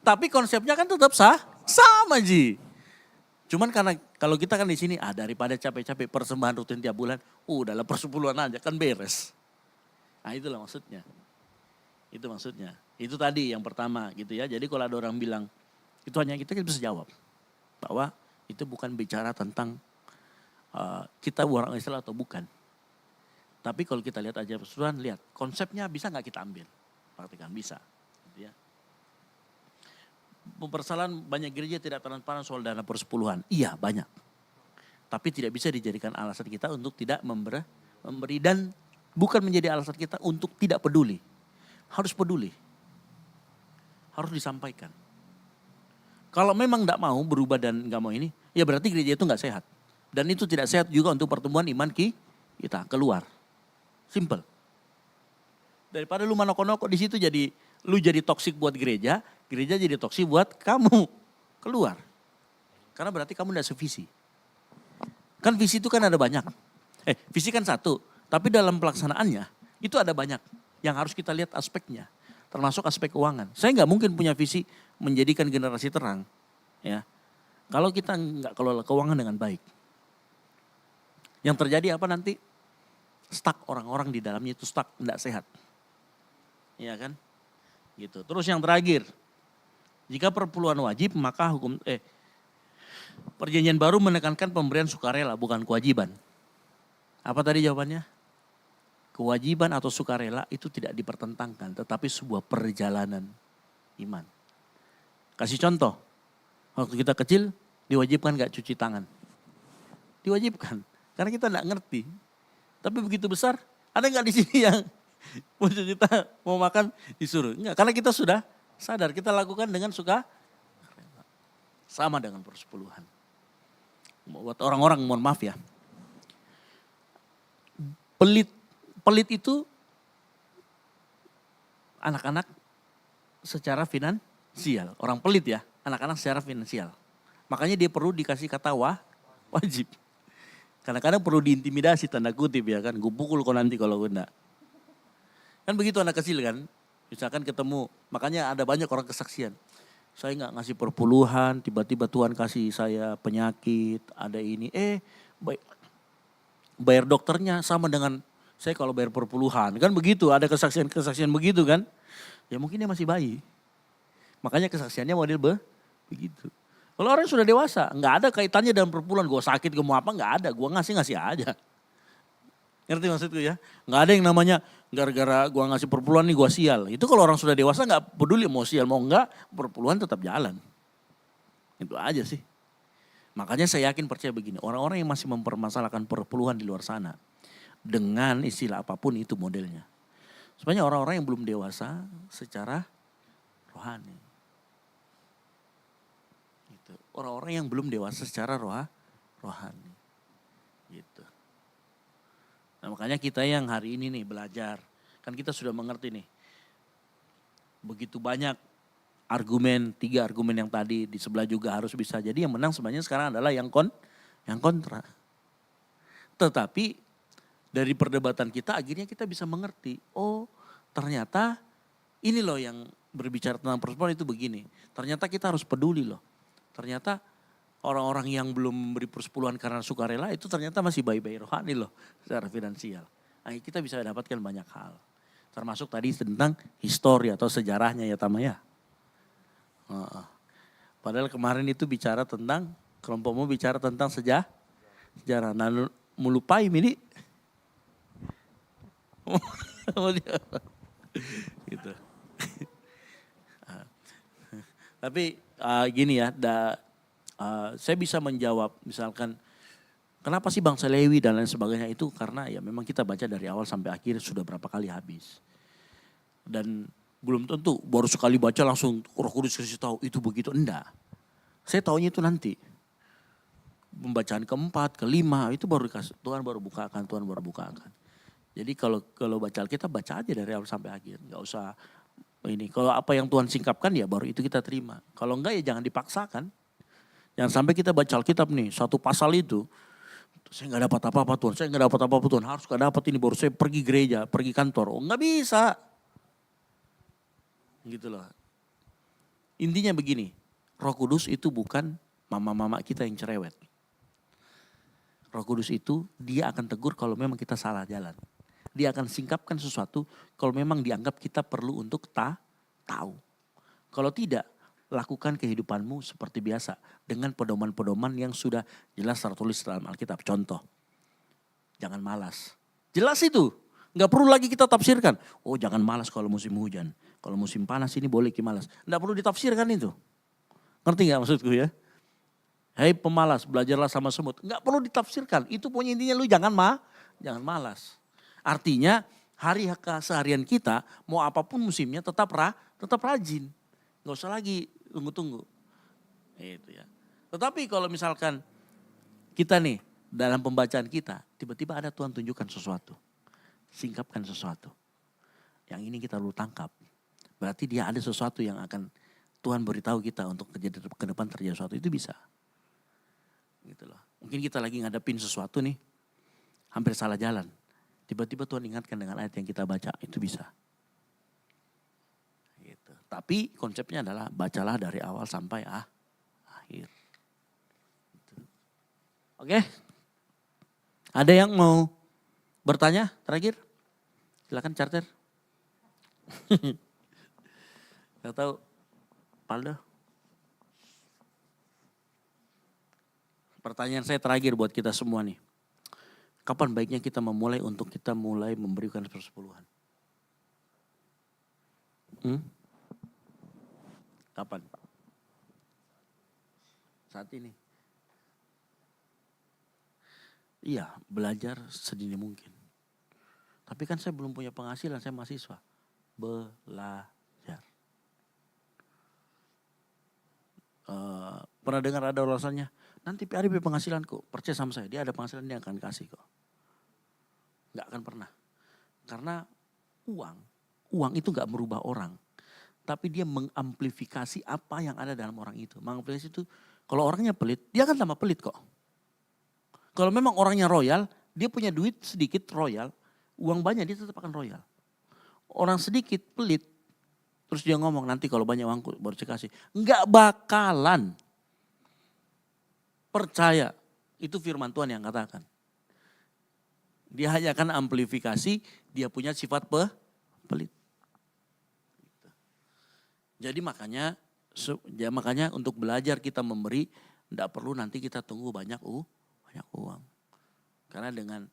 Tapi konsepnya kan tetap sama Ji. Cuman karena kalau kita kan di sini, daripada capek-capek persembahan rutin tiap bulan, udahlah persepuluhan aja kan beres. Nah itulah maksudnya. Itu maksudnya. Itu tadi yang pertama gitu ya. Jadi kalau ada orang bilang, itu hanya kita bisa jawab. Bahwa itu bukan bicara tentang kita orang Islam atau bukan. Tapi kalau kita lihat aja persepuluhan, lihat konsepnya bisa nggak kita ambil. Praktikan bisa. Gitu ya. Permasalahan banyak gereja tidak transparan soal dana persepuluhan. Iya banyak. Tapi tidak bisa dijadikan alasan kita untuk tidak memberi dan bukan menjadi alasan kita untuk tidak peduli. Harus peduli. Harus disampaikan. Kalau memang tidak mau berubah dan nggak mau ini, ya berarti gereja itu nggak sehat. Dan itu tidak sehat juga untuk pertumbuhan iman kita keluar. Simple. Daripada lu manoko-noko di situ lu jadi toksik buat gereja jadi toksik buat kamu keluar. Karena berarti kamu tidak sevisi. Kan visi itu kan ada banyak. Visi kan satu, tapi dalam pelaksanaannya itu ada banyak yang harus kita lihat aspeknya. Termasuk aspek keuangan. Saya nggak mungkin punya visi menjadikan generasi terang. Ya, kalau kita nggak kelola keuangan dengan baik. Yang terjadi apa nanti? Stuck orang-orang di dalamnya itu stuck, tidak sehat. Iya kan? Gitu. Terus yang terakhir, jika perpuluhan wajib maka perjanjian baru menekankan pemberian sukarela bukan kewajiban. Apa tadi jawabannya? Kewajiban atau sukarela itu tidak dipertentangkan tetapi sebuah perjalanan iman. Kasih contoh, waktu kita kecil diwajibkan gak cuci tangan? Diwajibkan, karena kita gak ngerti. Tapi begitu besar, ada gak di sini yang kita mau makan disuruh? Enggak, karena kita sudah sadar, kita lakukan dengan suka. Sama dengan persepuluhan. Buat orang-orang, mohon maaf ya. Pelit itu anak-anak secara finansial. Orang pelit ya, anak-anak secara finansial. Makanya dia perlu dikasih kata wajib. Kadang-kadang perlu diintimidasi tanda kutip ya kan. Gue pukul kau nanti kalau gue enggak. Kan begitu anak kecil kan. Misalkan ketemu, makanya ada banyak orang kesaksian. Saya nggak ngasih perpuluhan, tiba-tiba Tuhan kasih saya penyakit, ada ini. Bayar dokternya sama dengan saya kalau bayar perpuluhan. Kan begitu, ada kesaksian begitu kan. Ya mungkin dia masih bayi. Makanya kesaksiannya model begitu. Kalau orang sudah dewasa, nggak ada kaitannya dengan perpuluhan. Gue sakit, gue mau apa, nggak ada. Gue ngasih aja. Ngerti maksudku ya? Nggak ada yang namanya gara-gara gua ngasih perpuluhan nih gua sial. Itu kalau orang sudah dewasa nggak peduli mau sial mau enggak, perpuluhan tetap jalan. Itu aja sih. Makanya saya yakin percaya begini, orang-orang yang masih mempermasalahkan perpuluhan di luar sana, dengan istilah apapun itu modelnya. Sebenarnya orang-orang yang belum dewasa secara rohani. Gitu. Orang-orang yang belum dewasa secara rohani. Gitu. Nah makanya kita yang hari ini nih belajar, kan kita sudah mengerti nih. Begitu banyak argumen, 3 argumen yang tadi di sebelah juga harus bisa. Jadi yang menang sebenarnya sekarang adalah yang kontra. Tetapi dari perdebatan kita akhirnya kita bisa mengerti, oh ternyata ini loh yang berbicara tentang persoalan itu begini. Ternyata kita harus peduli loh. Ternyata orang-orang yang belum memberi persepuluhan karena sukarela itu ternyata masih bayi-bayi rohani loh secara finansial. Nah, kita bisa dapatkan banyak hal. Termasuk tadi tentang histori atau sejarahnya ya Tama ya. Padahal kemarin itu bicara tentang, kelompokmu bicara tentang sejarah. Nah, melupai ini. Gitu. Tapi gini ya, saya bisa menjawab misalkan kenapa sih bangsa Lewi dan lain sebagainya itu karena ya memang kita baca dari awal sampai akhir sudah berapa kali habis. Dan Belum tentu baru sekali baca langsung Roh Kudus kasih tahu itu begitu, enggak. Saya taunya itu nanti. Pembacaan keempat, kelima itu baru dikasih, Tuhan baru bukakan. Jadi kalau baca Alkitab baca aja dari awal sampai akhir, nggak usah ini. Kalau apa yang Tuhan singkapkan ya baru itu kita terima. Kalau enggak ya jangan dipaksakan. Jangan sampai kita baca Alkitab nih satu pasal itu, saya nggak dapat apa-apa Tuhan, harus nggak dapat ini baru saya pergi gereja, pergi kantor. Oh nggak bisa, gitu loh. Intinya begini, Roh Kudus itu bukan mama-mama kita yang cerewet. Roh Kudus itu dia akan tegur kalau memang kita salah jalan. Dia akan singkapkan sesuatu kalau memang dianggap kita perlu untuk tahu. Kalau tidak, lakukan kehidupanmu seperti biasa. Dengan pedoman-pedoman yang sudah jelas tertulis dalam Alkitab. Contoh, jangan malas. Jelas itu, gak perlu lagi kita tafsirkan. Oh jangan malas kalau musim hujan. Kalau musim panas ini boleh malas. Gak perlu ditafsirkan itu. Ngerti gak maksudku ya? Hei pemalas, belajarlah sama semut. Enggak perlu ditafsirkan. Itu punya intinya lu jangan malas. Artinya hari keseharian kita mau apapun musimnya tetap rajin. Enggak usah lagi tunggu-tunggu. Itu ya. Tetapi kalau misalkan kita nih dalam pembacaan kita tiba-tiba ada Tuhan tunjukkan sesuatu. Singkapkan sesuatu. Yang ini kita perlu tangkap. Berarti dia ada sesuatu yang akan Tuhan beritahu kita untuk ke depan terjadi sesuatu. Itu bisa. Gitu loh. Mungkin kita lagi ngadepin sesuatu nih, hampir salah jalan. Tiba-tiba Tuhan ingatkan dengan ayat yang kita baca, itu bisa. Gitu. Tapi konsepnya adalah bacalah dari awal sampai akhir. Gitu. Oke? Ada yang mau bertanya terakhir? Silakan charter. Gak tahu, Paldo. Pertanyaan saya terakhir buat kita semua nih. Kapan baiknya kita memulai untuk kita mulai memberikan persepuluhan? Kapan? Saat ini. Iya, belajar sedini mungkin. Tapi kan saya belum punya penghasilan, saya mahasiswa. Belajar. Pernah dengar ada alasannya? Nanti PRB penghasilanku, percaya sama saya, dia ada penghasilan dia akan kasih kok. Gak akan pernah. Karena uang itu gak merubah orang. Tapi dia mengamplifikasi apa yang ada dalam orang itu. Mengamplifikasi itu, kalau orangnya pelit, dia akan tambah pelit kok. Kalau memang orangnya royal, dia punya duit sedikit royal, uang banyak dia tetap akan royal. Orang sedikit pelit, terus dia ngomong nanti kalau banyak uangku baru saya kasih. Gak bakalan. Percaya, itu firman Tuhan yang katakan. Dia hanya akan amplifikasi, dia punya sifat pelit. Jadi makanya untuk belajar kita memberi, tidak perlu nanti kita tunggu banyak uang. Karena dengan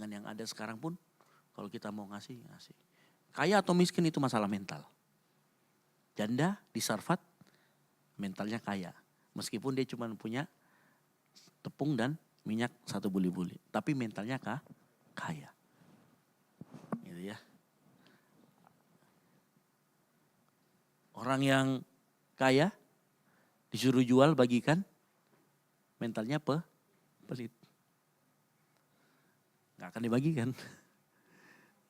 yang ada sekarang pun, kalau kita mau ngasih. Kaya atau miskin itu masalah mental. Janda di Sarfat, mentalnya kaya. Meskipun dia cuma punya tepung dan minyak 1 buli-buli. Tapi mentalnya kaya. Gitu ya. Orang yang kaya disuruh jual bagikan, mentalnya pelit. Gak akan dibagikan.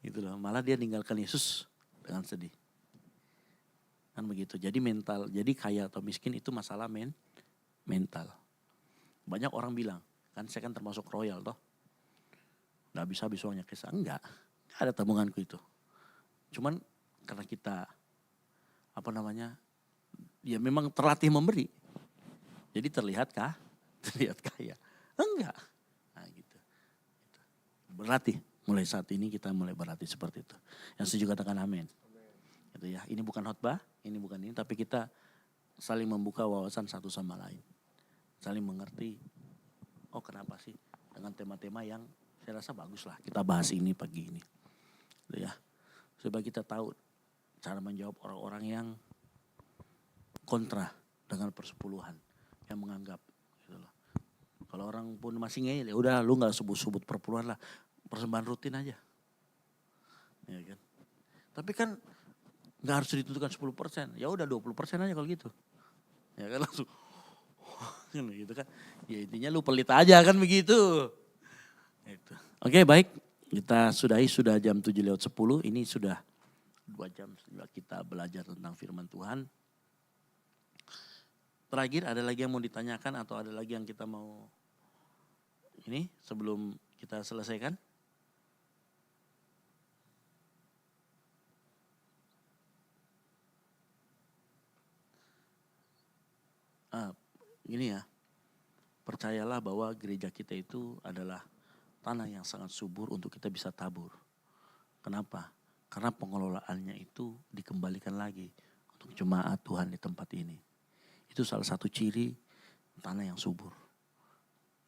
Gitu loh. Malah dia ninggalkan Yesus dengan sedih. Kan begitu. Jadi jadi kaya atau miskin itu masalah mental. Banyak orang bilang, kan saya kan termasuk royal toh. Gak bisa uangnya kisah. Enggak ada tabunganku itu. Cuman karena kita, ya memang terlatih memberi. Jadi terlihat kaya. Enggak. Nah gitu. Berlatih. Mulai saat ini kita mulai berlatih seperti itu. Yang setuju katakan amin. Gitu ya. Ini bukan khotbah, ini bukan ini, tapi kita saling membuka wawasan satu sama lain. Saling mengerti, oh kenapa sih dengan tema-tema yang saya rasa bagus lah kita bahas ini pagi ini. Gitu ya. Supaya kita tahu cara menjawab orang-orang yang kontra dengan persepuluhan, yang menganggap gitu loh. Kalau orang pun masih ngeyel, ya udah lu nggak sebut-sebut perpuluhan lah, persembahan rutin aja, ya kan. Tapi kan nggak harus ditentukan 10%. Ya udah 20% aja kalau gitu. Ya kan langsung kan gitu kan. Ya intinya lu pelit aja kan begitu. Gitu. Oke, baik. Kita sudahi, sudah jam 7:10. Ini sudah 2 jam kita belajar tentang firman Tuhan. Terakhir, ada lagi yang mau ditanyakan atau ada lagi yang kita mau ini sebelum kita selesaikan? Gini ya, percayalah bahwa gereja kita itu adalah tanah yang sangat subur untuk kita bisa tabur. Kenapa? Karena pengelolaannya itu dikembalikan lagi untuk jemaat Tuhan di tempat ini. Itu salah satu ciri tanah yang subur.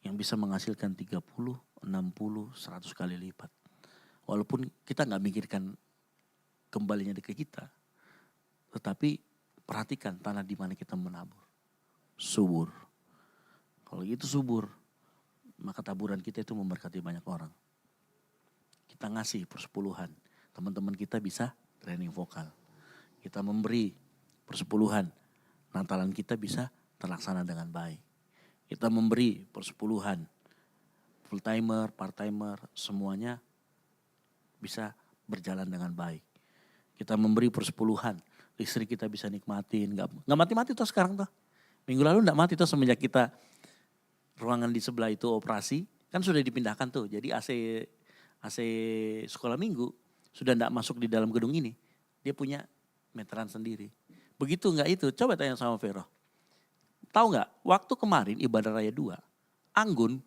Yang bisa menghasilkan 30, 60, 100 kali lipat. Walaupun kita nggak mikirkan kembalinya ke kita. Tetapi perhatikan tanah di mana kita menabur. Subur. Kalau itu subur, maka taburan kita itu memberkati banyak orang. Kita ngasih persepuluhan. Teman-teman kita bisa training vokal. Kita memberi persepuluhan. Natalan kita bisa terlaksana dengan baik. Kita memberi persepuluhan. Full timer, part timer, semuanya bisa berjalan dengan baik. Kita memberi persepuluhan. Listrik kita bisa nikmatin. Gak mati-mati tuh sekarang tuh. Minggu lalu gak mati tuh semenjak kita ruangan di sebelah itu operasi. Kan sudah dipindahkan tuh. Jadi AC sekolah minggu sudah gak masuk di dalam gedung ini. Dia punya meteran sendiri. Begitu enggak itu, coba tanya sama Vero. Tahu enggak, waktu kemarin ibadah raya 2, Anggun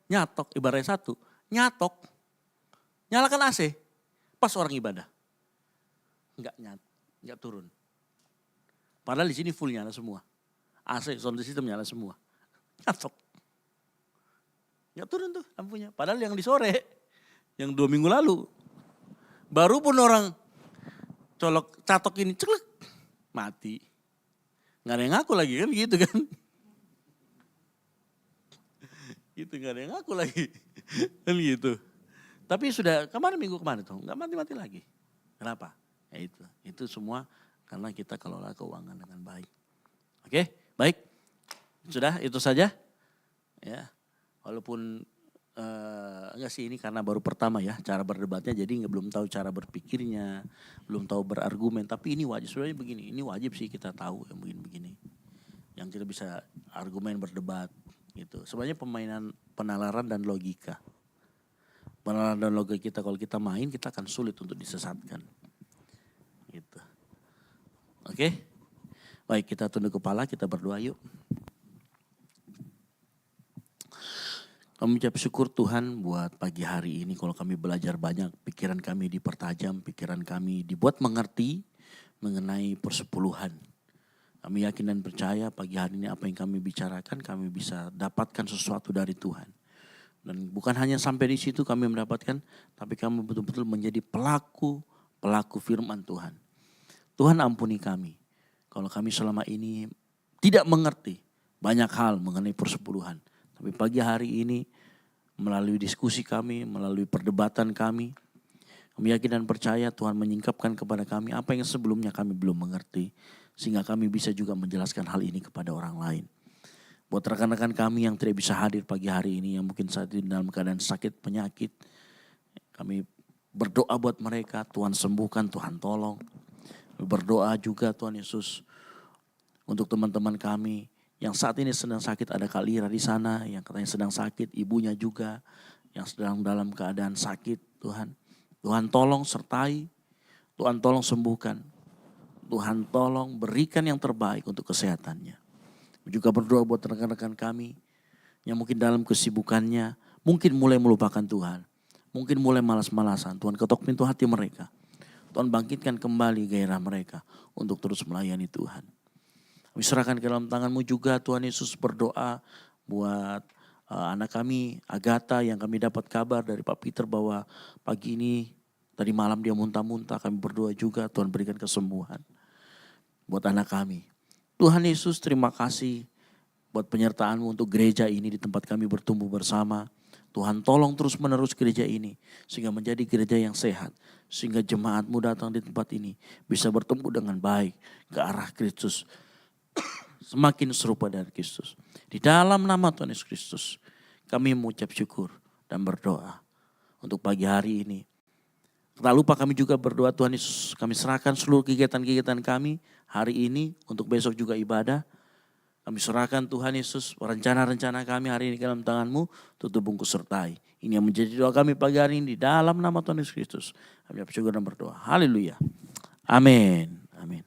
nyatok ibadah raya 1, nyatok, nyalakan AC pas orang ibadah. Enggak turun. Padahal di sini full nyala semua. AC, sound system nyala semua. Nyatok. Enggak turun tuh lampunya. Padahal yang di sore, yang 2 minggu lalu, baru pun orang colok catok ini celek. Mati. Gak ada yang ngaku lagi kan gitu kan. Gitu gak ada yang ngaku lagi. Kan gitu. Tapi sudah minggu kemarin tuh gak mati-mati lagi. Kenapa? Ya itu semua karena kita kelola keuangan dengan baik. Oke, baik. Sudah itu saja. Ya. Walaupun enggak sih ini karena baru pertama ya cara berdebatnya jadi belum tahu cara berpikirnya, belum tahu berargumen, tapi ini wajib sebenarnya begini, ini wajib sih kita tahu yang begini-begini. Yang kita bisa argumen berdebat gitu. Sebenarnya permainan penalaran dan logika. Penalaran dan logika kita kalau kita main kita akan sulit untuk disesatkan. Gitu. Oke? Baik, kita tunduk kepala, kita berdoa yuk. Kami ucap syukur Tuhan buat pagi hari ini kalau kami belajar banyak, pikiran kami dipertajam, pikiran kami dibuat mengerti mengenai persepuluhan. Kami yakin dan percaya pagi hari ini apa yang kami bicarakan kami bisa dapatkan sesuatu dari Tuhan. Dan bukan hanya sampai di situ kami mendapatkan, tapi kami betul-betul menjadi pelaku firman Tuhan. Tuhan ampuni kami kalau kami selama ini tidak mengerti banyak hal mengenai persepuluhan. Tapi pagi hari ini melalui diskusi kami, melalui perdebatan kami yakin dan percaya Tuhan menyingkapkan kepada kami apa yang sebelumnya kami belum mengerti. Sehingga kami bisa juga menjelaskan hal ini kepada orang lain. Buat rekan-rekan kami yang tidak bisa hadir pagi hari ini, yang mungkin saat ini dalam keadaan sakit, penyakit. Kami berdoa buat mereka, Tuhan sembuhkan, Tuhan tolong. Kami berdoa juga Tuhan Yesus untuk teman-teman kami yang saat ini sedang sakit, ada Kalira di sana yang katanya sedang sakit, ibunya juga yang sedang dalam keadaan sakit. Tuhan tolong sertai, Tuhan tolong sembuhkan, Tuhan tolong berikan yang terbaik untuk kesehatannya. Juga berdoa buat rekan-rekan kami yang mungkin dalam kesibukannya mungkin mulai melupakan Tuhan, mungkin mulai malas-malasan. Tuhan ketok pintu hati mereka, Tuhan bangkitkan kembali gairah mereka untuk terus melayani Tuhan. Kami serahkan ke dalam tangan-Mu juga Tuhan Yesus, berdoa buat anak kami Agatha yang kami dapat kabar dari Pak Peter bahwa pagi ini tadi malam dia muntah-muntah. Kami berdoa juga Tuhan berikan kesembuhan buat anak kami. Tuhan Yesus terima kasih buat penyertaan-Mu untuk gereja ini di tempat kami bertumbuh bersama. Tuhan tolong terus menerus gereja ini sehingga menjadi gereja yang sehat. Sehingga jemaatmu datang di tempat ini bisa bertemu dengan baik ke arah Kristus. Semakin serupa dengan Kristus. Di dalam nama Tuhan Yesus Kristus kami mengucap syukur dan berdoa untuk pagi hari ini. Tak lupa kami juga berdoa Tuhan Yesus, kami serahkan seluruh kegiatan-kegiatan kami hari ini untuk besok juga ibadah. Kami serahkan Tuhan Yesus rencana-rencana kami hari ini dalam tangan-Mu, tutup bungkus sertai. Ini yang menjadi doa kami pagi hari ini di dalam nama Tuhan Yesus Kristus. Kami bersyukur dan berdoa. Haleluya. Amin. Amin.